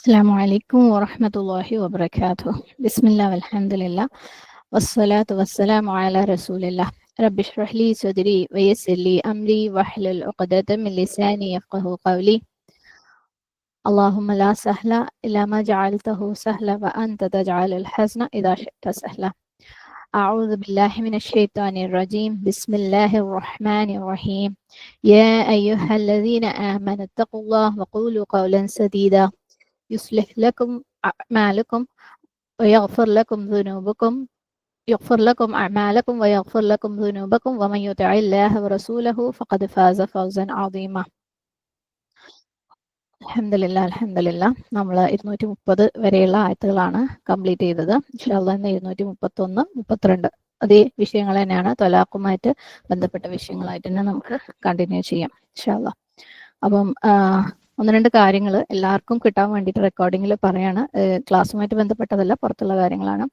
السلام عليكم ورحمة الله وبركاته. بسم الله والحمد لله والصلاة والسلام على رسول الله. رب اشرح لي صدري ويسر لي أمري واحلل عقدة من لساني يفقه قولي. اللهم لا سهل إلا ما جعلته سهلا وأنت تجعل الحزن إذا شئت سهلا. أعوذ بالله من الشيطان الرجيم. بسم الله الرحمن الرحيم. يا أيها الذين آمنوا اتقوا الله وقولوا قولا سديدا يصلح لكم أعمالكم ويغفر لكم ذنوبكم أعمالكم ويغفر لكم ذنوبكم ومن يطع الله ورسوله فقد فاز فوزا عظيما. അൽഹംദുലില്ലാ നമ്മൾ 230 വരെയുള്ള ആയത്തുകളാണ് കംപ്ലീറ്റ് ചെയ്തത്. ഇൻഷാ അല്ലാഹ് ഇന്ന് 231, 32 അതേ വിഷയങ്ങൾ തന്നെയാണ്. തൊലാഖുമായിട്ട് ബന്ധപ്പെട്ട വിഷയങ്ങളായിട്ട് തന്നെ നമുക്ക് കണ്ടിന്യൂ ചെയ്യാം ഇൻഷാ അല്ലാഹ്. അപ്പം ഒന്ന് രണ്ട് കാര്യങ്ങൾ എല്ലാവർക്കും കിട്ടാൻ വേണ്ടിയിട്ട് റെക്കോർഡിങ്ങിൽ പറയാണ്. ക്ലാസ്സുമായിട്ട് ബന്ധപ്പെട്ടതല്ല, പുറത്തുള്ള കാര്യങ്ങളാണ്.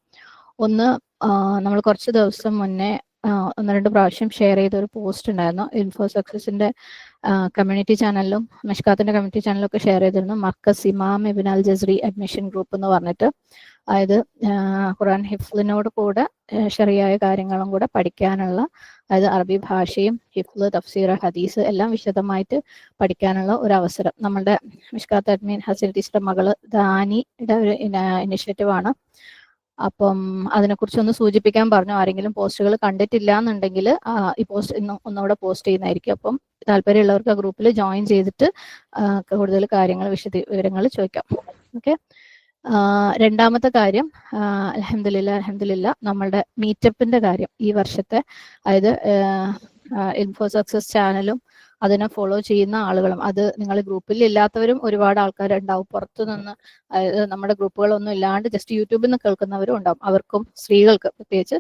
ഒന്ന്, നമ്മൾ കുറച്ച് ദിവസം മുന്നേ ഒന്ന് രണ്ട് പ്രാവശ്യം ഷെയർ ചെയ്ത ഒരു പോസ്റ്റ് ഉണ്ടായിരുന്നു. ഇൻഫോ സക്സസിന്റെ കമ്മ്യൂണിറ്റി ചാനലിലും മിഷ്കാത്തിന്റെ കമ്മ്യൂണിറ്റി ചാനലിലും ഒക്കെ ഷെയർ ചെയ്തിരുന്നു. മർക്കസ് ഇമാം ഇബ്ൻ അൽ ജസ്രി അഡ്മിഷൻ ഗ്രൂപ്പ് എന്ന് പറഞ്ഞിട്ട്, അതായത് ഖുർആൻ ഹിഫ്ലിനോട് കൂടെ ശരിയായ കാര്യങ്ങളും കൂടെ പഠിക്കാനുള്ള, അതായത് അറബി ഭാഷയും ഹിഫ്ല്, തഫ്സീർ, ഹദീസ് എല്ലാം വിശദമായിട്ട് പഠിക്കാനുള്ള ഒരു അവസരം. നമ്മുടെ മിഷ്കാത്ത് അഡ്മിൻ ഹസൻ ടീച്ചറുടെ മകള് ദാനിയുടെ ഒരു ഇനിഷ്യേറ്റീവ് ആണ്. അപ്പം അതിനെക്കുറിച്ചൊന്ന് സൂചിപ്പിക്കാൻ പറഞ്ഞു. ആരെങ്കിലും പോസ്റ്റുകൾ കണ്ടിട്ടില്ല എന്നുണ്ടെങ്കിൽ ഈ പോസ്റ്റ് ഇന്ന് ഒന്നുകൂടെ പോസ്റ്റ് ചെയ്യുന്നതായിരിക്കും. അപ്പം താല്പര്യമുള്ളവർക്ക് ആ ഗ്രൂപ്പിൽ ജോയിൻ ചെയ്തിട്ട് കൂടുതൽ കാര്യങ്ങൾ വിവരങ്ങൾ ചോദിക്കാം. ഓക്കെ. രണ്ടാമത്തെ കാര്യം, അൽഹംദുലില്ലാ നമ്മളുടെ മീറ്റപ്പിന്റെ കാര്യം ഈ വർഷത്തെ, അതായത് ഇൻഫോ സക്സസ് ചാനലും അതിനെ ഫോളോ ചെയ്യുന്ന ആളുകളും, അത് നിങ്ങൾ ഗ്രൂപ്പിൽ ഇല്ലാത്തവരും ഒരുപാട് ആൾക്കാരുണ്ടാവും. പുറത്തു നിന്ന്, അതായത് നമ്മുടെ ഗ്രൂപ്പുകളൊന്നും ഇല്ലാണ്ട് ജസ്റ്റ് യൂട്യൂബിൽ നിന്ന് കേൾക്കുന്നവരും ഉണ്ടാവും. അവർക്കും സ്ത്രീകൾക്ക് പ്രത്യേകിച്ച്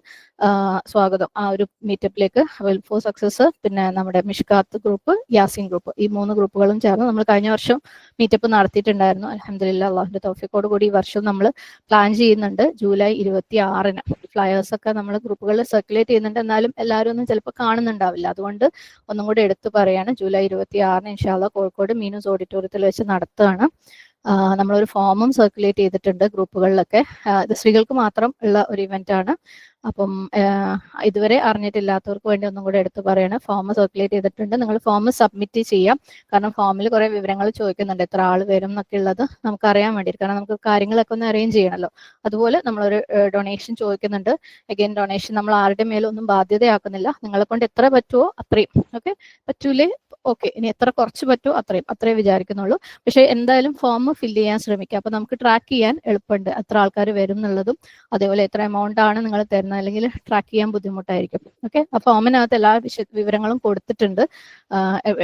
സ്വാഗതം ആ ഒരു മീറ്റപ്പിലേക്ക്. ഇൻഫോ സക്സസ്, പിന്നെ നമ്മുടെ മിഷ്കാത്ത് ഗ്രൂപ്പ്, യാസിൻ ഗ്രൂപ്പ്, ഈ 3 ഗ്രൂപ്പുകളും ചേർന്ന് നമ്മൾ കഴിഞ്ഞ വർഷം മീറ്റപ്പ് നടത്തിയിട്ടുണ്ടായിരുന്നു. അൽഹംദുലില്ലാ അള്ളാഹുവിന്റെ തൗഫീഖോട് കൂടി ഈ വർഷം നമ്മൾ പ്ലാൻ ചെയ്യുന്നുണ്ട്. ജൂലൈ 26-ന് ഫ്ലയേഴ്സ് ഒക്കെ നമ്മൾ ഗ്രൂപ്പുകളിൽ സർക്കുലേറ്റ് ചെയ്യുന്നുണ്ട്. എന്നാലും എല്ലാവരും ഒന്നും ചിലപ്പോൾ കാണുന്നുണ്ടാവില്ല. അതുകൊണ്ട് ഒന്നും കൂടി എടുത്തു പറയാണ്, ജൂലൈ 26-ന് ഇൻഷാ അല്ലാഹ് കോഴിക്കോട് മീനൂസ് ഓഡിറ്റോറിയത്തിൽ വെച്ച് നടത്തുകയാണ്. നമ്മളൊരു ഫോമും സർക്കുലേറ്റ് ചെയ്തിട്ടുണ്ട് ഗ്രൂപ്പുകളിലൊക്കെ. ഇത് സ്ത്രീകൾക്ക് മാത്രം ഉള്ള ഒരു ഇവന്റ് ആണ്. അപ്പം ഇതുവരെ അറിഞ്ഞിട്ടില്ലാത്തവർക്ക് വേണ്ടി ഒന്നും കൂടെ എടുത്തു പറയാണ്, ഫോം സർക്കുലേറ്റ് ചെയ്തിട്ടുണ്ട്. നിങ്ങൾ ഫോം സബ്മിറ്റ് ചെയ്യാം. കാരണം ഫോമിൽ കുറെ വിവരങ്ങൾ ചോദിക്കുന്നുണ്ട്, എത്ര ആൾ വരും എന്നൊക്കെ ഉള്ളത് നമുക്ക് അറിയാൻ വേണ്ടിയിട്ട്. കാരണം നമുക്ക് കാര്യങ്ങളൊക്കെ ഒന്ന് അറേഞ്ച് ചെയ്യണമല്ലോ. അതുപോലെ നമ്മളൊരു ഡൊണേഷൻ ചോദിക്കുന്നുണ്ട്. അഗൈൻ ഡൊണേഷൻ നമ്മൾ ആരുടെ മേലൊന്നും ബാധ്യതയാക്കുന്നില്ല. നിങ്ങളെ കൊണ്ട് എത്ര പറ്റുമോ അത്രയും. ഓക്കെ, പറ്റൂലേ ഓക്കെ, ഇനി എത്ര കുറച്ച് പറ്റുമോ അത്രയും വിചാരിക്കുന്നുള്ളൂ. പക്ഷേ എന്തായാലും ഫോം ഫില്ല് ചെയ്യാൻ ശ്രമിക്കുക. അപ്പൊ നമുക്ക് ട്രാക്ക് ചെയ്യാൻ എളുപ്പമുണ്ട്, എത്ര ആൾക്കാർ വരും എന്നുള്ളതും അതേപോലെ എത്ര എമൗണ്ട് ആണ് നിങ്ങൾ തരുന്നത്, അല്ലെങ്കിൽ ട്രാക്ക് ചെയ്യാൻ ബുദ്ധിമുട്ടായിരിക്കും. ഓക്കെ, ആ ഫോമിനകത്ത് എല്ലാ വിവരങ്ങളും കൊടുത്തിട്ടുണ്ട്,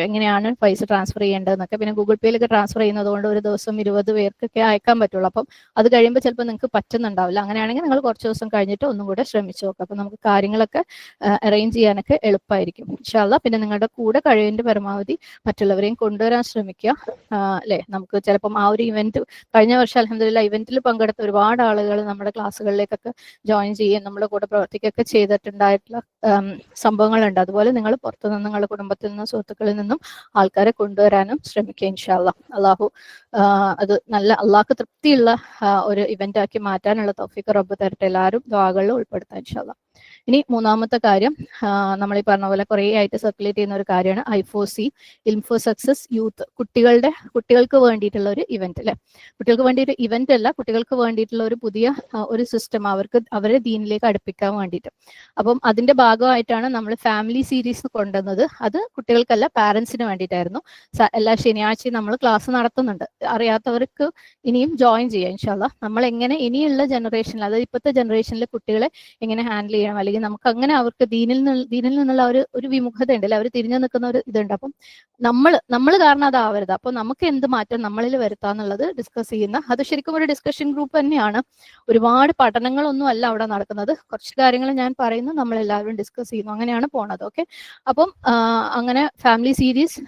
എങ്ങനെയാണ് പൈസ ട്രാൻസ്ഫർ ചെയ്യേണ്ടതെന്നൊക്കെ. പിന്നെ ഗൂഗിൾ പേയിലൊക്കെ ട്രാൻസ്ഫർ ചെയ്യുന്നത് കൊണ്ട് ഒരു ദിവസം 20 പേർക്കൊക്കെ അയക്കാൻ പറ്റുള്ളൂ. അപ്പം അത് കഴിയുമ്പോൾ ചിലപ്പോൾ നിങ്ങൾക്ക് പറ്റുന്നുണ്ടാവില്ല. അങ്ങനെയാണെങ്കിൽ നിങ്ങൾ കുറച്ച് ദിവസം കഴിഞ്ഞിട്ട് ഒന്നും കൂടെ ശ്രമിച്ചു നോക്കുക. അപ്പം നമുക്ക് കാര്യങ്ങളൊക്കെ അറേഞ്ച് ചെയ്യാനൊക്കെ എളുപ്പമായിരിക്കും ഇൻഷാ അല്ലാഹ്. പിന്നെ നിങ്ങളുടെ കൂടെ കഴിവിന്റെ പരമാവധി മറ്റുള്ളവരെയും കൊണ്ടുവരാൻ ശ്രമിക്കുക. അല്ലെ, നമുക്ക് ചിലപ്പം ആ ഒരു ഇവന്റ്, കഴിഞ്ഞ വർഷം അൽഹംദുലില്ലാ ഇവന്റിൽ പങ്കെടുത്ത ഒരുപാട് ആളുകൾ നമ്മുടെ ക്ലാസ്സുകളിലേക്കൊക്കെ ജോയിൻ ചെയ്യുകയും നമ്മുടെ കൂടെ പ്രവർത്തിക്കുകയൊക്കെ ചെയ്തിട്ടുണ്ടായിട്ടുള്ള സംഭവങ്ങളുണ്ട്. അതുപോലെ നിങ്ങൾ പുറത്തുനിന്ന്, നിങ്ങളുടെ കുടുംബത്തിൽ നിന്നും സുഹൃത്തുക്കളിൽ നിന്നും ആൾക്കാരെ കൊണ്ടുവരാനും ശ്രമിക്കുക ഇൻഷാ അല്ലാഹ്. അത് നല്ല അള്ളാഹ്ക്ക് തൃപ്തിയുള്ള ഒരു ഇവന്റ് ആക്കി മാറ്റാനുള്ള തൗഫീഖ് റബ്ബ് തരട്ടെ. എല്ലാവരും ദുആകളിൽ ഉൾപ്പെടുത്താം ഇൻഷാ അല്ലാഹ്. ഇനി മൂന്നാമത്തെ കാര്യം, നമ്മൾ ഈ പറഞ്ഞ പോലെ കുറേ ആയിട്ട് സർക്കുലേറ്റ് ചെയ്യുന്ന ഒരു കാര്യമാണ് I4C, ഇൻഫോ സക്സസ് യൂത്ത്. കുട്ടികൾക്ക് വേണ്ടിയിട്ടുള്ള ഒരു ഇവന്റ് അല്ലെ. കുട്ടികൾക്ക് വേണ്ടി ഒരു ഇവന്റ് അല്ല, കുട്ടികൾക്ക് വേണ്ടിയിട്ടുള്ള ഒരു പുതിയ ഒരു സിസ്റ്റം, അവരെ ദീനിലേക്ക് അടുപ്പിക്കാൻ വേണ്ടിയിട്ട്. അപ്പം അതിന്റെ ഭാഗമായിട്ടാണ് നമ്മൾ ഫാമിലി സീരീസ് കൊണ്ടുവന്നത്. അത് കുട്ടികൾക്കല്ല, പാരന്റ്സിന് വേണ്ടിയിട്ടായിരുന്നു. എല്ലാ ശനിയാഴ്ചയും നമ്മൾ ക്ലാസ് നടത്തുന്നുണ്ട്. അറിയാത്തവർക്ക് ഇനിയും ജോയിൻ ചെയ്യാം ഇൻഷാ അല്ലാഹ്. നമ്മൾ എങ്ങനെ ഇനിയുള്ള ജനറേഷനിൽ, അതായത് ഇപ്പോഴത്തെ ജനറേഷനിലെ കുട്ടികളെ എങ്ങനെ ഹാൻഡിൽ ചെയ്യണം, അല്ലെങ്കിൽ നമുക്ക് അങ്ങനെ അവർക്ക് ദീനിൽ നിന്നുള്ള ഒരു വിമുഖത ഉണ്ട് അല്ലെ, അവർ തിരിഞ്ഞു നിൽക്കുന്ന ഒരു ഇതുണ്ട്. അപ്പം നമ്മൾ കാരണം അതാവരുത്. അപ്പോൾ നമുക്ക് എന്ത് മാറ്റം നമ്മളിൽ വരുത്താന്നുള്ളത് ഡിസ്കസ് ചെയ്യുന്ന, അത് ശരിക്കും ഒരു ഡിസ്കഷൻ ഗ്രൂപ്പ് തന്നെയാണ്. ഒരുപാട് പഠനങ്ങളൊന്നും അല്ല അവിടെ നടക്കുന്നത്. കുറച്ച് കാര്യങ്ങൾ ഞാൻ പറയുന്നു, നമ്മൾ എല്ലാവരും ഡിസ്കസ് ചെയ്യുന്നു, അങ്ങനെയാണ് പോണത്. ഓക്കെ, അപ്പം അങ്ങനെ ഫാമിലി സീരീസ്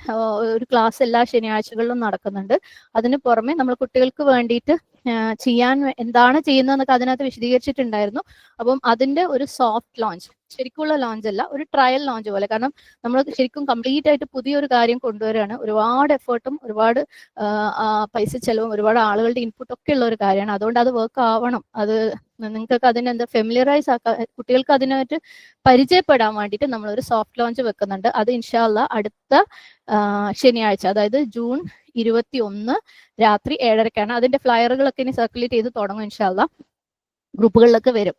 ഒരു ക്ലാസ് എല്ലാ ശനിയാഴ്ചകളിലും നടക്കുന്നുണ്ട്. അതിന് പുറമെ നമ്മൾ കുട്ടികൾക്ക് വേണ്ടിയിട്ട് ചെയ്യാൻ എന്താണ് ചെയ്യുന്നതെന്നൊക്കെ അതിനകത്ത് വിശദീകരിച്ചിട്ടുണ്ടായിരുന്നു. അപ്പം അതിന്റെ ഒരു സോഫ്റ്റ് ലോഞ്ച്, ശരിക്കുള്ള ലോഞ്ച് അല്ല, ഒരു ട്രയൽ ലോഞ്ച് പോലെ. കാരണം നമ്മൾ ശരിക്കും കംപ്ലീറ്റ് ആയിട്ട് പുതിയൊരു കാര്യം കൊണ്ടുവരികയാണ്. ഒരുപാട് എഫേർട്ടും ഒരുപാട് പൈസ ചെലവും ഒരുപാട് ആളുകളുടെ ഇൻപുട്ട് ഒക്കെ ഉള്ള ഒരു കാര്യമാണ്. അതുകൊണ്ട് അത് വർക്ക് ആവണം. അത് നിങ്ങൾക്ക് അതിനെന്താ ഫെമിലിയറൈസ് ആക്കാൻ, കുട്ടികൾക്ക് അതിനായിട്ട് പരിചയപ്പെടാൻ വേണ്ടിയിട്ട് നമ്മൾ ഒരു സോഫ്റ്റ് ലോഞ്ച് വെക്കുന്നുണ്ട്. അത് ഇൻഷാ അല്ലാഹ് അടുത്ത ശനിയാഴ്ച, അതായത് ജൂൺ 21 രാത്രി 7:30-ക്കാണ്. അതിന്റെ ഫ്ലയറുകളൊക്കെ ഇനി സർക്കുലേറ്റ് ചെയ്ത് തുടങ്ങും ഇൻഷാ അല്ലാഹ്, ഗ്രൂപ്പുകളിലൊക്കെ വരും.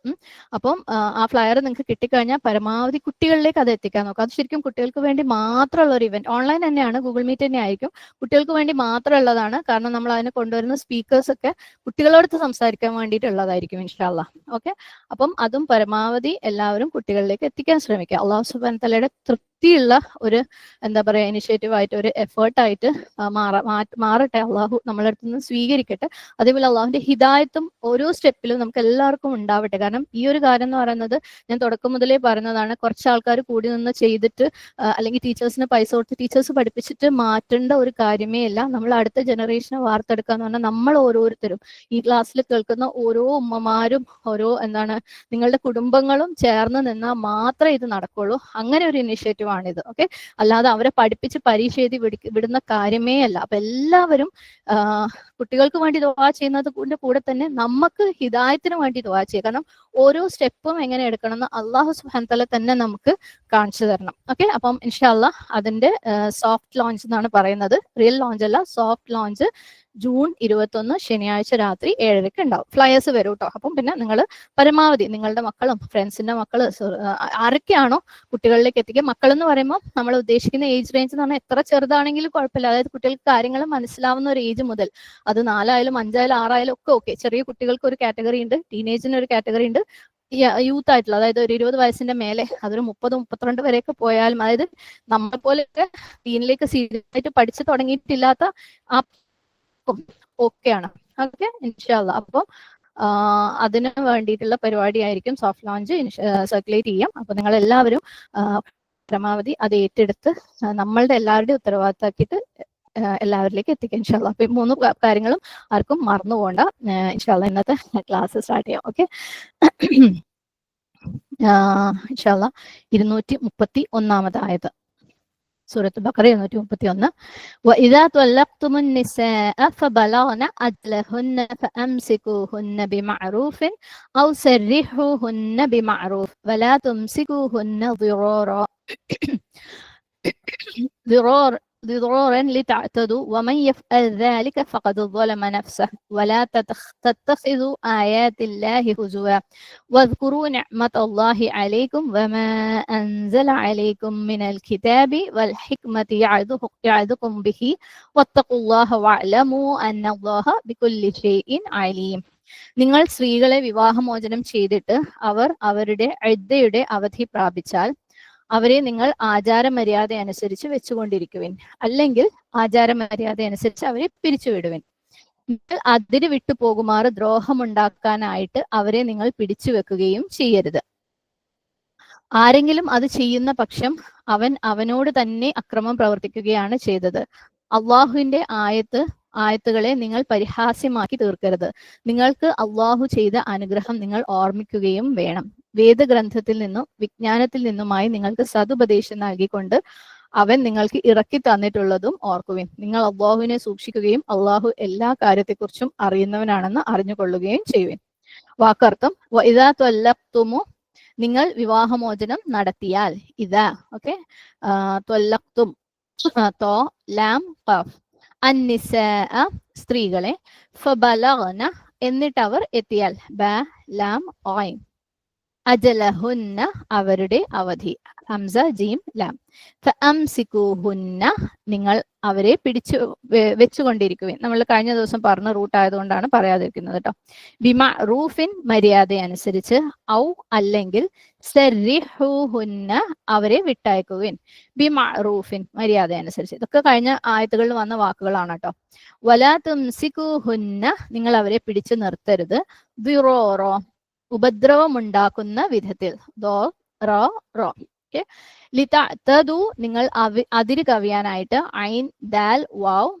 അപ്പം ആ ഫ്ലയർ നിങ്ങൾക്ക് കിട്ടിക്കഴിഞ്ഞാൽ പരമാവധി കുട്ടികളിലേക്ക് അത് എത്തിക്കാൻ നോക്കുക. അത് ശരിക്കും കുട്ടികൾക്ക് വേണ്ടി മാത്രമുള്ള ഒരു ഇവന്റ്, ഓൺലൈൻ തന്നെയാണ്, ഗൂഗിൾ മീറ്റ് തന്നെ ആയിരിക്കും, കുട്ടികൾക്ക് വേണ്ടി മാത്രമുള്ളതാണ്. കാരണം നമ്മൾ അതിന് കൊണ്ടുവരുന്ന സ്പീക്കേഴ്സ് ഒക്കെ കുട്ടികളോട് സംസാരിക്കാൻ വേണ്ടിയിട്ടുള്ളതായിരിക്കും ഇൻഷാ അല്ലാഹ്. ഓക്കെ, അപ്പം അതും പരമാവധി എല്ലാവരും കുട്ടികളിലേക്ക് എത്തിക്കാൻ ശ്രമിക്കുക. അള്ളാഹു സുബ്ഹാനഹു തആലയുടെ തൃപ്തിയുള്ള ഒരു എന്താ പറയുക ഇനിഷ്യേറ്റീവ് ആയിട്ട്, ഒരു എഫേർട്ടായിട്ട് മാറട്ടെ. അള്ളാഹു നമ്മളെ അടുത്ത് നിന്ന് സ്വീകരിക്കട്ടെ. അതേപോലെ അള്ളാഹുവിന്റെ ഹിദായത്തും ഓരോ സ്റ്റെപ്പിലും നമുക്ക് എല്ലാവർക്കും ഉണ്ടാവട്ടെ. കാരണം ഈ ഒരു കാര്യം എന്ന് പറയുന്നത് ഞാൻ തുടക്കം മുതലേ പറയുന്നതാണ്, കുറച്ച് ആൾക്കാർ കൂടി നിന്ന് ചെയ്തിട്ട് അല്ലെങ്കിൽ ടീച്ചേഴ്സിന് പൈസ കൊടുത്ത് ടീച്ചേഴ്സ് പഠിപ്പിച്ചിട്ട് മാറ്റേണ്ട ഒരു കാര്യമേ അല്ല. നമ്മൾ അടുത്ത ജനറേഷനെ വാർത്തെടുക്കുക എന്ന് പറഞ്ഞാൽ നമ്മൾ ഓരോരുത്തരും, ഈ ക്ലാസ്സിൽ കേൾക്കുന്ന ഓരോ ഉമ്മമാരും ഓരോ നിങ്ങളുടെ കുടുംബങ്ങളും ചേർന്ന് നിന്നാൽ മാത്രമേ ഇത് നടക്കുള്ളൂ. അങ്ങനെ ഒരു ഇനിഷ്യേറ്റീവ് ആണിത്. ഓക്കെ, അല്ലാതെ അവരെ പഠിപ്പിച്ച് പരീക്ഷ എഴുതി വിടുന്ന കാര്യമേ അല്ല. അപ്പൊ എല്ലാവരും കുട്ടികൾക്ക് വേണ്ടി ദുആ ചെയ്യുന്നതിന്റെ കൂടെ തന്നെ നമുക്ക് ഹിദായത്തിന് വേണ്ടി ദുആ ചെയ്യുക. കാരണം ഓരോ സ്റ്റെപ്പും എങ്ങനെ എടുക്കണം എന്ന് അല്ലാഹു സുബ്ഹാനഹു തആല തന്നെ നമുക്ക് കാണിച്ചു തരണം. ഓക്കെ, അപ്പം ഇൻഷാ അല്ലാഹ് അതിന്റെ സോഫ്റ്റ് ലോഞ്ച് എന്നാണ് പറയുന്നത്, റിയൽ ലോഞ്ച് അല്ല, സോഫ്റ്റ് ലോഞ്ച് ജൂൺ 21 ശനിയാഴ്ച രാത്രി 7:30-ക്ക് ഉണ്ടാവും. ഫ്ലയേഴ്സ് വരും കേട്ടോ. അപ്പം പിന്നെ നിങ്ങൾ പരമാവധി നിങ്ങളുടെ മക്കളും ഫ്രണ്ട്സിന്റെ മക്കള് ആരൊക്കെയാണോ കുട്ടികളിലേക്ക് എത്തിക്കുക. മക്കൾ എന്ന് പറയുമ്പോൾ നമ്മൾ ഉദ്ദേശിക്കുന്ന ഏജ് റേഞ്ച് എന്ന് പറഞ്ഞാൽ എത്ര ചെറുതാണെങ്കിലും കുഴപ്പമില്ല. അതായത് കുട്ടികൾക്ക് കാര്യങ്ങൾ മനസ്സിലാവുന്ന ഒരു ഏജ് മുതൽ, അത് 4 ആയാലും 5 ആയാലും 6 ആയാലും ഒക്കെ ഓക്കെ. ചെറിയ കുട്ടികൾക്ക് ഒരു കാറ്റഗറി ഉണ്ട്, ടീനേജിന് ഒരു കാറ്റഗറി ഉണ്ട്, യൂത്ത് ആയിട്ടുള്ള, അതായത് ഒരു 20 വയസ്സിന്റെ മേലെ, അതൊരു 30-32 വരെയൊക്കെ പോയാലും, അതായത് നമ്മളെ പോലെയൊക്കെ ടീനിലേക്ക് സീരിയസ് ആയിട്ട് പഠിച്ചു തുടങ്ങിയിട്ടില്ലാത്ത ആ ഓക്കെയാണ്. ഓക്കെ, ഇൻഷാ അല്ലാഹ്. അപ്പം അതിന് വേണ്ടിയിട്ടുള്ള പരിപാടിയായിരിക്കും സോഫ്റ്റ് ലോഞ്ച് സർക്കുലേറ്റ് ചെയ്യാം. അപ്പൊ നിങ്ങൾ എല്ലാവരും പരമാവധി അത് ഏറ്റെടുത്ത് നമ്മളുടെ എല്ലാവരുടെയും ഉത്തരവാദിത്തമാക്കിയിട്ട് എല്ലാവരിലേക്ക് എത്തിക്കുക ഇൻഷാ അല്ലാഹ്. അപ്പൊ 3 കാര്യങ്ങളും ആർക്കും മറന്നു പോകണ്ട. ഇൻഷാ അല്ലാഹ് ഇന്നത്തെ ക്ലാസ് സ്റ്റാർട്ട് ചെയ്യാം. ഓക്കെ, ഇൻഷാ അല്ലാഹ് 231 ആയത് سورة البقرة 231. وإذا طلقتم النساء فبلغن أجلهن فأمسكوهن بمعروف أو سرحوهن بمعروف ولا تمسكوهن ضرارا لتعتدوا ومن يفعل ذلك فقد ظلم نفسه ولا تتخذوا آيات الله هزوا واذكروا نعمة الله عليكم وما أنزل عليكم من الكتاب والحكمة يعظكم به واتقوا الله واعلموا أن الله بكل شيء عليم. നിങ്ങൾ സ്ത്രീകളെ വിവാഹമോചനം ചെയ്തിട്ട് അവർ അവരുടെ ഇദ്ദയുടെ അവധി പ്രാപിച്ചാൽ അവരെ നിങ്ങൾ ആചാരമര്യാദ അനുസരിച്ച് വെച്ചുകൊണ്ടിരിക്കുവിൻ, അല്ലെങ്കിൽ ആചാരമര്യാദ അനുസരിച്ച് അവരെ പിരിച്ചുവിടുവിൻ. നിങ്ങൾ അതിര് വിട്ടു പോകുമാറ് ദ്രോഹമുണ്ടാക്കാനായിട്ട് അവരെ നിങ്ങൾ പിടിച്ചു വെക്കുകയും ചെയ്യരുത്. ആരെങ്കിലും അത് ചെയ്യുന്ന പക്ഷം അവൻ അവനോട് തന്നെ അക്രമം പ്രവർത്തിക്കുകയാണ് ചെയ്തത്. അള്ളാഹുവിന്റെ ആയത്തുകളെ നിങ്ങൾ പരിഹാസ്യമാക്കി തീർക്കരുത്. നിങ്ങൾക്ക് അള്ളാഹു ചെയ്ത അനുഗ്രഹം നിങ്ങൾ ഓർമ്മിക്കുകയും വേണം. വേദഗ്രന്ഥത്തിൽ നിന്നും വിജ്ഞാനത്തിൽ നിന്നുമായി നിങ്ങൾക്ക് സതുപദേശം നൽകിക്കൊണ്ട് അവൻ നിങ്ങൾക്ക് ഇറക്കി തന്നിട്ടുള്ളതും ഓർക്കുവിൻ. നിങ്ങൾ അള്ളാഹുവിനെ സൂക്ഷിക്കുകയും അള്ളാഹു എല്ലാ കാര്യത്തെക്കുറിച്ചും അറിയുന്നവനാണെന്ന് അറിഞ്ഞുകൊള്ളുകയും ചെയ്യുവിൻ. വാക്കർത്ഥം, ഇദാ ത്വല്ലഖ്തുമു, നിങ്ങൾ വിവാഹമോചനം നടത്തിയാൽ, ഇദാ ഓക്കെ, ത്വല്ലഖ്തും തോ ലാം ഖാഫ്, അന്നിസാഅ സ്ത്രീകളെ, ഫബലഗ്ന എന്നിട്ട് അവർ എത്തിയാൽ, ബ ലാം ഐൻ, അജലഹുന്ന അവരുടെ അവധി, ഹംസ ജീം ലാം, ഫഅംസികൂഹുന്ന നിങ്ങൾ അവരെ പിടിച്ചു വെച്ചുകൊണ്ടിരിക്കുവിൻ. നമ്മൾ കഴിഞ്ഞ ദിവസം പറഞ്ഞ റൂട്ട് ആയതുകൊണ്ടാണ് പറയാതിരിക്കുന്നത് കേട്ടോ. ബിമഅറൂഫിൻ മര്യാദ അനുസരിച്ച്, ഔ അല്ലെങ്കിൽ സരിഹൂഹുന്ന അവരെ വിട്ടയക്കുവിൻ, ബിമഅറൂഫിൻ മര്യാദ അനുസരിച്ച്. ഇതൊക്കെ കഴിഞ്ഞ ആയത്തുകളിൽ വന്ന വാക്കുകളാണ് കേട്ടോ. വലാ തുംസികൂഹുന്ന നിങ്ങൾ അവരെ പിടിച്ചു നിർത്തരുത്, ദിറോറോ ഉപദ്രവമുണ്ടാക്കുന്ന വിധത്തിൽ, ലിതഅതദു നിങ്ങൾ അതിര് കവിയാനായിട്ട്, ഐൻ ദാൽ വാവ്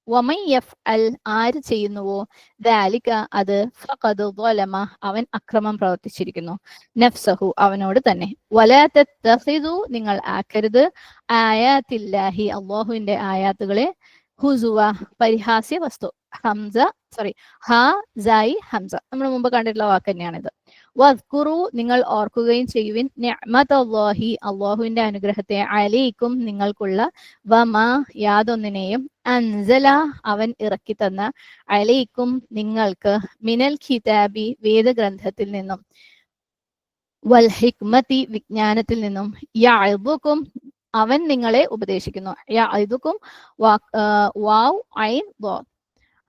വമൻ യഫ്അൽ ആര് ചെയ്യുന്നുവോ ദാലിക അത് ഫഖദ് ളലമ അവൻ അക്രമം പ്രവർത്തിച്ചിരിക്കുന്നു നഫ്സഹു അവനോട് തന്നെ വലാ തത്തഖിദു നിങ്ങൾ ആക്കരുത് ആയാത്തില്ലാഹി അല്ലാഹുവിന്റെ ആയാത്തുകളെ ഹുസുവ പരിഹാസ്യ വസ്തു ഹ സായി ഹംസ നമ്മൾ മുമ്പ് കണ്ടിട്ടുള്ള വാക്ക് തന്നെയാണിത് വദ്കുറു നിങ്ങൾ ഓർക്കുകയും ചെയ്യുവിൻ നിഅമതല്ലാഹി അല്ലാഹുവിന്റെ അനുഗ്രഹത്തെ അലൈക്കും നിങ്ങൾക്കുള്ള വമാ യാതൊന്നിനെയും അൻസല അവൻ ഇറക്കി തന്ന അലൈക്കും നിങ്ങൾക്ക് മിനൽ ഖിതാബി വേദഗ്രന്ഥത്തിൽ നിന്നും വൽ ഹിക്മതി വിജ്ഞാനത്തിൽ നിന്നും യഅദുകും അവൻ നിങ്ങളെ ഉപദേശിക്കുന്നു യഅദുകും വാവ് ഐൻ ദോ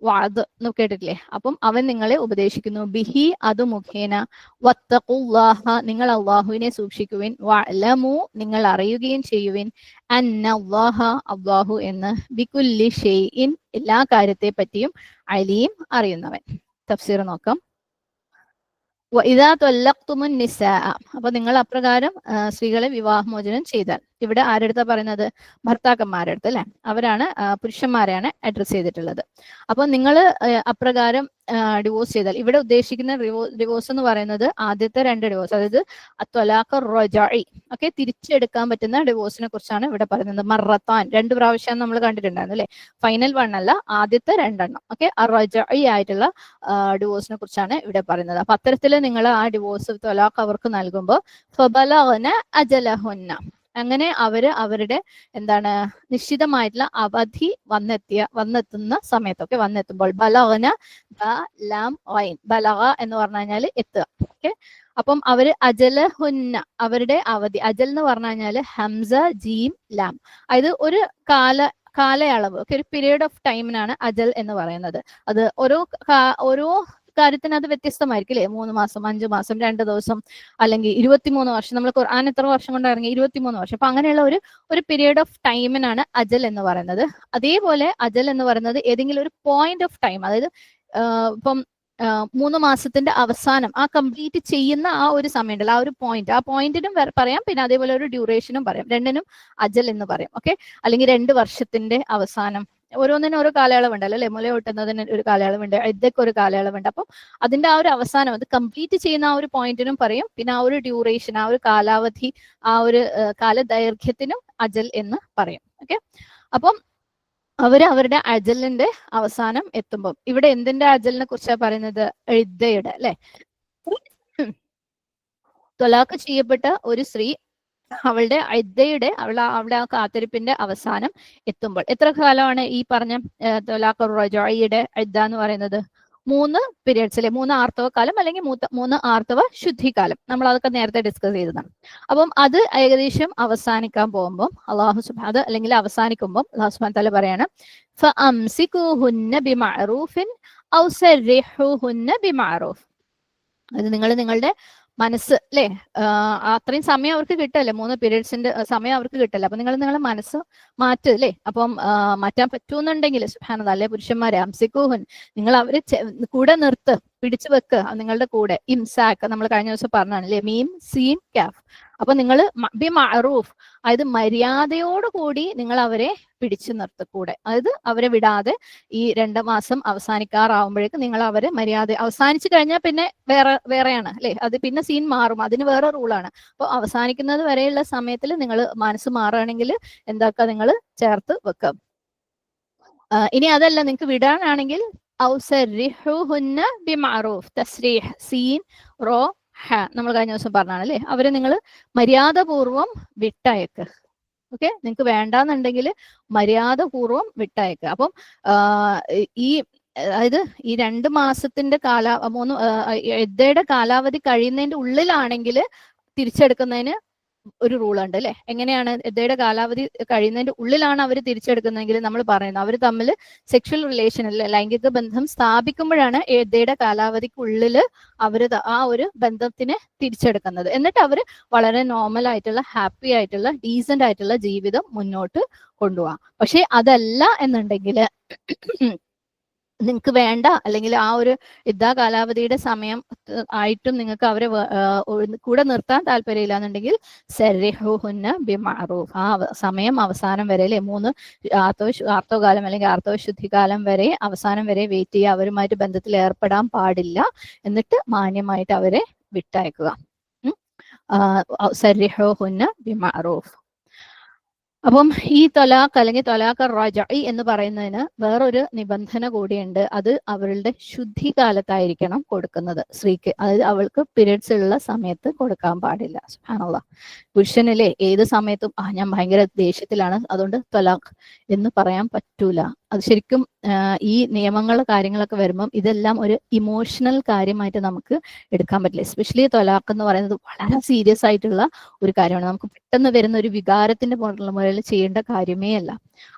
വാദ് കേട്ടിട്ടില്ലേ അപ്പം അവൻ നിങ്ങളെ ഉപദേശിക്കുന്നു ബിഹി അത് മുഖേന വത്തഖുല്ലാഹ നിങ്ങൾ അള്ളാഹുവിനെ സൂക്ഷിക്കുവിൻ വഅലമു നിങ്ങൾ അറിയുകയും ചെയ്യുവിൻ അന്നല്ലാഹ അല്ലാഹു എന്ന് ബികുല്ലി ഷൈഇൻ എല്ലാ കാര്യത്തെ പറ്റിയും അലീം അറിയുന്നവൻ തഫ്സീർ നോക്കാം ഇദാ ത്വല്ലഖ്തുമുൻ നിസാഅ അപ്പൊ നിങ്ങൾ അപ്രകാരം സ്ത്രീകളെ വിവാഹമോചനം ചെയ്താൽ ഇവിടെ ആരെടുത്താ പറയുന്നത് ഭർത്താക്കന്മാരുടെ അടുത്ത് അല്ലെ അവരാണ് പുരുഷന്മാരെയാണ് അഡ്രസ് ചെയ്തിട്ടുള്ളത് അപ്പൊ നിങ്ങൾ അപ്രകാരം ഡിവോഴ്സ് ചെയ്താൽ ഇവിടെ ഉദ്ദേശിക്കുന്ന ഡിവോഴ്സ് എന്ന് പറയുന്നത് ആദ്യത്തെ 2 ഡിവോഴ്സ് അതായത് ത്വലാഖ് റജഈ ഒക്കെ തിരിച്ചെടുക്കാൻ പറ്റുന്ന ഡിവോഴ്സിനെ കുറിച്ചാണ് ഇവിടെ പറയുന്നത് മറത്താൻ 2 പ്രാവശ്യം നമ്മൾ കണ്ടിട്ടുണ്ടായിരുന്നു അല്ലെ ഫൈനൽ 1 അല്ല ആദ്യത്തെ 2 എണ്ണം ഓക്കെ റജഈ ആയിട്ടുള്ള ഡിവോഴ്സിനെ കുറിച്ചാണ് ഇവിടെ പറയുന്നത് അപ്പൊ അത്തരത്തിൽ നിങ്ങൾ ആ ഡിവോഴ്സ് ത്വലാഖ് അവർക്ക് നൽകുമ്പോൾ ഫബലഗ്ന അജലഹുന്ന അങ്ങനെ അവരുടെ എന്താണ് നിശ്ചിതമായിട്ടുള്ള അവധി വന്നെത്തുന്ന സമയത്തൊക്കെ വന്നെത്തുമ്പോൾ ബലഗന ബലഗ എന്ന് പറഞ്ഞു കഴിഞ്ഞാൽ എത്തുക ഓക്കെ അപ്പം അവര് അജലഹുന്ന അവരുടെ അവധി അജൽ എന്ന് പറഞ്ഞു കഴിഞ്ഞാൽ ഹംസ ജീം ലാം അതായത് ഒരു കാലയളവ് ഒക്കെ ഒരു പീരീഡ് ഓഫ് ടൈമിനാണ് അജൽ എന്ന് പറയുന്നത് അത് ഓരോ കാര്യത്തിന് അത് വ്യത്യസ്തമായിരിക്കും അല്ലെ 3 മാസം 5 മാസം 2 ദിവസം അല്ലെങ്കിൽ 23 വർഷം നമ്മൾ ഖുർആൻ എത്ര വർഷം കൊണ്ട് ഇറങ്ങി 23 വർഷം അപ്പൊ അങ്ങനെയുള്ള ഒരു പീരീഡ് ഓഫ് ടൈമിനാണ് അജൽ എന്ന് പറയുന്നത് അതേപോലെ അജൽ എന്ന് പറയുന്നത് ഏതെങ്കിലും ഒരു പോയിന്റ് ഓഫ് ടൈം അതായത് ഇപ്പം 3 മാസത്തിന്റെ അവസാനം ആ കംപ്ലീറ്റ് ചെയ്യുന്ന ആ ഒരു സമയം ഉണ്ടല്ലോ ആ പോയിന്റിനും പറയാം പിന്നെ അതേപോലെ ഒരു ഡ്യൂറേഷനും പറയാം രണ്ടിനും അജൽ എന്ന് പറയും ഓക്കെ അല്ലെങ്കിൽ 2 വർഷത്തിന്റെ അവസാനം ഓരോന്നിനും ഓരോ കാലയളവുണ്ടല്ലോ അല്ലെ മുല പൊട്ടുന്നതിന് ഒരു കാലയളവുണ്ട് ഇതൊക്കെ ഒരു കാലയളവുണ്ട് അപ്പം അതിന്റെ ആ ഒരു അവസാനം അത് കംപ്ലീറ്റ് ചെയ്യുന്ന ആ ഒരു പോയിന്റിനും പറയും പിന്നെ ആ ഒരു ഡ്യൂറേഷൻ ആ ഒരു കാലാവധി ആ ഒരു കാലദൈർഘ്യത്തിനും അജൽ എന്ന് പറയും ഓക്കെ അപ്പം അവരുടെ അജലിന്റെ അവസാനം എത്തുമ്പോൾ ഇവിടെ എന്തിന്റെ അജലിനെ കുറിച്ചാണ് പറയുന്നത് ഇദ്ദയുടെ അല്ലെ ത്വലാഖ് ചെയ്യപ്പെട്ട ഒരു സ്ത്രീ അവളുടെ ഇദ്ദയുടെ അവളുടെ ആ കാത്തിരിപ്പിന്റെ അവസാനം എത്തുമ്പോൾ എത്ര കാലമാണ് ഈ പറഞ്ഞ ത്വലാഖ് റജഈയുടെ ഇദ്ദ എന്ന് പറയുന്നത് 3 പീരിയഡ്സ് അല്ലെ 3 ആർത്തവ കാലം അല്ലെങ്കിൽ 3 ആർത്തവ ശുദ്ധിക്കാലം നമ്മൾ അതൊക്കെ നേരത്തെ ഡിസ്കസ് ചെയ്തതാണ് അപ്പം അത് ഏകദേശം അവസാനിക്കാൻ പോകുമ്പോൾ അള്ളാഹു സുബ്ഹാനഹു അല്ലെങ്കിൽ അവസാനിക്കുമ്പോൾ അള്ളാഹു സുബ്ഹാനഹു തആല പറയാണ് ഫഅംസികൂഹുന്ന ബിമഅറൂഫിൻ ഔ സരിഹൂഹുന്ന ബിമഅറൂഫ് അത് നിങ്ങളുടെ മനസ്സ് അല്ലെ അത്രയും സമയം അവർക്ക് കിട്ടല്ലേ 3 പീരീഡ്സിന്റെ സമയം അവർക്ക് കിട്ടല്ലേ അപ്പൊ നിങ്ങളുടെ മനസ്സ് മാറ്റല്ലേ അപ്പം മാറ്റാൻ പറ്റൂന്നുണ്ടെങ്കിൽ സുബ്ഹാനല്ലാഹ് അല്ലെ പുരുഷന്മാരെ അംസിക്കൂഹുൻ നിങ്ങൾ അവരെ കൂടെ നിർത്ത് പിടിച്ചു വെക്കുക നിങ്ങളുടെ കൂടെ ഇംസാക്ക് നമ്മൾ കഴിഞ്ഞ ദിവസം പറഞ്ഞാണ് അല്ലെ മീം സീം കാഫ് അപ്പൊ നിങ്ങൾ ബി മഅറൂഫ് അതായത് മര്യാദയോടുകൂടി നിങ്ങൾ അവരെ പിടിച്ചു നിർത്തക്കൂടെ അതായത് അവരെ വിടാതെ ഈ 2 മാസം അവസാനിക്കാറാവുമ്പോഴേക്കും നിങ്ങൾ അവരെ മര്യാദ അവസാനിച്ചു കഴിഞ്ഞാൽ പിന്നെ വേറെയാണ് അല്ലെ അത് പിന്നെ സീൻ മാറും അതിന് വേറെ റൂളാണ് അപ്പൊ അവസാനിക്കുന്നത് വരെയുള്ള സമയത്തിൽ നിങ്ങൾ മനസ്സ് മാറുകയാണെങ്കിൽ എന്താക്കുക നിങ്ങൾ ചേർത്ത് വെക്കുക ഇനി അതല്ല നിങ്ങൾക്ക് വിടാനാണെങ്കിൽ തസ്രീഹ് സീൻ റോ ഹ നമ്മൾ കഴിഞ്ഞ ദിവസം പറഞ്ഞാണ് അല്ലെ അവരെ നിങ്ങൾ മര്യാദപൂർവം വിട്ടയക്ക് ഓക്കെ നിങ്ങൾക്ക് വേണ്ടാന്നുണ്ടെങ്കിൽ മര്യാദപൂർവം വിട്ടയക്കുക അപ്പം അതായത് ഈ 2 മാസത്തിന്റെ ഇദ്ദയുടെ കാലാവധി കഴിയുന്നതിന്റെ ഉള്ളിലാണെങ്കിൽ തിരിച്ചെടുക്കുന്നതിന് ഒരു റൂൾ ഉണ്ട് അല്ലെ എങ്ങനെയാണ് ഇദ്ദയുടെ കാലാവധി കഴിയുന്നതിന്റെ ഉള്ളിലാണ് അവർ തിരിച്ചെടുക്കുന്നതെങ്കിൽ നമ്മൾ പറയുന്നത് അവർ തമ്മിൽ സെക്ഷൽ റിലേഷൻ അല്ലെ ലൈംഗിക ബന്ധം സ്ഥാപിക്കുമ്പോഴാണ് ഇദ്ദയുടെ കാലാവധിക്കുള്ളിൽ അവർ ആ ഒരു ബന്ധത്തിനെ തിരിച്ചെടുക്കുന്നത് എന്നിട്ട് അവർ വളരെ നോർമൽ ആയിട്ടുള്ള ഹാപ്പി ആയിട്ടുള്ള ഡീസന്റ് ആയിട്ടുള്ള ജീവിതം മുന്നോട്ട് കൊണ്ടുപോകാം പക്ഷെ അതല്ല എന്നുണ്ടെങ്കിൽ നിങ്ങൾക്ക് വേണ്ട, അല്ലെങ്കിൽ ആ ഒരു യുദ്ധ കാലാവധിയുടെ സമയം ആയിട്ടും നിങ്ങൾക്ക് അവരെ കൂടെ നിർത്താൻ താല്പര്യമില്ല എന്നുണ്ടെങ്കിൽ സരിഹുഹുന്ന ബിമഅറൂഫ്, ആ സമയം അവസാനം വരെ അല്ലെ 3 ആർത്തവകാലം അല്ലെങ്കിൽ ആർത്തവ ശുദ്ധികാലം വരെ അവസാനം വരെ വെയിറ്റ് ചെയ്യുക, അവരുമായിട്ട് ബന്ധത്തിൽ ഏർപ്പെടാൻ പാടില്ല, എന്നിട്ട് മാന്യമായിട്ട് അവരെ വിട്ടയക്കുക. സരിഹുഹുന്ന ബിമഅറൂഫ്. അപ്പം ഈ തൊലാഖ് അല്ലെങ്കിൽ തൊലാഖ് റജഈ എന്ന് പറയുന്നതിന് വേറൊരു നിബന്ധന കൂടിയുണ്ട്. അത് അവരുടെ ശുദ്ധികാലത്തായിരിക്കണം കൊടുക്കുന്നത് സ്ത്രീക്ക്. അതായത് അവൾക്ക് പീരിയഡ്സ് ഉള്ള സമയത്ത് കൊടുക്കാൻ പാടില്ല. സുബ്ഹാനല്ലാഹ്. പുരുഷനിലെ ഏത് സമയത്തും ഞാൻ ഭയങ്കര ദേഷ്യത്തിലാണ് അതുകൊണ്ട് തൊലാഖ് എന്ന് പറയാൻ പറ്റൂല. അത് ശരിക്കും ഈ നിയമങ്ങൾ കാര്യങ്ങളൊക്കെ വരുമ്പം ഇതെല്ലാം ഒരു ഇമോഷണൽ കാര്യമായിട്ട് നമുക്ക് എടുക്കാൻ പറ്റില്ല. എസ്പെഷ്യലി തൊലാഖ് എന്ന് പറയുന്നത് വളരെ സീരിയസ് ആയിട്ടുള്ള ഒരു കാര്യമാണ്. നമുക്ക് പെട്ടെന്ന് വരുന്ന ഒരു വികാരത്തിന്റെ മുകളിൽ ചെയ്യേണ്ട കാര്യമേ അല്ല.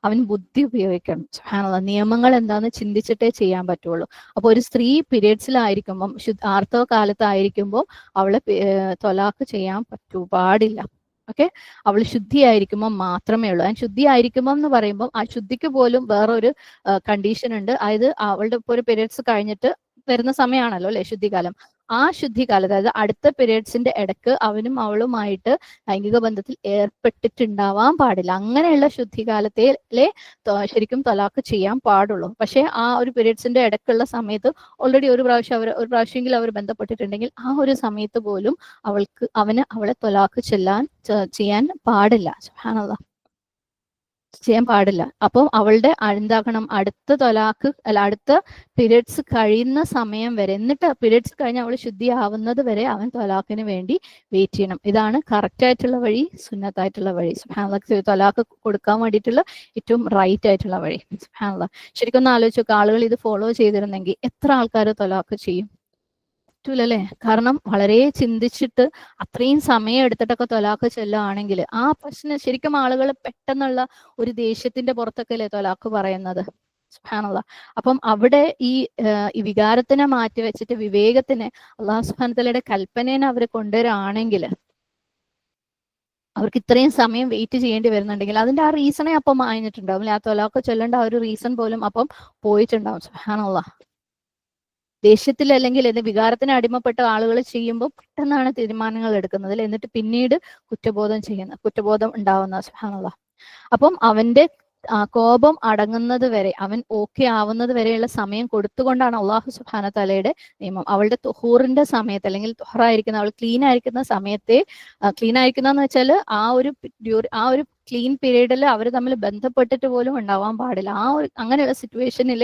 അവൻ ബുദ്ധി ഉപയോഗിക്കണം. സുബ്ഹാനല്ലാഹ്. നിയമങ്ങൾ എന്താണെന്ന് ചിന്തിച്ചിട്ടേ ചെയ്യാൻ പറ്റുള്ളൂ. അപ്പൊ ഒരു സ്ത്രീ പീരിയഡ്സിലായിരിക്കുമ്പം ആർത്തവ കാലത്തായിരിക്കുമ്പോൾ അവളെ തൊലാഖ് ചെയ്യാൻ പാടില്ല. ഓക്കെ, അവൾ ശുദ്ധിയായിരിക്കുമ്പോൾ മാത്രമേ ഉള്ളൂ. ഞാൻ ശുദ്ധിയായിരിക്കുമ്പോൾ എന്ന് പറയുമ്പോൾ ആ ശുദ്ധിക്ക് പോലും വേറൊരു കണ്ടീഷൻ ഉണ്ട്. അതായത് അവളുടെ ഇപ്പോൾ ഒരു പീരിയഡ്സ് കഴിഞ്ഞിട്ട് വരുന്ന സമയമാണല്ലോ അല്ലെ ശുദ്ധികാലം. ആ ശുദ്ധികാലത്ത്, അതായത് അടുത്ത പീരിയഡ്സിന്റെ ഇടക്ക് അവനും അവളുമായിട്ട് ലൈംഗിക ബന്ധത്തിൽ ഏർപ്പെട്ടിട്ടുണ്ടാവാൻ പാടില്ല. അങ്ങനെയുള്ള ശുദ്ധികാലത്തിലെ ശരിക്കും തൊലാഖ് ചെയ്യാൻ പാടുള്ളൂ. പക്ഷെ ആ ഒരു പീരിയഡ്സിന്റെ ഇടക്കുള്ള സമയത്ത് ഓൾറെഡി ഒരു പ്രാവശ്യമെങ്കിലും അവർ ബന്ധപ്പെട്ടിട്ടുണ്ടെങ്കിൽ ആ ഒരു സമയത്ത് പോലും അവളെ തൊലാഖ് ചെയ്യാൻ പാടില്ല. സുബ്ഹാനല്ലാഹ്, ചെയ്യാൻ പാടില്ല. അപ്പം അവളുടെ എന്താക്കണം, അടുത്ത തൊലാഖ് അല്ല അടുത്ത പീരിയഡ്സ് കഴിയുന്ന സമയം വരെ, എന്നിട്ട് പീരിയഡ്സ് കഴിഞ്ഞ് അവൾ ശുദ്ധിയാവുന്നത് വരെ അവൻ തൊലാഖിന് വേണ്ടി വെയിറ്റ് ചെയ്യണം. ഇതാണ് കറക്റ്റ് ആയിട്ടുള്ള വഴി, സുന്നത്തായിട്ടുള്ള വഴി. സുബ്ഹാനല്ലാഹ്. തൊലാഖ് കൊടുക്കാൻ വേണ്ടിയിട്ടുള്ള ഏറ്റവും റൈറ്റ് ആയിട്ടുള്ള വഴി. സുബ്ഹാനല്ലാഹ്. ശരിക്കും ഒന്ന് ആലോചിച്ച് നോക്കുക, ആളുകൾ ഇത് ഫോളോ ചെയ്തിരുന്നെങ്കിൽ എത്ര ആൾക്കാർ തൊലാഖ് ചെയ്യും? പറ്റൂലല്ലേ? കാരണം വളരെ ചിന്തിച്ചിട്ട് അത്രയും സമയം എടുത്തിട്ടൊക്കെ തൊലാഖ് ചെല്ലുകയാണെങ്കിൽ ആ പ്രശ്നം ശരിക്കും ആളുകൾ പെട്ടെന്നുള്ള ഒരു ദേഷ്യത്തിന്റെ പുറത്തൊക്കെ അല്ലേ തൊലാഖ് പറയുന്നത്. സുബ്ഹാനല്ലാഹ്. അപ്പം അവിടെ ഈ വികാരത്തിനെ മാറ്റി വെച്ചിട്ട് വിവേകത്തിനെ, അള്ളാഹു സുബ്ഹാനഹു വതആലയുടെ കൽപ്പനേനെ അവർ കൊണ്ടുവരാണെങ്കിൽ, അവർക്ക് ഇത്രയും സമയം വെയിറ്റ് ചെയ്യേണ്ടി വരുന്നുണ്ടെങ്കിൽ അതിന്റെ ആ റീസണേ അപ്പം മാഞ്ഞിട്ടുണ്ടാവും അല്ലെ? ആ തൊലാഖ് ചൊല്ലേണ്ട ആ ഒരു റീസൺ പോലും അപ്പം പോയിട്ടുണ്ടാവും. സുബ്ഹാനല്ലാഹ്. ദേഷ്യത്തിൽ അല്ലെങ്കിൽ വികാരത്തിന് അടിമപ്പെട്ട ആളുകൾ ചെയ്യുമ്പോൾ പെട്ടെന്നാണ് തീരുമാനങ്ങൾ എടുക്കുന്നത്, എന്നിട്ട് പിന്നീട് കുറ്റബോധം ഉണ്ടാവുന്ന. സുബ്ഹാനല്ലാഹ്. അപ്പം അവന്റെ കോപം അടങ്ങുന്നത് വരെ, അവൻ ഓക്കെ ആവുന്നത് വരെയുള്ള സമയം കൊടുത്തുകൊണ്ടാണ് അള്ളാഹു സുബ്ഹാനഹു തആലയുടെ നിയമം. അവളുടെ തുഹൂറിന്റെ സമയത്ത് അല്ലെങ്കിൽ തുഹറായിരിക്കുന്ന അവൾ ക്ലീൻ ആയിരിക്കുന്ന സമയത്തെ, ക്ലീൻ ആയിരിക്കുന്ന വെച്ചാൽ ആ ഒരു ക്ലീൻ പീരീഡിൽ അവർ തമ്മിൽ ബന്ധപ്പെട്ടിട്ട് പോലും ഉണ്ടാവാൻ പാടില്ല. അങ്ങനെയുള്ള സിറ്റുവേഷനിൽ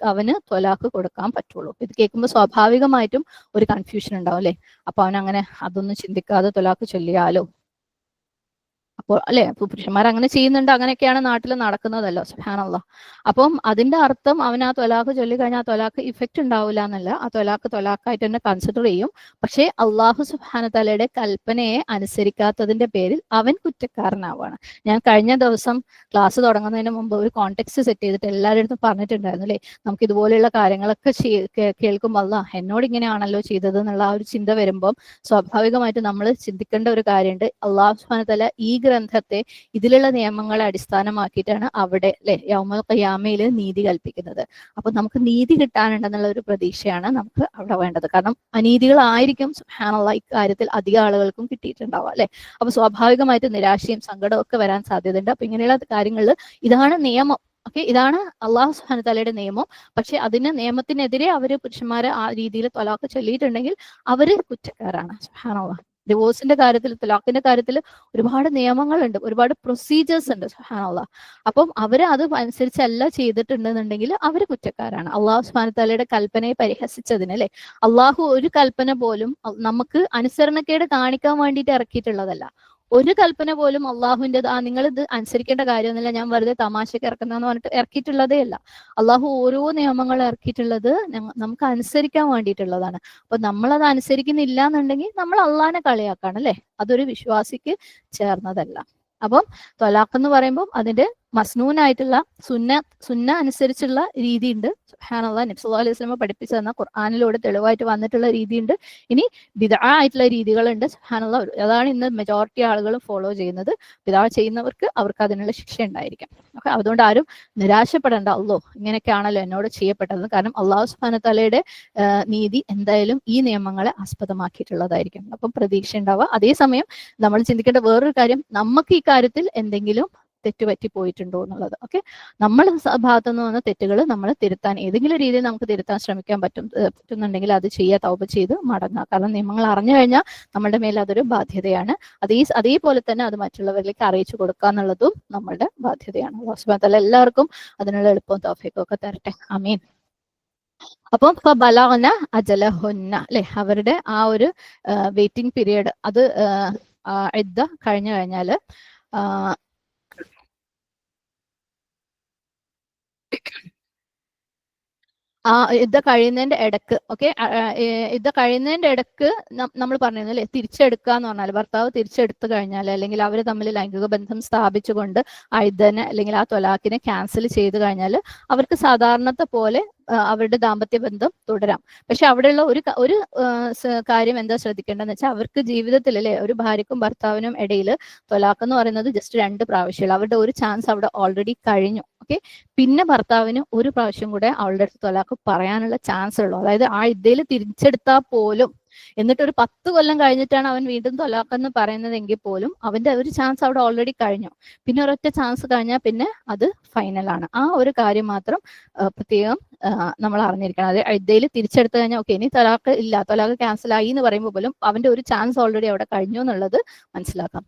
അവന് തൊലാഖ് കൊടുക്കാൻ പറ്റുള്ളൂ. ഇത് കേൾക്കുമ്പോൾ സ്വാഭാവികമായിട്ടും ഒരു കൺഫ്യൂഷൻ ഉണ്ടാവും അല്ലെ? അപ്പൊ അവൻ അങ്ങനെ അതൊന്നും ചിന്തിക്കാതെ തൊലാഖ് ചൊല്ലിയാലോ? അപ്പോൾ അല്ലെ, പുരുഷന്മാർ അങ്ങനെ ചെയ്യുന്നുണ്ട്, അങ്ങനെയൊക്കെയാണ് നാട്ടിൽ നടക്കുന്നതല്ലോ. സുബ്ഹാനല്ലാഹ്. അപ്പം അതിന്റെ അർത്ഥം അവൻ ആ തൊലാഖ് ചൊല്ലി കഴിഞ്ഞാൽ ആ തൊലാഖ് ഇഫക്റ്റ് ഉണ്ടാവില്ല എന്നല്ല. ആ തൊലാഖായിട്ട് തന്നെ കൺസിഡർ ചെയ്യും. പക്ഷേ അള്ളാഹു സുബ്ഹാനഹു തആലയുടെ കൽപ്പനയെ അനുസരിക്കാത്തതിന്റെ പേരിൽ അവൻ കുറ്റക്കാരനാവാണ്. ഞാൻ കഴിഞ്ഞ ദിവസം ക്ലാസ് തുടങ്ങുന്നതിന് മുമ്പ് ഒരു കോണ്ടെക്സ്റ്റ് സെറ്റ് ചെയ്തിട്ട് എല്ലാവരുടെ അടുത്തും പറഞ്ഞിട്ടുണ്ടായിരുന്നു അല്ലെ, നമുക്ക് ഇതുപോലെയുള്ള കാര്യങ്ങളൊക്കെ കേൾക്കുമ്പോൾ അല്ലാഹ് എന്നോട് ഇങ്ങനെയാണല്ലോ ചെയ്തത് എന്നുള്ള ആ ഒരു ചിന്ത വരുമ്പോൾ സ്വാഭാവികമായിട്ട് നമ്മൾ ചിന്തിക്കേണ്ട ഒരു കാര്യമുണ്ട്. അള്ളാഹു സുബ്ഹാനഹു വതആല ഈ ഗ്രന്ഥത്തെ ഇതിലുള്ള നിയമങ്ങളെ അടിസ്ഥാനമാക്കിയിട്ടാണ് അവിടെ അല്ലെ യൗമുൽ ഖിയാമയിൽ നീതി കൽപ്പിക്കുന്നത്. അപ്പൊ നമുക്ക് നീതി കിട്ടാനുണ്ടെന്നുള്ള ഒരു പ്രതീക്ഷയാണ് നമുക്ക് അവിടെ വേണ്ടത്. കാരണം അനീതികളായിരിക്കും സുബ്ഹാനല്ലാഹ് ഇക്കാര്യത്തിൽ അധികം ആളുകൾക്കും കിട്ടിയിട്ടുണ്ടാവുക അല്ലെ. അപ്പൊ സ്വാഭാവികമായിട്ട് നിരാശയും സങ്കടവും ഒക്കെ വരാൻ സാധ്യതയുണ്ട്. അപ്പൊ ഇങ്ങനെയുള്ള കാര്യങ്ങളിൽ ഇതാണ് നിയമം. ഓക്കെ, ഇതാണ് അള്ളാഹു സുബ്ഹാനഹു തആലയുടെ നിയമം. പക്ഷെ നിയമത്തിനെതിരെ അവര് പുരുഷന്മാരെ ആ രീതിയിൽ തൊലാഖ് ചൊല്ലിയിട്ടുണ്ടെങ്കിൽ അവര് കുറ്റക്കാരാണ്. സുബ്ഹാനല്ലാഹ്. ഡിവോഴ്സിന്റെ കാര്യത്തിൽ, തൊലാഖിന്റെ കാര്യത്തിൽ ഒരുപാട് നിയമങ്ങളുണ്ട്, ഒരുപാട് പ്രൊസീജിയേഴ്സ് ഉണ്ട്. സുബ്ഹാനല്ലാഹ്. അപ്പം അവര് അത് അനുസരിച്ചല്ല ചെയ്തിട്ടുണ്ടെന്നുണ്ടെങ്കിൽ അവര് കുറ്റക്കാരാണ്. അള്ളാഹു സുബ്ഹാനഹു തആലയുടെ കൽപ്പനയെ പരിഹസിച്ചതിന് അല്ലെ. അള്ളാഹു ഒരു കൽപ്പന പോലും നമുക്ക് അനുസരണക്കേട് കാണിക്കാൻ വേണ്ടിയിട്ട് ഇറക്കിയിട്ടുള്ളതല്ല. ഒരു കൽപ്പന പോലും അള്ളാഹുവിൻ്റെ നിങ്ങൾ ഇത് അനുസരിക്കേണ്ട കാര്യമൊന്നുമില്ല, ഞാൻ വെറുതെ തമാശക്ക് ഇറക്കുന്നതെന്ന് പറഞ്ഞിട്ട് ഇറക്കിയിട്ടുള്ളതേ അല്ല. അള്ളാഹു ഓരോ നിയമങ്ങൾ ഇറക്കിയിട്ടുള്ളത് നമുക്ക് അനുസരിക്കാൻ വേണ്ടിയിട്ടുള്ളതാണ്. അപ്പൊ നമ്മളത് അനുസരിക്കുന്നില്ല എന്നുണ്ടെങ്കിൽ നമ്മൾ അള്ളാഹിനെ കളിയാക്കാണ് അല്ലെ. അതൊരു വിശ്വാസിക്ക് ചേർന്നതല്ല. അപ്പം ത്വലാഖ് എന്ന് പറയുമ്പോൾ അതിന്റെ മസ്നൂനായിട്ടുള്ള സുന്ന അനുസരിച്ചുള്ള രീതിയുണ്ട്. സുബ്ഹാനല്ലാഹ്, നബി സല്ലല്ലാഹു അലൈഹി വസല്ലം പഠിപ്പിച്ചു തന്ന ഖുർആനിലൂടെ തെളിവായിട്ട് വന്നിട്ടുള്ള രീതിയുണ്ട്. ഇനി ബിദ്അ ആയിട്ടുള്ള രീതികളുണ്ട്. സുബ്ഹാനല്ലാഹ്, അതാണ് ഇന്ന് മെജോറിറ്റി ആളുകൾ ഫോളോ ചെയ്യുന്നത്. ബിദ്അ ചെയ്യുന്നവർക്ക് അവർക്ക് അതിനുള്ള ശിക്ഷ ഉണ്ടായിരിക്കും. ഓക്കെ, അതുകൊണ്ട് ആരും നിരാശപ്പെടേണ്ട. അല്ലോ ഇങ്ങനെയൊക്കെയാണല്ലോ എന്നോട് ചെയ്യപ്പെട്ടത്. കാരണം അള്ളാഹു സുബ്ഹാനഹു വ തആലയുടെ നീതി എന്തായാലും ഈ നിയമങ്ങളെ ആസ്പദമാക്കിയിട്ടുള്ളതായിരിക്കും. അപ്പം പ്രതീക്ഷ ഉണ്ടാവുക. അതേസമയം നമ്മൾ ചിന്തിക്കേണ്ട വേറൊരു കാര്യം, നമുക്ക് ഈ കാര്യത്തിൽ എന്തെങ്കിലും തെറ്റുപറ്റി പോയിട്ടുണ്ടോ എന്നുള്ളത്. ഓക്കെ, നമ്മൾ ഭാഗത്തു നിന്ന് വന്ന തെറ്റുകൾ നമ്മൾ തിരുത്താൻ, ഏതെങ്കിലും രീതിയിൽ നമുക്ക് തിരുത്താൻ ശ്രമിക്കാൻ പറ്റുന്നുണ്ടെങ്കിൽ അത് ചെയ്യുക, തൗബ ചെയ്ത് മടങ്ങുക. കാരണം നിയമങ്ങൾ അറിഞ്ഞു കഴിഞ്ഞാൽ നമ്മുടെ മേൽ അതൊരു ബാധ്യതയാണ്. അതേപോലെ തന്നെ അത് മറ്റുള്ളവരിലേക്ക് അറിയിച്ചു കൊടുക്കുക എന്നുള്ളതും നമ്മളുടെ ബാധ്യതയാണ്. അല്ലാഹു സുബ്ഹാനഹു വ തആല എല്ലാവർക്കും അതിനുള്ള എളുപ്പവും തൗഫീഖും ഒക്കെ തരട്ടെ. ആമീൻ. അപ്പം ബലഗ്ന അജലഹുന്ന, അല്ലെ, അവരുടെ ആ ഒരു വെയിറ്റിംഗ് പീരിയഡ് അത് ഇദ്ദ കഴിഞ്ഞു കഴിഞ്ഞാല് ഇത് കഴിയുന്നതിന്റെ ഇടക്ക്, ഓക്കെ, ഇത് കഴിയുന്നതിന്റെ ഇടക്ക് നമ്മൾ പറഞ്ഞിരുന്നു അല്ലെ, തിരിച്ചെടുക്കുക എന്ന് പറഞ്ഞാൽ ഭർത്താവ് തിരിച്ചെടുത്തു കഴിഞ്ഞാൽ, അല്ലെങ്കിൽ അവർ തമ്മിൽ ലൈംഗിക ബന്ധം സ്ഥാപിച്ചുകൊണ്ട് ആ ഇദ്ദനെ അല്ലെങ്കിൽ ആ ത്വലാഖിനെ ക്യാൻസൽ ചെയ്ത് കഴിഞ്ഞാൽ അവർക്ക് സാധാരണത്തെ പോലെ അവരുടെ ദാമ്പത്യ ബന്ധം തുടരാം. പക്ഷെ അവിടെയുള്ള ഒരു കാര്യം എന്താ ശ്രദ്ധിക്കേണ്ടതെന്ന് വെച്ചാൽ, അവർക്ക് ജീവിതത്തിൽ അല്ലെ ഒരു ഭാര്യക്കും ഭർത്താവിനും ഇടയിൽ ത്വലാഖ് എന്ന് പറയുന്നത് ജസ്റ്റ് 2 പ്രാവശ്യമുള്ള, അവരുടെ ഒരു ചാൻസ് അവിടെ ഓൾറെഡി കഴിഞ്ഞു. ഓക്കെ, പിന്നെ ഭർത്താവിന് ഒരു പ്രാവശ്യം കൂടെ അവളുടെ അടുത്ത് ത്വലാഖ് പറയാനുള്ള ചാൻസ് ഉള്ളൂ. അതായത് ആ ഇദ്ദയിൽ തിരിച്ചെടുത്താൽ പോലും, എന്നിട്ട് ഒരു 10 കൊല്ലം കഴിഞ്ഞിട്ടാണ് അവൻ വീണ്ടും ത്വലാഖ് എന്ന് പറയുന്നതെങ്കിൽ പോലും അവന്റെ ഒരു ചാൻസ് അവിടെ ഓൾറെഡി കഴിഞ്ഞു. പിന്നെ ഒരൊറ്റ ചാൻസ് കഴിഞ്ഞാൽ പിന്നെ അത് ഫൈനലാണ്. ആ ഒരു കാര്യം മാത്രം പ്രത്യേകം നമ്മൾ അറിഞ്ഞിരിക്കണം. അത് ഇദ്ദയിൽ തിരിച്ചെടുത്തു കഴിഞ്ഞാൽ ഓക്കെ, ഇനി ത്വലാഖ് ഇല്ല, ത്വലാഖ് ക്യാൻസൽ ആയി എന്ന് പറയുമ്പോൾ പോലും അവന്റെ ഒരു ചാൻസ് ഓൾറെഡി അവിടെ കഴിഞ്ഞു എന്നുള്ളത് മനസ്സിലാക്കാം.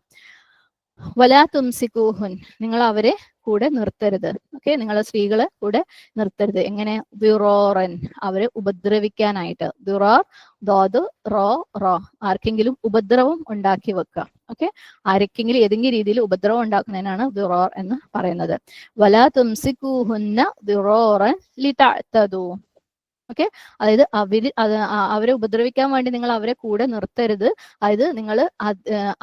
വലാ തുംസികൂഹുൻ, നിങ്ങൾ അവരെ കൂടെ നിർത്തരുത്. ഓക്കെ, നിങ്ങൾ സ്ത്രീകളെ കൂടെ നിർത്തരുത്. എങ്ങനെ? ബിറോറൻ, അവരെ ഉപദ്രവിക്കാനായിട്ട്. ബിറോർ, ദോദ്, റോ, റോ, ആർക്കെങ്കിലും ഉപദ്രവം ഉണ്ടാക്കി വെക്കുക. ഓക്കെ, ആർക്കെങ്കിലും ഏതെങ്കിലും രീതിയിൽ ഉപദ്രവം ഉണ്ടാക്കുന്നതിനാണ് ബിറോർ എന്ന് പറയുന്നത്. വലാ തുംസികൂഹുന്ന ബിറോറൻ ലിതഅ്തദൂ. ഓക്കെ, അതായത് അവരെ ഉപദ്രവിക്കാൻ വേണ്ടി നിങ്ങൾ അവരെ കൂടെ നിർത്തരുത്. അതായത് നിങ്ങൾ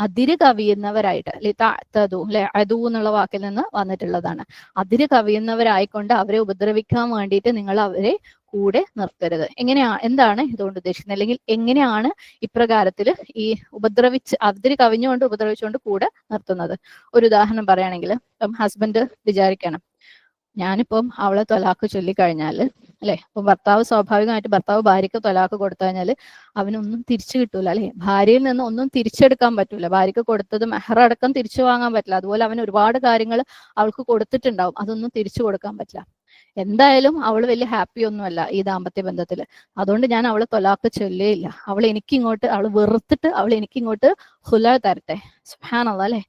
അതിര് കവിയുന്നവരായിട്ട്, അല്ലെ, അതു എന്നുള്ള വാക്കിൽ നിന്ന് വന്നിട്ടുള്ളതാണ്. അതിര് കവിയുന്നവരായിക്കൊണ്ട് അവരെ ഉപദ്രവിക്കാൻ വേണ്ടിയിട്ട് നിങ്ങൾ അവരെ കൂടെ നിർത്തരുത്. എന്താണ് ഇതുകൊണ്ട് ഉദ്ദേശിക്കുന്നത്, അല്ലെങ്കിൽ എങ്ങനെയാണ് ഇപ്രകാരത്തിൽ ഈ അതിര് കവിഞ്ഞുകൊണ്ട് ഉപദ്രവിച്ചുകൊണ്ട് കൂടെ നിർത്തുന്നത്? ഒരു ഉദാഹരണം പറയുകയാണെങ്കിൽ, ഹസ്ബൻഡ് വിചാരിക്കണം, ഞാനിപ്പം അവളെ ത്വലാഖ് ചൊല്ലിക്കഴിഞ്ഞാല്, അല്ലെ, അപ്പൊ ഭർത്താവ് സ്വാഭാവികമായിട്ട് ഭർത്താവ് ഭാര്യക്ക് ത്വലാഖ് കൊടുത്തു കഴിഞ്ഞാല് അവനൊന്നും തിരിച്ചു കിട്ടൂല, അല്ലെ, ഭാര്യയിൽ നിന്ന് ഒന്നും തിരിച്ചെടുക്കാൻ പറ്റൂല. ഭാര്യക്ക് കൊടുത്തത് മെഹർ അടക്കം തിരിച്ചു വാങ്ങാൻ പറ്റില്ല. അതുപോലെ അവൻ ഒരുപാട് കാര്യങ്ങൾ അവൾക്ക് കൊടുത്തിട്ടുണ്ടാവും, അതൊന്നും തിരിച്ചു കൊടുക്കാൻ പറ്റില്ല. എന്തായാലും അവൾ വലിയ ഹാപ്പി ഒന്നുമല്ല ഈ ദാമ്പത്യ ബന്ധത്തില്. അതുകൊണ്ട് ഞാൻ അവളെ ത്വലാഖ് ചൊല്ലേയില്ല. അവൾ വെറുത്തിട്ട് അവൾ എനിക്കിങ്ങോട്ട് ഹുല തരട്ടെ. സുബ്ഹാനല്ലാഹ്, അല്ലെ,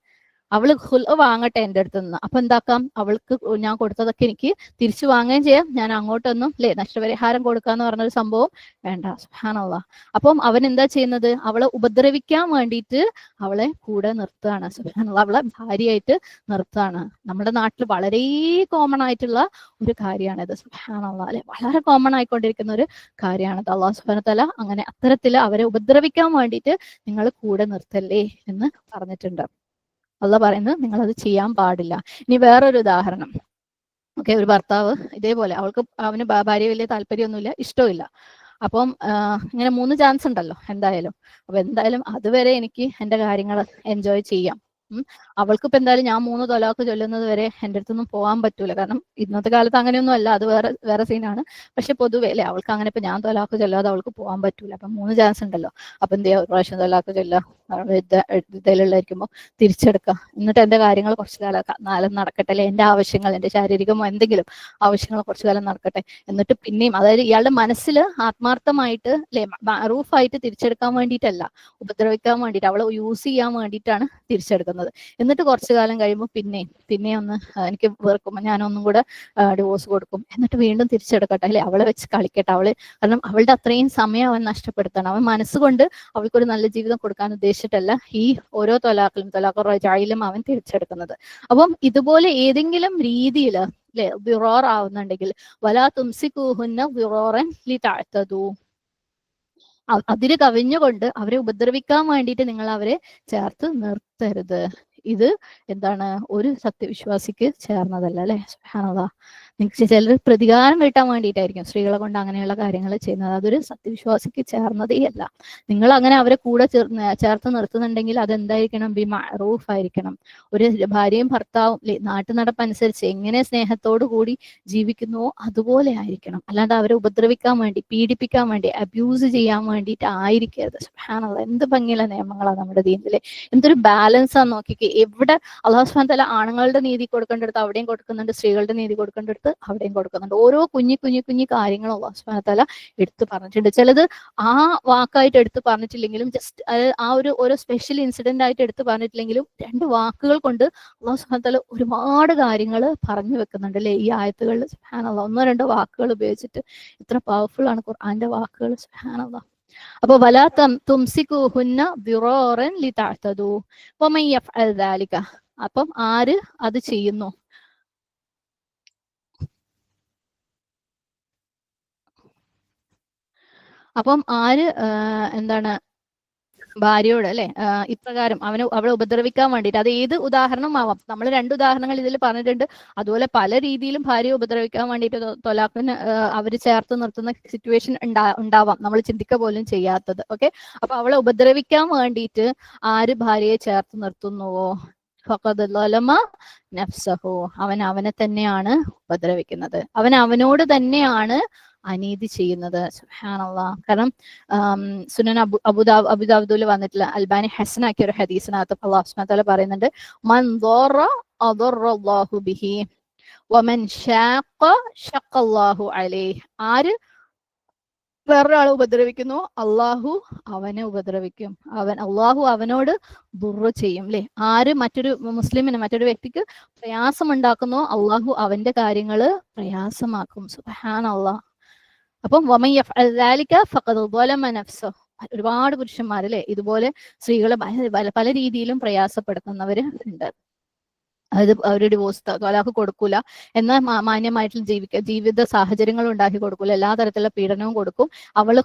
അവള് വാങ്ങട്ടെ എൻ്റെ അടുത്ത് നിന്ന്. അപ്പൊ എന്താക്കാം, അവൾക്ക് ഞാൻ കൊടുത്തതൊക്കെ എനിക്ക് തിരിച്ചു വാങ്ങുകയും ചെയ്യാം. ഞാൻ അങ്ങോട്ടൊന്നും നഷ്ടപരിഹാരം കൊടുക്കാന്ന് പറഞ്ഞൊരു സംഭവം വേണ്ട. സുബ്ഹാനല്ലാഹ്. അപ്പം അവൻ എന്താ ചെയ്യുന്നത്? അവളെ ഉപദ്രവിക്കാൻ വേണ്ടിയിട്ട് അവളെ കൂടെ നിർത്തുകയാണ്. സുബ്ഹാനല്ലാഹ്, അവളെ ഭാര്യയായിട്ട് നിർത്തുകയാണ്. നമ്മുടെ നാട്ടിൽ വളരെ കോമൺ ആയിട്ടുള്ള ഒരു കാര്യമാണിത്. സുബ്ഹാനല്ലാഹ്, അല്ലെ, വളരെ കോമൺ ആയിക്കൊണ്ടിരിക്കുന്ന ഒരു കാര്യമാണിത്. അല്ലാഹു സുബ്ഹാനഹു വ തആല അങ്ങനെ അത്തരത്തിൽ അവരെ ഉപദ്രവിക്കാൻ വേണ്ടിയിട്ട് നിങ്ങൾ കൂടെ നിർത്തല്ലേ എന്ന് പറഞ്ഞിട്ടുണ്ട്. അള്ളാഹ് പറയുന്നത് നിങ്ങൾ അത് ചെയ്യാൻ പാടില്ല. ഇനി വേറൊരു ഉദാഹരണം. ഓക്കെ, ഒരു ഭർത്താവ് ഇതേപോലെ, അവന് ഭാര്യ വലിയ താല്പര്യമൊന്നുമില്ല, ഇഷ്ടമില്ല. അപ്പം ഇങ്ങനെ 3 ചാൻസ് ഉണ്ടല്ലോ എന്തായാലും. അപ്പൊ എന്തായാലും അതുവരെ എനിക്ക് എന്റെ കാര്യങ്ങൾ എൻജോയ് ചെയ്യാം. അവൾക്ക് ഇപ്പൊ എന്തായാലും ഞാൻ 3 ത്വലാഖ് ചൊല്ലുന്നത് വരെ എൻ്റെ അടുത്തൊന്നും പോകാൻ പറ്റൂല. കാരണം ഇന്നത്തെ കാലത്ത് അങ്ങനെയൊന്നും അല്ല, അത് വേറെ സീനാണ്. പക്ഷെ പൊതുവെ അല്ലെ, അവൾക്ക് അങ്ങനെ ഇപ്പൊ ഞാൻ ത്വലാഖ് ചൊല്ലാതെ അവൾക്ക് പോകാൻ പറ്റൂല. അപ്പൊ 3 ചാൻസ് ഉണ്ടല്ലോ. അപ്പൊ എന്ത് ചെയ്യാ, ഒരു പ്രാവശ്യം ത്വലാഖ് ചൊല്ലുക, ഇതിലുള്ളായിരിക്കുമ്പോൾ തിരിച്ചെടുക്കുക, എന്നിട്ട് എന്റെ കാര്യങ്ങൾ കുറച്ചു കാലം നടക്കട്ടെ, അല്ലെ, എന്റെ ആവശ്യങ്ങൾ, എന്റെ ശാരീരികമോ എന്തെങ്കിലും ആവശ്യങ്ങൾ കുറച്ചു കാലം നടക്കട്ടെ. എന്നിട്ട് പിന്നെയും, അതായത് ഇയാളുടെ മനസ്സിൽ ആത്മാർത്ഥമായിട്ട്, അല്ലെ, റൂഫായിട്ട് തിരിച്ചെടുക്കാൻ വേണ്ടിയിട്ടല്ല, ഉപദ്രവിക്കാൻ വേണ്ടിയിട്ട്, അവളെ യൂസ് ചെയ്യാൻ വേണ്ടിയിട്ടാണ് തിരിച്ചെടുക്കുന്നത്. എന്നിട്ട് കുറച്ചു കാലം കഴിയുമ്പോൾ പിന്നെ ഒന്ന് എനിക്ക് വെറുക്കുമ്പോൾ ഞാനൊന്നും കൂടെ ഡിവോഴ്സ് കൊടുക്കും, എന്നിട്ട് വീണ്ടും തിരിച്ചെടുക്കട്ടെ, അല്ലെ, അവളെ വെച്ച് കളിക്കട്ടെ. കാരണം അവളുടെ അത്രയും സമയം അവൻ നഷ്ടപ്പെടുത്തണം. അവൻ മനസ്സുകൊണ്ട് അവൾക്കൊരു നല്ല ജീവിതം കൊടുക്കാൻ ഉദ്ദേശിച്ചിട്ടല്ല ഈ ഓരോ ത്വലാഖ് റജായിലും അവൻ തിരിച്ചെടുക്കുന്നത്. അപ്പം ഇതുപോലെ ഏതെങ്കിലും രീതിയിൽ, അല്ലെ, ബിറോർ ആവുന്നുണ്ടെങ്കിൽ, വലാ തുംസികൂഹുന്ന ബിറോറൻ ലിതഅ്തദൂ, അതിര് കവിഞ്ഞുകൊണ്ട് അവരെ ഉപദ്രവിക്കാൻ വേണ്ടിയിട്ട് നിങ്ങൾ അവരെ ചേർത്ത് നിർത്തരുത് ഇത് എന്താണ് ഒരു സത്യവിശ്വാസിക്ക് ചേർന്നതല്ല അല്ലെ. സുബ്ഹാനല്ലാഹ്. നിങ്ങൾക്ക് ചിലർ പ്രതികാരം വീട്ടാൻ വേണ്ടിയിട്ടായിരിക്കും സ്ത്രീകളെ കൊണ്ട് അങ്ങനെയുള്ള കാര്യങ്ങൾ ചെയ്യുന്നത്. അതൊരു സത്യവിശ്വാസിക്ക് ചേർന്നതേ അല്ല. നിങ്ങൾ അങ്ങനെ അവരെ കൂടെ ചേർത്ത് നിർത്തുന്നുണ്ടെങ്കിൽ അതെന്തായിരിക്കണം? ബി മഅറൂഫ് ആയിരിക്കണം. ഒരു ഭാര്യയും ഭർത്താവും നാട്ടു നടപ്പനുസരിച്ച് എങ്ങനെ സ്നേഹത്തോടു കൂടി ജീവിക്കുന്നുവോ അതുപോലെ ആയിരിക്കണം. അല്ലാണ്ട് അവരെ ഉപദ്രവിക്കാൻ വേണ്ടി, പീഡിപ്പിക്കാൻ വേണ്ടി, അബ്യൂസ് ചെയ്യാൻ വേണ്ടിയിട്ട് ആയിരിക്കരുത്. സുബ്ഹാനല്ലാഹ്. എന്ത് ഭംഗിയുള്ള നിയമങ്ങളാണ് നമ്മുടെ ദീനിലെ. എന്തൊരു ബാലൻസ് ആണെന്ന് നോക്കിക്കേ. എവിടെ അല്ലാഹു സുബ്ഹാനഹു വ തആല ആണുങ്ങളുടെ നീതി കൊടുക്കേണ്ടടുത്ത് അവിടെയും കൊടുക്കുന്നുണ്ട്, സ്ത്രീകളുടെ നീതി കൊടുക്കേണ്ടടുത്ത് അവിടെയും കൊടുക്കുന്നുണ്ട്. ഓരോ കുഞ്ഞു കാര്യങ്ങളും അല്ലാഹു സുബ്ഹാനഹു വ തആല എടുത്തു പറഞ്ഞിട്ടുണ്ട്. ചിലത് ആ വാക്കായിട്ട് എടുത്തു പറഞ്ഞിട്ടില്ലെങ്കിലും ജസ്റ്റ് ആ ഓരോ സ്പെഷ്യൽ ഇൻസിഡന്റ് ആയിട്ട് എടുത്തു പറഞ്ഞിട്ടില്ലെങ്കിലും 2 വാക്കുകൾ കൊണ്ട് അല്ലാഹു സുബ്ഹാനഹു വ തആല ഒരുപാട് കാര്യങ്ങൾ പറഞ്ഞു വെക്കുന്നുണ്ട് അല്ലെ ഈ ആയത്തുകളിൽ. സുബ്ഹാനല്ലാഹ്. 1-2 വാക്കുകൾ ഉപയോഗിച്ചിട്ട് ഇത്ര പവർഫുൾ ആണ് ഖുർആന്റെ വാക്കുകൾ. സുബ്ഹാനല്ലാഹ്. അപ്പൊ വലാ തുംസികുഹുന്ന ദിറാറൻ ലിതഅതദു വമൻ യഫ്അൽ ദാലിക. അപ്പം ആര് അത് ചെയ്യുന്നു? അപ്പം ആര് എന്താണ് ഭാര്യയോട് അല്ലെ ഇപ്രകാരം അവളെ ഉപദ്രവിക്കാൻ വേണ്ടിയിട്ട്, അത് ഏത് ഉദാഹരണമാവാം. നമ്മൾ 2 ഉദാഹരണങ്ങൾ ഇതിൽ പറഞ്ഞിട്ടുണ്ട്. അതുപോലെ പല രീതിയിലും ഭാര്യയെ ഉപദ്രവിക്കാൻ വേണ്ടിയിട്ട് തൊലാഖിന് അവർ ചേർത്ത് നിർത്തുന്ന സിറ്റുവേഷൻ ഉണ്ടാവാം, നമ്മൾ ചിന്തിക്കുക പോലും ചെയ്യാത്തത്. ഓക്കെ. അപ്പൊ അവളെ ഉപദ്രവിക്കാൻ വേണ്ടിയിട്ട് ആര് ഭാര്യയെ ചേർത്ത് നിർത്തുന്നുവോ ഫഖദ് ളലമ നഫ്സഹു, അവൻ അവനെ തന്നെയാണ് ഉപദ്രവിക്കുന്നത്, അവൻ അവനോട് തന്നെയാണ് അനീതി ചെയ്യുന്നത്. സുബ്ഹാനല്ലാഹ്. കാരണം സുനൻ അബുദാവുദിൽ വന്നിട്ടുള്ള അൽബാനി ഹസനാക്കിയ ഒരു ഹദീസിനകത്ത് അല്ലാഹു സുബ്ഹാനഹു വ തആല പറയുന്നുണ്ട്, മൻ ദറ അദറല്ലാഹു ബിഹി വമൻ ഷാഖ ഷഖല്ലാഹു അലൈഹി. ആര് വേറൊരാളെ ഉപദ്രവിക്കുന്നു അള്ളാഹു അവനെ ഉപദ്രവിക്കും, അള്ളാഹു അവനോട് ദുർറ് ചെയ്യും അല്ലെ. ആര് മറ്റൊരു മുസ്ലിമിന്, മറ്റൊരു വ്യക്തിക്ക് പ്രയാസം ഉണ്ടാക്കുന്നോ അള്ളാഹു അവന്റെ കാര്യങ്ങള് പ്രയാസമാക്കും. സുബ്ഹാനല്ലാഹ്. അപ്പം വമൻ യഫ്അൽ ദാലിക ഫഖദ് ളലമ നഫ്സഹു. ഒരുപാട് പുരുഷന്മാരല്ലേ ഇതുപോലെ സ്ത്രീകളെ പല രീതിയിലും പ്രയാസപ്പെടുത്തുന്നവര് ഉണ്ട്. അതായത് ഒരു ഡിവോഴ്സ് ത്വലാഖ് കൊടുക്കൂല, എന്നാൽ മാന്യമായിട്ടുള്ള ജീവിത സാഹചര്യങ്ങൾ ഉണ്ടാക്കി കൊടുക്കൂല, എല്ലാ തരത്തിലുള്ള പീഡനവും കൊടുക്കും. അവള്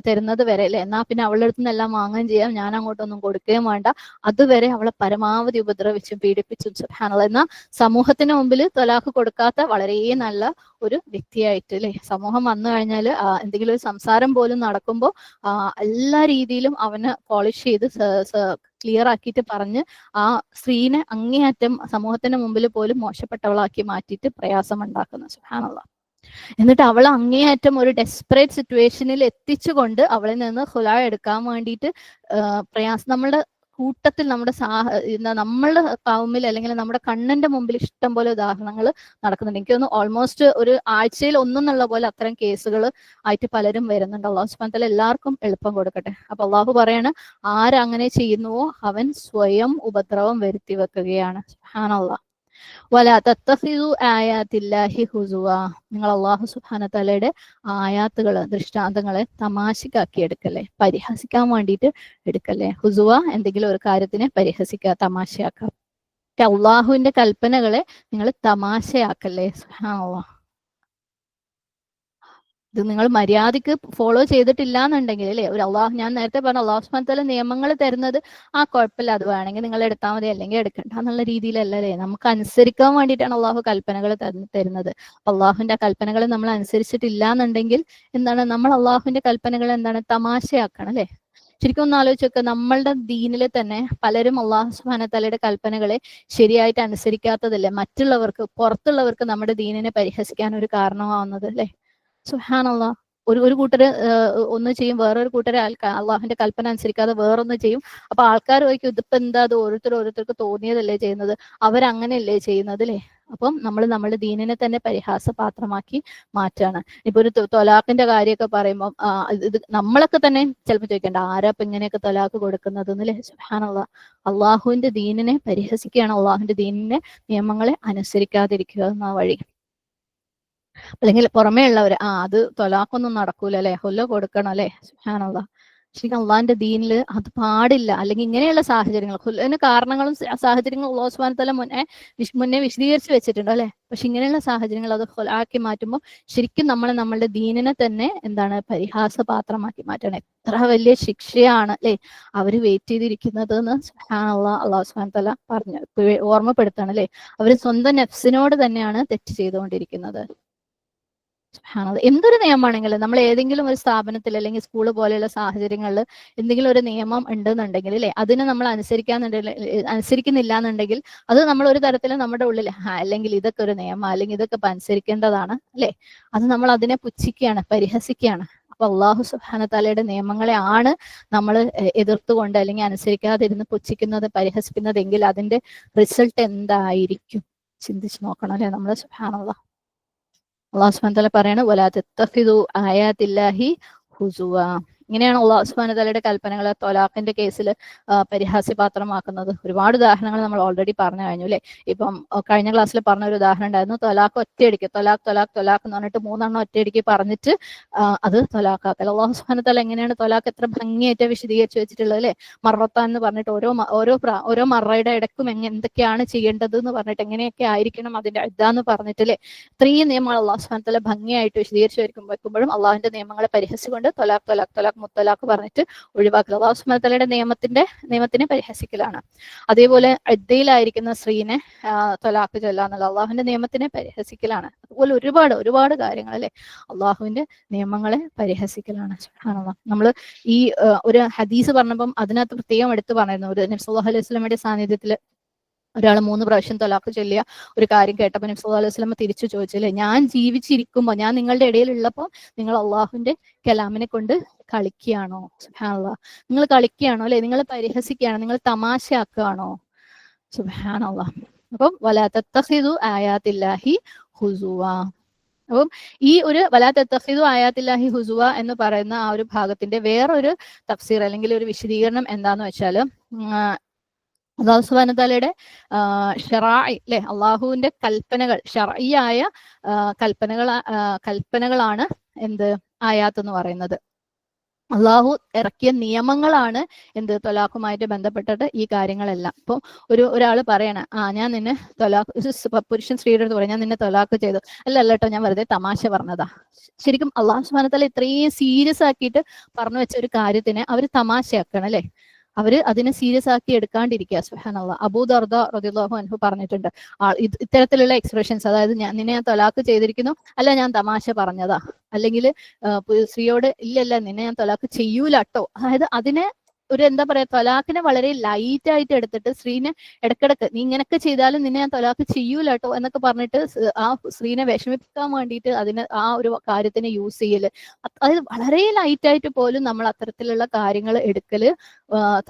തരുന്നത് വരെ അല്ലെ, എന്നാ പിന്നെ അവളുടെ അടുത്ത് നിന്ന് എല്ലാം വാങ്ങുകയും ചെയ്യാം, ഞാൻ അങ്ങോട്ടൊന്നും കൊടുക്കുകയും വേണ്ട, അതുവരെ അവളെ പരമാവധി ഉപദ്രവിച്ചും പീഡിപ്പിച്ചും. സുബ്ഹാനല്ലാഹ്. എന്നാൽ സമൂഹത്തിന് മുമ്പിൽ ത്വലാഖ് കൊടുക്കാത്ത വളരെ നല്ല ഒരു വ്യക്തിയായിട്ട് അല്ലെ, സമൂഹം വന്നു കഴിഞ്ഞാൽ എന്തെങ്കിലും ഒരു സംസാരം പോലും നടക്കുമ്പോൾ എല്ലാ രീതിയിലും അവന് പോളിഷ് ചെയ്ത് ക്ലിയർ ആക്കിയിട്ട് പറഞ്ഞ് ആ സ്ത്രീനെ അങ്ങേയറ്റം സമൂഹത്തിന് മുമ്പിൽ പോലും മോശപ്പെട്ടവളാക്കി മാറ്റിയിട്ട് പ്രയാസം ഉണ്ടാക്കുന്നു. സുബ്ഹാനല്ലാഹ്. എന്നിട്ട് അവൾ അങ്ങേയറ്റം ഒരു ഡെസ്പറേറ്റ് സിറ്റുവേഷനിൽ എത്തിച്ചുകൊണ്ട് അവളിൽ നിന്ന് ഖുലാ എടുക്കാൻ വേണ്ടിയിട്ട് നമ്മളുടെ കൂട്ടത്തിൽ നമ്മളുടെ കൗമിൽ അല്ലെങ്കിൽ നമ്മുടെ കണ്ണിന്റെ മുമ്പിൽ ഇഷ്ടം പോലെ ഉദാഹരണങ്ങൾ നടക്കുന്നുണ്ട്. എനിക്ക് തോന്നുന്നു ഓൾമോസ്റ്റ് ഒരു ആഴ്ചയിൽ ഒന്നെന്നുള്ള പോലെ അത്തരം കേസുകൾ ആയിട്ട് പലരും വരുന്നുണ്ട്. അള്ളാഹു സുബ്ഹാനഹു വ തആല എല്ലാവർക്കും എളുപ്പം കൊടുക്കട്ടെ. അപ്പൊ അള്ളാഹു പറയാണ്, ആരങ്ങനെ ചെയ്യുന്നുവോ അവൻ സ്വയം ഉപദ്രവം വരുത്തി വെക്കുകയാണ്. സുബ്ഹാനല്ലാഹ്. വലാ തത്തഖിദു ആയാത്തില്ലാഹി ഹുസുവ. നിങ്ങൾ അള്ളാഹു സുബ്ഹാനഹു വ തആലയുടെ ആയാത്തുകള്, ദൃഷ്ടാന്തങ്ങളെ തമാശക്കാക്കി എടുക്കല്ലേ, പരിഹസിക്കാൻ വേണ്ടിയിട്ട് എടുക്കല്ലേ. ഹുസുവ എന്തെങ്കിലും ഒരു കാര്യത്തിനെ പരിഹസിക്കുക, തമാശയാക്കുക. അള്ളാഹുവിന്റെ കൽപ്പനകളെ നിങ്ങൾ തമാശയാക്കല്ലേ. സുബ്ഹാനല്ലാഹ്. ഇത് നിങ്ങൾ മര്യാദക്ക് ഫോളോ ചെയ്തിട്ടില്ല എന്നുണ്ടെങ്കിൽ അല്ലെ, ഒരു ഞാൻ നേരത്തെ പറഞ്ഞ അള്ളാഹു സുബ്ഹാനഹു വ തആല നിയമങ്ങൾ തരുന്നത് കുഴപ്പമില്ല, അത് വേണമെങ്കിൽ നിങ്ങൾ എടുത്താൽ മതി അല്ലെങ്കിൽ എടുക്കണ്ട എന്നുള്ള രീതിയിലല്ല അല്ലെ, നമുക്ക് അനുസരിക്കാൻ വേണ്ടിയിട്ടാണ് അള്ളാഹു കൽപ്പനകൾ തരുന്നത്. അള്ളാഹുവിന്റെ കൽപ്പനകൾ നമ്മൾ അനുസരിച്ചിട്ടില്ല എന്നുണ്ടെങ്കിൽ എന്താണ്, നമ്മൾ അള്ളാഹുവിന്റെ കൽപ്പനകൾ എന്താണ് തമാശയാക്കണം അല്ലെ. ശരിക്കും ഒന്ന് ആലോചിച്ച് നോക്കുക, നമ്മളുടെ ദീനിൽ തന്നെ പലരും അള്ളാഹു സുബ്ഹാനഹു വ തആലയുടെ കൽപ്പനകളെ ശരിയായിട്ട് അനുസരിക്കാത്തതല്ലേ മറ്റുള്ളവർക്ക്, പുറത്തുള്ളവർക്ക് നമ്മുടെ ദീനിനെ പരിഹസിക്കാൻ ഒരു കാരണമാവുന്നത് അല്ലെ. സുബ്ഹാനല്ലാഹ്. ഒരു കൂട്ടര് ഒന്ന് ചെയ്യും, വേറൊരു കൂട്ടര് അള്ളാഹുവിന്റെ കൽപ്പന അനുസരിക്കാതെ വേറൊന്ന് ചെയ്യും. അപ്പൊ ആൾക്കാർ ചോദിക്കും, ഇതിപ്പോ എന്താ, അത് ഓരോരുത്തർക്ക് തോന്നിയതല്ലേ ചെയ്യുന്നത്, അവരങ്ങനെയല്ലേ ചെയ്യുന്നത് അല്ലേ. അപ്പം നമ്മൾ നമ്മുടെ ദീനിനെ തന്നെ പരിഹാസപാത്രമാക്കി മാറ്റാണ്. ഇപ്പൊ ഒരു തൊലാഖിന്റെ കാര്യമൊക്കെ പറയുമ്പോൾ ഇത് നമ്മളൊക്കെ തന്നെ ചിലപ്പോൾ ചോദിക്കേണ്ട, ആരാ ഇപ്പൊ ഇങ്ങനെയൊക്കെ തൊലാഖ് കൊടുക്കുന്നത് അല്ലേ. സുബ്ഹാനല്ലാഹ്. അള്ളാഹുവിന്റെ ദീനിനെ പരിഹസിക്കുകയാണ്, അള്ളാഹുവിന്റെ ദീനിനെ നിയമങ്ങളെ അനുസരിക്കാതിരിക്കുക എന്ന വഴി. അല്ലെങ്കിൽ പുറമേ ഉള്ളവര് അത് തൊലാഖൊന്നും നടക്കൂല അല്ലെ, ഹുല്ല കൊടുക്കണം അല്ലെ. സുബ്ഹാനല്ലാഹ്. ശരിക്കും അള്ളാഹിന്റെ ദീനിൽ അത് പാടില്ല. അല്ലെങ്കിൽ ഇങ്ങനെയുള്ള സാഹചര്യങ്ങൾ, അതിന് കാരണങ്ങളും സാഹചര്യങ്ങളും അല്ലാഹു സുബ്ഹാനഹു വ തആല മുന്നേ വിശദീകരിച്ച് വെച്ചിട്ടുണ്ട് അല്ലെ. പക്ഷെ ഇങ്ങനെയുള്ള സാഹചര്യങ്ങൾ അത് ആക്കി മാറ്റുമ്പോൾ ശരിക്കും നമ്മളുടെ ദീനിനെ തന്നെ എന്താണ് പരിഹാസപാത്രമാക്കി മാറ്റണം. എത്ര വലിയ ശിക്ഷയാണ് അല്ലെ അവര് വെയിറ്റ് ചെയ്തിരിക്കുന്നത് എന്ന് അല്ലാഹു സുബ്ഹാനഹു വ തആല പറഞ്ഞു ഓർമ്മപ്പെടുത്താണ് അല്ലെ. അവര് സ്വന്തം നഫ്സിനോട് തന്നെയാണ് തെറ്റ് ചെയ്തുകൊണ്ടിരിക്കുന്നത്. എന്തൊരു നിയമമാണെങ്കിലും നമ്മൾ ഏതെങ്കിലും ഒരു സ്ഥാപനത്തിൽ അല്ലെങ്കിൽ സ്കൂള് പോലെയുള്ള സാഹചര്യങ്ങളിൽ എന്തെങ്കിലും ഒരു നിയമം ഉണ്ടെന്നുണ്ടെങ്കിൽ അല്ലെ, അതിനെ നമ്മൾ അനുസരിക്കുന്നില്ല എന്നുണ്ടെങ്കിൽ അത് നമ്മൾ ഒരു തരത്തിൽ നമ്മുടെ ഉള്ളിൽ അല്ലെങ്കിൽ ഇതൊക്കെ ഒരു നിയമം, അല്ലെങ്കിൽ ഇതൊക്കെ അനുസരിക്കേണ്ടതാണ് അല്ലെ, അത് നമ്മൾ അതിനെ പുച്ഛിക്കുകയാണ്, പരിഹസിക്കുകയാണ്. അപ്പൊ അള്ളാഹു സുബ്ഹാനഹു വ തആലയുടെ നിയമങ്ങളെ ആണ് നമ്മൾ എതിർത്തുകൊണ്ട് അല്ലെങ്കിൽ അനുസരിക്കാതിരുന്ന് പുച്ഛിക്കുന്നത്, പരിഹസിക്കുന്നതെങ്കിൽ അതിന്റെ റിസൾട്ട് എന്തായിരിക്കും ചിന്തിച്ചു നോക്കണം അല്ലെ നമ്മൾ. സുബ്ഹാനല്ലാഹ്. അള്ളാഹു സുബ്ഹാനഹു വ തആല പറയാണ് വലാ തത്തഖിദു ആയാതില്ലാഹി ഹുസുവ. ഇങ്ങനെയാണ് അള്ളാഹു സുബ്ഹാനഹു വ തആലയുടെ കൽപ്പനകൾ ത്വലാഖിന്റെ കേസിൽ പരിഹാസ്യപാത്രമാക്കുന്നത്. ഒരുപാട് ഉദാഹരണങ്ങൾ നമ്മൾ ഓൾറെഡി പറഞ്ഞു കഴിഞ്ഞു അല്ലെ. ഇപ്പം കഴിഞ്ഞ ക്ലാസ്സിൽ പറഞ്ഞ ഒരു ഉദാഹരണം ഉണ്ടായിരുന്നു, ത്വലാഖ് ഒറ്റയടിക്ക് ത്വലാഖ് ത്വലാഖ് ത്വലാഖ് എന്ന് പറഞ്ഞിട്ട് 3 എണ്ണം ഒറ്റയടിക്ക് പറഞ്ഞിട്ട് അത് ത്വലാഖാക്കൽ. അള്ളാഹു സുബ്ഹാനഹു വ തആല എങ്ങനെയാണ് ത്വലാഖ് എത്ര ഭംഗിയായിട്ട് വിശദീകരിച്ച് വെച്ചിട്ടുള്ളത് അല്ലെ. മറത്താൻ എന്ന് പറഞ്ഞിട്ട് ഓരോ മറയുടെ ഇടയ്ക്കും എന്തൊക്കെയാണ് ചെയ്യേണ്ടത് എന്ന് പറഞ്ഞിട്ട് എങ്ങനെയൊക്കെ ആയിരിക്കണം അതിന്റെ ഇതാന്ന് പറഞ്ഞിട്ട് അല്ലെ. ഇത്രയും നിയമങ്ങൾ അള്ളാഹു സുബ്ഹാനഹു വ തആല ഭംഗിയായിട്ട് വിശദീകരിച്ച് വെക്കുമ്പോഴും അള്ളാഹുവിന്റെ നിയമങ്ങളെ പരിഹസിച്ചുകൊണ്ട് ത്വലാഖ് ത്വലാഖ് ത്വലാഖ് മുത്തലാഖ് പറഞ്ഞിട്ട് ഒഴിവാക്കുക അല്ലാഹു സുബ്ഹാനഹു വ തആലയുടെ നിയമത്തിനെ പരിഹസിക്കലാണ്. അതേപോലെ ഇദ്ദയിലായിരിക്കുന്ന സ്ത്രീനെ ത്വലാഖ് ചൊല്ലാന്നുള്ള അള്ളാഹുവിന്റെ നിയമത്തിനെ പരിഹസിക്കലാണ്. അതുപോലെ ഒരുപാട് കാര്യങ്ങൾ അല്ലെ അള്ളാഹുവിന്റെ നിയമങ്ങളെ പരിഹസിക്കലാണ്. സുബ്ഹാനല്ലാഹ്. നമ്മൾ ഈ ഒരു ഹദീസ് പറഞ്ഞപ്പം അതിനകത്ത് പ്രത്യേകം എടുത്തു പറഞ്ഞിരുന്നു, ഒരു നബി സല്ലല്ലാഹു അലൈഹി വസല്ലമയുടെ സാന്നിധ്യത്തിൽ ഒരാൾ 3 പ്രാവശ്യം ത്വലാഖ് ചൊല്ലിയ ഒരു കാര്യം കേട്ടപ്പോൾ നബി സല്ലല്ലാഹു അലൈഹി വസല്ലം തിരിച്ചു ചോദിച്ചില്ലേ, ഞാൻ ജീവിച്ചിരിക്കുമ്പോൾ, ഞാൻ നിങ്ങളുടെ ഇടയിൽ ഉള്ളപ്പോൾ നിങ്ങൾ അള്ളാഹുവിന്റെ കലാമിനെ കൊണ്ട് കളിക്കുകയാണോ? സുബ്ഹാനല്ലാഹ്. നിങ്ങൾ കളിക്കുകയാണോ അല്ലെ, നിങ്ങൾ പരിഹസിക്കുകയാണോ, നിങ്ങൾ തമാശയാക്കുകയാണോ? സുബ്ഹാനല്ലാഹ്. അപ്പം വലാ തത്തഖിദു ആയാതില്ലാഹി ഹുസുവ. അപ്പം ഈ ഒരു വലാ തത്തഖിദു ആയാതില്ലാഹി ഹുസുവ എന്ന് പറയുന്ന ആ ഒരു ഭാഗത്തിന്റെ വേറൊരു തഫ്സീർ അല്ലെങ്കിൽ ഒരു വിശദീകരണം എന്താന്ന് വെച്ചാൽ, അല്ലാഹു സുബ്ഹാനഹു വ തആലയുടെ ശറാഇ അല്ലെ, അള്ളാഹുവിന്റെ കൽപ്പനകൾ, ശർഈയായ കൽപ്പനകളാണ് എന്ത് ആയാത്ത് എന്ന് പറയുന്നത്. അള്ളാഹു ഇറക്കിയ നിയമങ്ങളാണ് എന്ത് ത്വലാഖുമായിട്ട് ബന്ധപ്പെട്ടിട്ട് ഈ കാര്യങ്ങളെല്ലാം. ഇപ്പൊ ഒരാൾ പറയണ ഞാൻ നിന്നെ പുരുഷൻ സ്ത്രീയുടെ അടുത്ത് പറയാം ഞാൻ നിന്നെ ത്വലാഖ് ചെയ്തു, അല്ല കേട്ടോ ഞാൻ വെറുതെ തമാശ പറഞ്ഞതാ. ശരിക്കും അള്ളാഹു സുബ്ഹാനഹു വ തആല ഇത്രയും സീരിയസ് ആക്കിയിട്ട് പറഞ്ഞു വെച്ച ഒരു കാര്യത്തിനെ അവർ തമാശയാക്കണം അല്ലെ. അവര് അതിനെ സീരിയസ് ആക്കി എടുക്കാണ്ടിരിക്കുക. സുബ്ഹാനല്ലാഹ്. അബൂ ദർദ റളിയല്ലാഹു അൻഹു പറഞ്ഞിട്ടുണ്ട്, ഇത്തരത്തിലുള്ള എക്സ്പ്രഷൻസ്, അതായത് നിന്നെ ഞാൻ ത്വലാഖ് ചെയ്തിരിക്കുന്നു, അല്ല ഞാൻ തമാശ പറഞ്ഞതാ, അല്ലെങ്കിൽ സ്ത്രീയോട് ഇല്ലല്ല നിന്നെ ഞാൻ ത്വലാഖ് ചെയ്യൂല ട്ടോ, അതായത് അതിനെ ഒരു എന്താ പറയാ ത്വലാഖിനെ വളരെ ലൈറ്റ് ആയിട്ട് എടുത്തിട്ട് സ്ത്രീനെ ഇടക്കിടക്ക് നീ ഇങ്ങനൊക്കെ ചെയ്താലും നിന്നെ ഞാൻ ത്വലാഖ് ചെയ്യൂല ട്ടോ എന്നൊക്കെ പറഞ്ഞിട്ട് ആ സ്ത്രീനെ വിഷമിപ്പിക്കാൻ വേണ്ടിയിട്ട് ആ ഒരു കാര്യത്തിനെ യൂസ് ചെയ്യല്, അതായത് വളരെ ലൈറ്റ് ആയിട്ട് പോലും നമ്മൾ അത്തരത്തിലുള്ള കാര്യങ്ങൾ എടുക്കല്,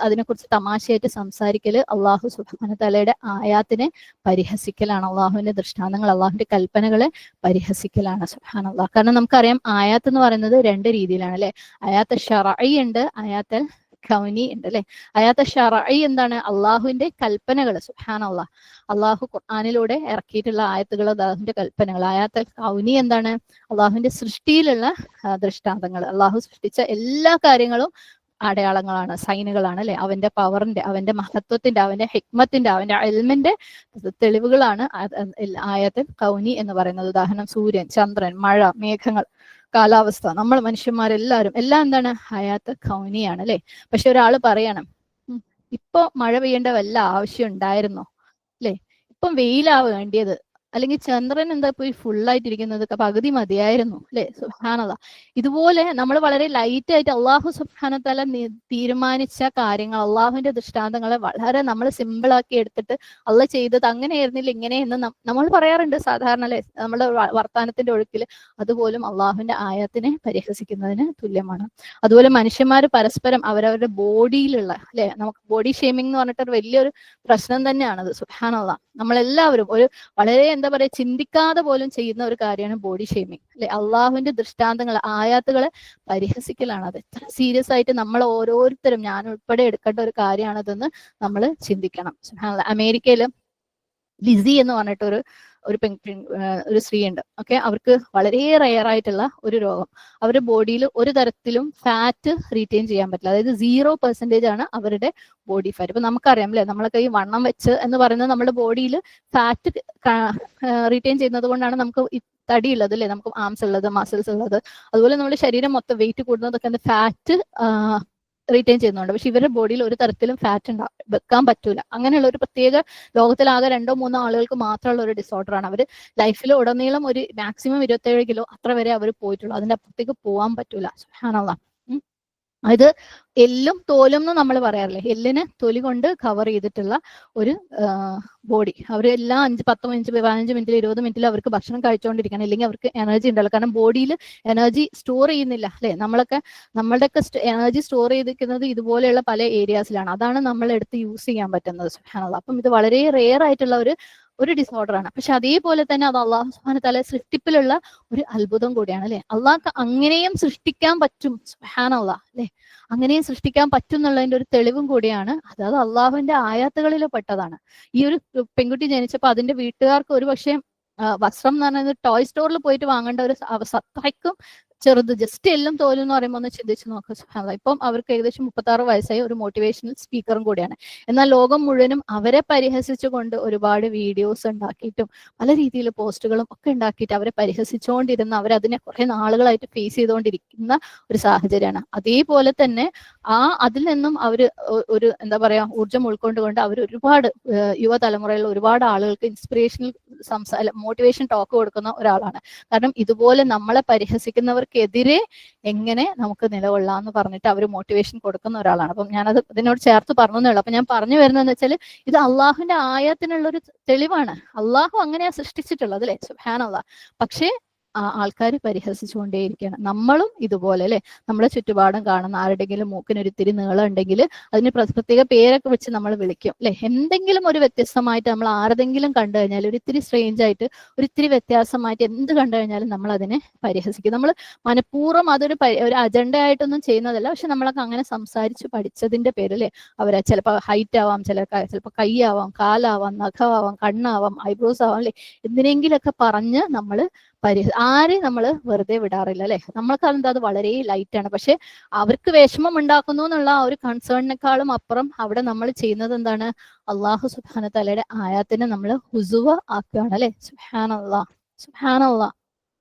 അതിനെക്കുറിച്ച് തമാശയായിട്ട് സംസാരിക്കല് അള്ളാഹു സുബ്ഹാനഹു വ തആലയുടെ ആയാത്തിനെ പരിഹസിക്കലാണ്. അള്ളാഹുവിന്റെ ദൃഷ്ടാന്തങ്ങൾ, അള്ളാഹുവിന്റെ കൽപ്പനകളെ പരിഹസിക്കലാണ്. സുബ്ഹാനല്ലാഹ്. കാരണം നമുക്കറിയാം ആയാത്ത് എന്ന് പറയുന്നത് 2 രീതിയിലാണ് അല്ലെ. ആയാത്ത് ശർഈ ഉണ്ട്, ആയാത്ത് കൗനി ഉണ്ട് അല്ലെ. ആയാത്ത് ശർഈ എന്താണ്? അള്ളാഹുവിന്റെ കൽപ്പനകൾ. സുബ്ഹാനല്ലാഹ്. അള്ളാഹു ഖുർആനിലൂടെ ഇറക്കിയിട്ടുള്ള ആയത്തുകൾ, അള്ളാഹുവിന്റെ കൽപ്പനകൾ. ആയാത്ത് കൗനി എന്താണ്? അള്ളാഹുവിന്റെ സൃഷ്ടിയിലുള്ള ദൃഷ്ടാന്തങ്ങൾ. അള്ളാഹു സൃഷ്ടിച്ച എല്ലാ കാര്യങ്ങളും അടയാളങ്ങളാണ്, സൈനുകളാണ് അല്ലെ. അവന്റെ പവറിന്റെ, അവന്റെ മഹത്വത്തിന്റെ, അവന്റെ ഹിക്മത്തിന്റെ, അവന്റെ ഇൽമിന്റെ തെളിവുകളാണ് ആയത്ത് കൗനി എന്ന് പറയുന്നത്. ഉദാഹരണം സൂര്യൻ, ചന്ദ്രൻ, മഴ, മേഘങ്ങൾ, കാലാവസ്ഥ, നമ്മൾ മനുഷ്യന്മാരെല്ലാവരും എല്ലാം എന്താണ്? ആയാത്ത് കൗനിയാണ് അല്ലെ. പക്ഷെ ഒരാൾ പറയണം ഇപ്പൊ മഴ പെയ്യേണ്ട വല്ല ആവശ്യം ഉണ്ടായിരുന്നോ അല്ലെ, ഇപ്പം വെയിലാ വേണ്ടിയത്, അല്ലെങ്കിൽ ചന്ദ്രൻ എന്താ പോയി ഫുള്ളായിട്ടിരിക്കുന്നത്, പകുതി മതിയായിരുന്നു അല്ലെ. സുബ്ഹാനല്ലാഹ്. ഇതുപോലെ നമ്മൾ വളരെ ലൈറ്റ് ആയിട്ട് അള്ളാഹു സുബ്ഹാനഹു വ തആല തീരുമാനിച്ച കാര്യങ്ങൾ, അള്ളാഹുവിന്റെ ദൃഷ്ടാന്തങ്ങളെ വളരെ നമ്മൾ സിമ്പിൾ ആക്കി എടുത്തിട്ട് അള്ളാഹ് ചെയ്തത് അങ്ങനെയായിരുന്നില്ല ഇങ്ങനെയെന്ന് നമ്മൾ പറയാറുണ്ട് സാധാരണ അല്ലെ, നമ്മുടെ വർത്താനത്തിന്റെ ഒഴുക്കിൽ. അതുപോലും അള്ളാഹുവിന്റെ ആയത്തിനെ പരിഹസിക്കുന്നതിന് തുല്യമാണ്. അതുപോലെ മനുഷ്യന്മാർ പരസ്പരം അവരവരുടെ ബോഡിയിലുള്ള അല്ലെ, നമുക്ക് ബോഡി ഷേമിംഗ് എന്ന് പറഞ്ഞിട്ട് വലിയൊരു പ്രശ്നം തന്നെയാണത്. സുബ്ഹാനല്ലാഹ്. നമ്മളെല്ലാവരും ഒരു വളരെ എന്താ പറയാ ചിന്തിക്കാതെ പോലും ചെയ്യുന്ന ഒരു കാര്യമാണ് ബോഡി ഷേമിങ് അല്ലെ. അള്ളാഹുവിന്റെ ദൃഷ്ടാന്തങ്ങൾ, ആയാത്തുകളെ പരിഹസിക്കലാണ്. അത് എത്ര സീരിയസ് ആയിട്ട് നമ്മൾ ഓരോരുത്തരും, ഞാൻ ഉൾപ്പെടെ എടുക്കേണ്ട ഒരു കാര്യമാണതെന്ന് നമ്മൾ ചിന്തിക്കണം. അമേരിക്കയിൽ ലിസി എന്ന് പറഞ്ഞിട്ട് ഒരു സ്ത്രീ ഉണ്ട്. ഓക്കെ, അവർക്ക് വളരെ റെയർ ആയിട്ടുള്ള ഒരു രോഗം. അവരുടെ ബോഡിയിൽ ഒരു തരത്തിലും ഫാറ്റ് റീറ്റെയിൻ ചെയ്യാൻ പറ്റില്ല. അതായത് 0% ആണ് അവരുടെ ബോഡി ഫാറ്റ്. ഇപ്പൊ നമുക്കറിയാം അല്ലെ, നമ്മളൊക്കെ ഈ വണ്ണം വെച്ച് എന്ന് പറയുന്നത് നമ്മുടെ ബോഡിയിൽ ഫാറ്റ് റീറ്റെയിൻ ചെയ്യുന്നത് കൊണ്ടാണ് നമുക്ക് തടിയുള്ളത് അല്ലെ, നമുക്ക് ആംസ് ഉള്ളത്, മസിൽസ് ഉള്ളത്. അതുപോലെ നമ്മുടെ ശരീരം മൊത്തം വെയിറ്റ് കൂടുന്നതൊക്കെ ഫാറ്റ് റീറ്റെയിൻ ചെയ്യുന്നുണ്ട്. പക്ഷെ ഇവരുടെ ബോഡിയിൽ ഒരു തരത്തിലും ഫാറ്റ് വെക്കാൻ പറ്റൂല. അങ്ങനെയുള്ള ഒരു പ്രത്യേക ലോകത്തിലാകെ 2-3 ആളുകൾക്ക് മാത്രമുള്ള ഒരു ഡിസോർഡർ ആണ്. അവർ ലൈഫിൽ ഉടനീളം ഒരു മാക്സിമം 27 കിലോ അത്ര വരെ അവർ പോയിട്ടുള്ളൂ. അതിന്റെ അപ്പുറത്തേക്ക് പോകാൻ പറ്റൂല. സുബ്ഹാനല്ലാഹ്. ഇത് എല്ലും തോലും എന്ന് നമ്മൾ പറയാറില്ലേ, എല്ലിന് തൊലി കൊണ്ട് കവർ ചെയ്തിട്ടുള്ള ഒരു ബോഡി. അവർ എല്ലാ 10 മിനിറ്റ് 15 മിനിറ്റിൽ 20 മിനിറ്റിൽ അവർക്ക് ഭക്ഷണം കഴിച്ചുകൊണ്ടിരിക്കണം, ഇല്ലെങ്കിൽ അവർക്ക് എനർജി ഉണ്ടല്ലോ. കാരണം ബോഡിയിൽ എനർജി സ്റ്റോർ ചെയ്യുന്നില്ല അല്ലെ. നമ്മളുടെയൊക്കെ എനർജി സ്റ്റോർ ചെയ്തിരിക്കുന്നത് ഇതുപോലെയുള്ള പല ഏരിയാസിലാണ്. അതാണ് നമ്മൾ എടുത്ത് യൂസ് ചെയ്യാൻ പറ്റുന്നത്. സുബ്ഹാനല്ലാഹ്. അപ്പം ഇത് വളരെ റെയർ ആയിട്ടുള്ള ഒരു ഡിസോർഡർ ആണ്. പക്ഷെ അതേപോലെ തന്നെ അത് അള്ളാഹു സുബ്ഹാനഹു തആല സൃഷ്ടിപ്പിലുള്ള ഒരു അത്ഭുതം കൂടിയാണ് അല്ലെ. അള്ളാഹ്ക്ക് അങ്ങനെയും സൃഷ്ടിക്കാൻ പറ്റും. സുബ്ഹാനല്ലാഹ് അല്ലെ, അങ്ങനെയും സൃഷ്ടിക്കാൻ പറ്റും എന്നുള്ളതിന്റെ ഒരു തെളിവും കൂടിയാണ്. അത് അള്ളാഹുവിന്റെ ആയാത്തുകളിൽ പെട്ടതാണ്. ഈ ഒരു പെൺകുട്ടി ജനിച്ചപ്പോൾ അതിന്റെ വീട്ടുകാർക്ക് ഒരു പക്ഷേ വസ്ത്രം എന്ന് പറയുന്നത് ടോയ് സ്റ്റോറിൽ പോയിട്ട് വാങ്ങേണ്ട ഒരു അവസ്ഥ, അത്രയ്ക്കും ചെറുത്, ജസ്റ്റ് എല്ലാം തോലും എന്ന് പറയുമ്പോൾ ഒന്ന് ചിന്തിച്ച് നോക്കുക. സുബ്ഹാനല്ലാഹ്. ഇപ്പം അവർക്ക് ഏകദേശം 36 വയസ്സായി, ഒരു മോട്ടിവേഷണൽ സ്പീക്കറും കൂടിയാണ്. എന്നാൽ ലോകം മുഴുവനും അവരെ പരിഹസിച്ചുകൊണ്ട് ഒരുപാട് വീഡിയോസ് ഉണ്ടാക്കിയിട്ടും പല രീതിയിൽ പോസ്റ്റുകളും ഒക്കെ ഉണ്ടാക്കിയിട്ട് അവരെ പരിഹസിച്ചുകൊണ്ടിരുന്ന, അവരതിനെ കുറെ നാളുകളായിട്ട് ഫേസ് ചെയ്തുകൊണ്ടിരിക്കുന്ന ഒരു സാഹചര്യമാണ്. അതേപോലെ തന്നെ അതിൽ നിന്നും അവർ ഒരു എന്താ പറയാ ഊർജ്ജം ഉൾക്കൊണ്ടുകൊണ്ട് അവർ ഒരുപാട് യുവതലമുറയിൽ ഒരുപാട് ആളുകൾക്ക് ഇൻസ്പിറേഷണൽ മോട്ടിവേഷൻ ടോക്ക് കൊടുക്കുന്ന ഒരാളാണ്. കാരണം ഇതുപോലെ നമ്മളെ പരിഹസിക്കുന്നവർക്കെതിരെ എങ്ങനെ നമുക്ക് നിലകൊള്ളാന്ന് പറഞ്ഞിട്ട് അവർ മോട്ടിവേഷൻ കൊടുക്കുന്ന ഒരാളാണ്. അപ്പം ഞാനത് ഇതിനോട് ചേർത്ത് പറഞ്ഞേ ഉള്ളൂ. അപ്പൊ ഞാൻ പറഞ്ഞു വരുന്നതെന്ന് വെച്ചാൽ ഇത് അള്ളാഹുവിന്റെ ആയത്തിനുള്ളൊരു തെളിവാണ്. അള്ളാഹു അങ്ങനെയാ സൃഷ്ടിച്ചിട്ടുള്ളത് അല്ലെ. സുബ്ഹാനല്ലാഹ്. പക്ഷേ ആൾക്കാർ പരിഹസിച്ചുകൊണ്ടേയിരിക്കുകയാണ്. നമ്മളും ഇതുപോലെ അല്ലെ, നമ്മുടെ ചുറ്റുപാടും കാണുന്ന ആരുടെങ്കിലും മൂക്കിന് ഒരിത്തിരി നീളം ഉണ്ടെങ്കിൽ അതിന് പ്രത്യേക പേരൊക്കെ വെച്ച് നമ്മൾ വിളിക്കും അല്ലെ. എന്തെങ്കിലും ഒരു വ്യത്യസ്തമായിട്ട് നമ്മൾ ആരെങ്കിലും കണ്ടു കഴിഞ്ഞാൽ, ഒരിത്തിരി സ്ട്രേഞ്ച് ആയിട്ട് ഒരിത്തിരി വ്യത്യാസമായിട്ട് എന്ത് കണ്ടു കഴിഞ്ഞാലും നമ്മൾ അതിനെ പരിഹസിക്കും. നമ്മൾ മനഃപൂർവ്വം അതൊരു അജണ്ട ആയിട്ടൊന്നും ചെയ്യുന്നതല്ല. പക്ഷെ നമ്മളൊക്കെ അങ്ങനെ സംസാരിച്ച് പഠിച്ചതിന്റെ പേര് അല്ലെ. അവരെ ചിലപ്പോൾ ഹൈറ്റ് ആവാം, ചിലപ്പോൾ കൈയാവാം, കാലാവാം, നഖമാവാം, കണ്ണാവാം, ഐബ്രോസ് ആവാം അല്ലെ, എന്തിനെങ്കിലൊക്കെ പറഞ്ഞ് നമ്മൾ ആരെയും നമ്മൾ വെറുതെ വിടാറില്ല അല്ലെ. നമ്മൾക്ക് അത് വളരെ ലൈറ്റാണ്. പക്ഷെ അവർക്ക് വിഷമം ഉണ്ടാക്കുന്നു എന്നുള്ള ആ ഒരു കൺസേണിനേക്കാളും അപ്പുറം അവിടെ നമ്മൾ ചെയ്യുന്നത് എന്താണ്, അള്ളാഹു സുബ്ഹാനഹു തആലയുടെ ആയത്തിനെ നമ്മൾ ഹുസുവ ആക്കുകയാണ് അല്ലെ. സുബ്ഹാനല്ലാഹ്. സുബ്ഹാനല്ലാഹ്.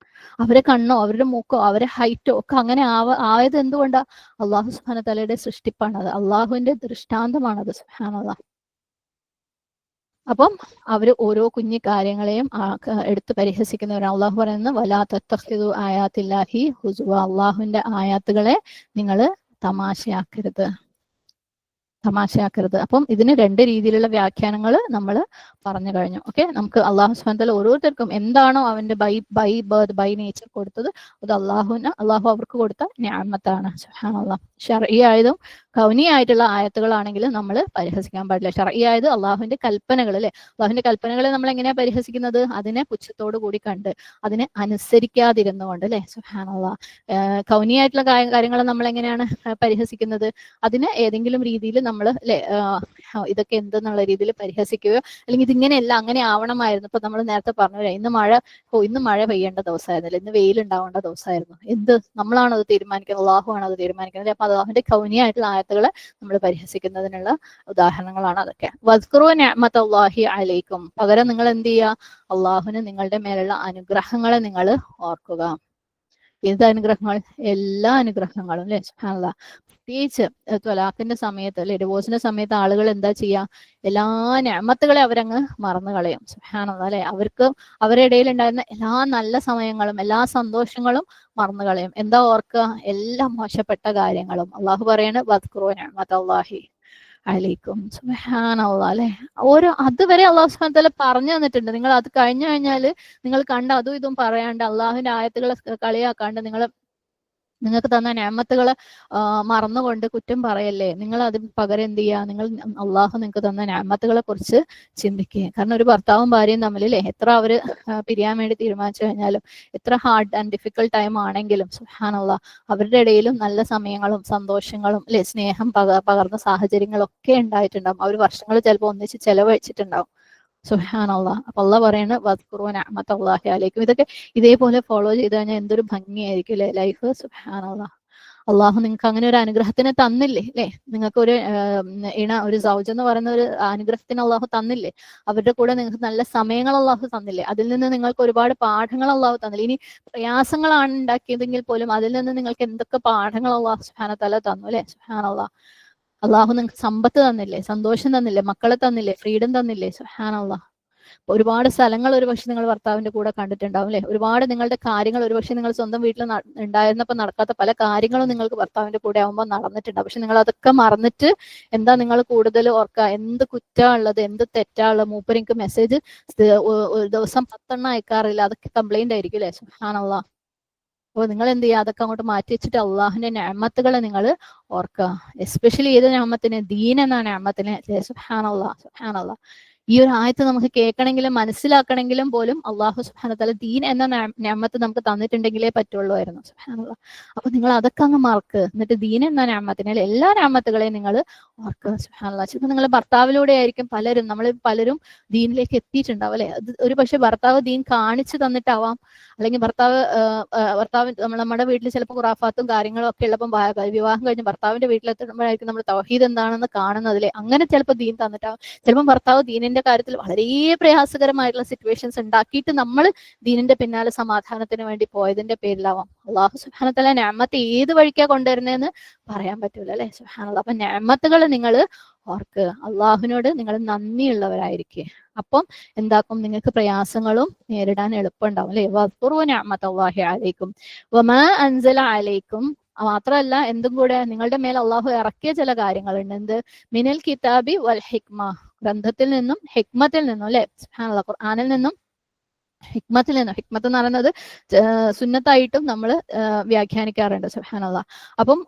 അവരെ കണ്ണോ അവരുടെ മൂക്കോ അവരെ ഹൈറ്റോ ഒക്കെ അങ്ങനെ ആയത് എന്തുകൊണ്ടാ, അള്ളാഹു സുബ്ഹാനഹു തആലയുടെ സൃഷ്ടിപ്പാണത്, അള്ളാഹുവിന്റെ ദൃഷ്ടാന്തമാണത്. സുബ്ഹാനല്ലാഹ്. അപ്പം അവര് ഓരോ കുഞ്ഞു കാര്യങ്ങളെയും എടുത്ത് പരിഹസിക്കുന്നവരാണ്. അള്ളാഹു പറയുന്നത് വലാ തത്തഖിദു ആയാത്തില്ലാഹി ഹുസുവ, അള്ളാഹുവിന്റെ ആയാത്തുകളെ നിങ്ങൾ തമാശയാക്കരുത്. അപ്പം ഇതിന് 2 രീതിയിലുള്ള വ്യാഖ്യാനങ്ങൾ നമ്മൾ പറഞ്ഞു കഴിഞ്ഞു. ഓക്കെ, നമുക്ക് അള്ളാഹു സുബ്ഹാനഹു വ തആല ഓരോരുത്തർക്കും എന്താണോ അവന്റെ ബൈ ബർത്ത് ബൈ നേച്ചർ കൊടുത്തത്, അത് അള്ളാഹു അവർക്ക് കൊടുത്ത നിഅമത്താണ്. സുബ്ഹാനല്ലാഹ്. ശർഈ ആയതും കൗനി ആയിട്ടുള്ള ആയത്തുകളാണെങ്കിൽ നമ്മൾ പരിഹസിക്കാൻ പാടില്ല. ശർഈ ആയത് അള്ളാഹുവിന്റെ കൽപ്പനകൾ അല്ലെ. അള്ളാഹുവിന്റെ കൽപ്പനകളെ നമ്മൾ എങ്ങനെയാ പരിഹസിക്കുന്നത്, അതിനെ പുച്ഛത്തോടു കൂടി കണ്ട് അതിനെ അനുസരിക്കാതിരുന്നുകൊണ്ട് അല്ലെ. സുബ്ഹാനല്ലാഹ്. കൗനി ആയിട്ടുള്ള കാര്യങ്ങൾ നമ്മൾ എങ്ങനെയാണ് പരിഹസിക്കുന്നത്, അതിന് ഏതെങ്കിലും രീതിയിൽ നമ്മൾ അല്ലെ ഇതൊക്കെ എന്തെന്നുള്ള രീതിയിൽ പരിഹസിക്കുകയോ, അല്ലെങ്കിൽ ഇതിങ്ങനെയല്ല അങ്ങനെ ആവണമായിരുന്നു. ഇപ്പൊ നമ്മൾ നേരത്തെ പറഞ്ഞു ഇന്ന് മഴ പെയ്യേണ്ട ദിവസമായിരുന്നില്ല, ഇന്ന് വെയിലുണ്ടാവേണ്ട ദിവസമായിരുന്നു. നമ്മളാണ് അത് തീരുമാനിക്കുന്നത്, അള്ളാഹു ആണ് അത് തീരുമാനിക്കുന്നത്. അപ്പൊ അള്ളാഹുവിന്റെ കൗനിയായിട്ടുള്ള ആയത്തുകളെ നമ്മൾ പരിഹസിക്കുന്നതിനുള്ള ഉദാഹരണങ്ങളാണ് അതൊക്കെ. വസ്കുറു നിഅമത്തല്ലാഹി അലൈക്കും, പകരം നിങ്ങൾ എന്ത് ചെയ്യുക, അള്ളാഹുവിന് നിങ്ങളുടെ മേലുള്ള അനുഗ്രഹങ്ങളെ നിങ്ങൾ ഓർക്കുക. ഏത് അനുഗ്രഹങ്ങൾ, എല്ലാ അനുഗ്രഹങ്ങളും അല്ലെ. സുബ്ഹാനല്ലാഹ്. പ്രത്യേകിച്ച് ത്വലാഖിന്റെ സമയത്ത് അല്ലെ, ഡിവോഴ്സിന്റെ സമയത്ത് ആളുകൾ എന്താ ചെയ്യുക, എല്ലാ നിഅമത്തുകളെ അവരങ്ങ് മറന്നു കളയും. സുബ്ഹാനല്ലാഹ് അല്ലെ. അവരുടെ ഇടയിൽ ഉണ്ടായിരുന്ന എല്ലാ നല്ല സമയങ്ങളും എല്ലാ സന്തോഷങ്ങളും മറന്നു കളയും. എന്താ ഓർക്കുക, എല്ലാ മോശപ്പെട്ട കാര്യങ്ങളും. അള്ളാഹു പറയാണ് വദ്കുറൂ നിഅമത്തല്ലാഹി അലൈക്കും. സുബ്ഹാനല്ലാഹ് അല്ലെ. അതുവരെ അള്ളാഹു സുബ്ഹാനഹു വ തആല പറഞ്ഞു തന്നിട്ടുണ്ട്. നിങ്ങൾ അത് കഴിഞ്ഞു കഴിഞ്ഞാൽ നിങ്ങൾ കണ്ട അതും ഇതും പറയാണ്ട് അള്ളാഹുവിന്റെ ആയത്തുകളെ കളിയാക്കാണ്ട് നിങ്ങൾക്ക് തന്ന നിഅമത്തുകളെ മറന്നുകൊണ്ട് കുറ്റം പറയല്ലേ. നിങ്ങൾ അതിന് പകരം എന്ത് ചെയ്യുക, നിങ്ങൾ അള്ളാഹു നിങ്ങൾക്ക് തന്ന നിഅമത്തുകളെ കുറിച്ച് ചിന്തിക്കുക. കാരണം ഒരു ഭർത്താവും ഭാര്യയും തമ്മിൽ അല്ലേ, എത്ര അവര് പിരിയാൻ വേണ്ടി തീരുമാനിച്ചു കഴിഞ്ഞാലും, എത്ര ഹാർഡ് ആൻഡ് ഡിഫിക്കൽട്ട് ടൈം ആണെങ്കിലും സുബ്ഹാനല്ലാഹ് അവരുടെ ഇടയിലും നല്ല സമയങ്ങളും സന്തോഷങ്ങളും അല്ലെ, സ്നേഹം പകർന്ന സാഹചര്യങ്ങളൊക്കെ ഉണ്ടായിട്ടുണ്ടാവും. അവർ വർഷങ്ങൾ ചിലപ്പോൾ ഒന്നിച്ച് ചെലവഴിച്ചിട്ടുണ്ടാവും. സുബ്ഹാനല്ലാഹ്. അപ്പൊ അള്ളാഹ് പറയുന്നത് വദ്കുറൂ നിഅമത്തല്ലാഹി അലൈക്കും. ഇതൊക്കെ ഇതേപോലെ ഫോളോ ചെയ്ത് കഴിഞ്ഞാൽ എന്തൊരു ഭംഗിയായിരിക്കും അല്ലെ ലൈഫ്. സുബ്ഹാനല്ലാഹ്. അള്ളാഹു നിങ്ങൾക്ക് അങ്ങനെ ഒരു അനുഗ്രഹത്തിന് തന്നില്ലേ അല്ലെ? നിങ്ങൾക്ക് ഒരു ഒരു സൗജ് എന്ന് പറയുന്ന ഒരു അനുഗ്രഹത്തിന് അള്ളാഹു തന്നില്ലേ? അവരുടെ കൂടെ നിങ്ങൾക്ക് നല്ല സമയങ്ങൾ അള്ളാഹു തന്നില്ലേ? അതിൽ നിന്ന് നിങ്ങൾക്ക് ഒരുപാട് പാഠങ്ങൾ അള്ളാഹു തന്നില്ലേ? ഇനി പ്രയാസങ്ങളാണ് ഉണ്ടാക്കിയതെങ്കിൽ പോലും അതിൽ നിന്ന് നിങ്ങൾക്ക് എന്തൊക്കെ പാഠങ്ങൾ അള്ളാഹു സുബ്ഹാനഹു വ തആല തന്നു അല്ലെ? സുബ്ഹാനല്ലാഹ്. അള്ളാഹു നിങ്ങൾക്ക് സമ്പത്ത് തന്നില്ലേ? സന്തോഷം തന്നില്ലേ? മക്കളെ തന്നില്ലേ? ഫ്രീഡം തന്നില്ലേ? സുബ്ഹാനല്ലാഹ്. ഒരുപാട് സ്ഥലങ്ങൾ ഒരുപക്ഷെ നിങ്ങൾ ഭർത്താവിന്റെ കൂടെ കണ്ടിട്ടുണ്ടാവും അല്ലെ? ഒരുപാട് നിങ്ങളുടെ കാര്യങ്ങൾ ഒരുപക്ഷെ നിങ്ങൾ സ്വന്തം വീട്ടിൽ ഉണ്ടായിരുന്നപ്പോൾ നടക്കാത്ത പല കാര്യങ്ങളും നിങ്ങൾക്ക് ഭർത്താവിന്റെ കൂടെ ആവുമ്പോൾ നടന്നിട്ടുണ്ടാവും. പക്ഷെ നിങ്ങൾ അതൊക്കെ മറന്നിട്ട് എന്താ നിങ്ങൾ കൂടുതൽ ഓർക്കുക? എന്ത് കുറ്റമുള്ളത്, എന്ത് തെറ്റാണുള്ളത്? മൂപ്പര് എനിക്ക് മെസ്സേജ് ഒരു ദിവസം 10 അയക്കാറില്ല, അതൊക്കെ കംപ്ലൈന്റ് ആയിരിക്കും അല്ലെ? സുബ്ഹാനല്ലാഹ്. അപ്പോൾ നിങ്ങൾ എന്ത് ചെയ്യുക? അതൊക്കെ അങ്ങോട്ട് മാറ്റി വെച്ചിട്ട് അള്ളാഹുവിന്റെ നിഅമത്തുകളെ നിങ്ങൾ ഓർക്കുക. എസ്പെഷ്യലി ഏത് നിഅമത്തിന്? ദീൻ എന്ന നിഅമത്തിന്. സുബ്ഹാനല്ലാഹ്, സുബ്ഹാനല്ലാഹ്. ഈ ഒരു ആയത്ത് നമുക്ക് കേൾക്കണമെങ്കിലും മനസ്സിലാക്കണമെങ്കിലും പോലും അള്ളാഹു സുബ്ഹാനഹു വ തആല ദീൻ എന്ന നിഅമത്ത് നമുക്ക് തന്നിട്ടുണ്ടെങ്കിലേ പറ്റുള്ളായിരുന്നു. സുബ്ഹാനല്ലാഹ്. അപ്പൊ നിങ്ങൾ അതൊക്കെ അങ്ങ് മറക്ക്. എന്നിട്ട് ദീൻ എന്ന നിഅമത്തിനെ, എല്ലാ നിഅമത്തുകളെയും നിങ്ങൾ ഓർക്കുക. സുബ്ഹാനല്ലാഹ്. ചിലപ്പോൾ നിങ്ങളുടെ ഭർത്താവിലൂടെ ആയിരിക്കും നമ്മൾ പലരും ദീനിലേക്ക് എത്തിയിട്ടുണ്ടാവും അല്ലെ? അത് ഒരു പക്ഷെ ഭർത്താവ് ദീൻ കാണിച്ചു തന്നിട്ടാവാം, അല്ലെങ്കിൽ ഭർത്താവ് നമ്മുടെ വീട്ടിൽ ചിലപ്പോൾ ഖുറാഫാത്തും കാര്യങ്ങളും ഒക്കെ ഉള്ളപ്പം വിവാഹം കഴിഞ്ഞ് ഭർത്താവിന്റെ വീട്ടിലെത്തുമ്പോഴായിരിക്കും നമ്മൾ തൗഹീദ് എന്താണെന്ന് കാണുന്നതിലെ. അങ്ങനെ ചിലപ്പോൾ ദീൻ തന്നിട്ടാവും. ചിലപ്പോൾ ഭർത്താവ് ദീനിന്റെ കാര്യത്തിൽ വളരെ പ്രയാസകരമായിട്ടുള്ള സിറ്റുവേഷൻസ് ഉണ്ടാക്കിയിട്ട് നമ്മൾ ദീനിന്റെ പിന്നാലെ സമാധാനത്തിന് വേണ്ടി പോയതിന്റെ പേരിലാവാം. അള്ളാഹു സുബ്ഹാനഹു വ തആല നിഅമത്ത് ഏത് വഴിക്കാ കൊണ്ടുവരുന്നതെന്ന് പറയാൻ പറ്റൂല അല്ലെ? സുബ്ഹാനല്ലാഹ്. അപ്പൊ നിഅമത്തുകൾ നിങ്ങൾ ഓർക്ക്. അള്ളാഹുവിനോട് നിങ്ങൾ നന്ദിയുള്ളവരായിരിക്കും. അപ്പം എന്താക്കും? നിങ്ങൾക്ക് പ്രയാസങ്ങളും നേരിടാൻ എളുപ്പമുണ്ടാവും അല്ലെ? വദ്കുറൂ നിഅമത്തല്ലാഹി അലൈക്കും വമാ അൻസല അലൈക്കും. മാത്രമല്ല എന്തും കൂടെ നിങ്ങളുടെ മേൽ അള്ളാഹു ഇറക്കിയ ചില കാര്യങ്ങളുണ്ട്. എന്ത്? മിനൽ കിതാബി വൽ ഹിക്മ. ഗ്രന്ഥത്തിൽ നിന്നും ഹിക്മത്തിൽ നിന്നും അല്ലെ? സുബ്ഹാനല്ലാഹ്. ഖുർആനിൽ നിന്നും ഹിക്മത്തിൽ നിന്നും. ഹിക്മത്ത് എന്ന് പറയുന്നത് സുന്നത്തായിട്ടും നമ്മൾ വ്യാഖ്യാനിക്കാറുണ്ട്. സുബ്ഹാനല്ലാഹ്. അപ്പം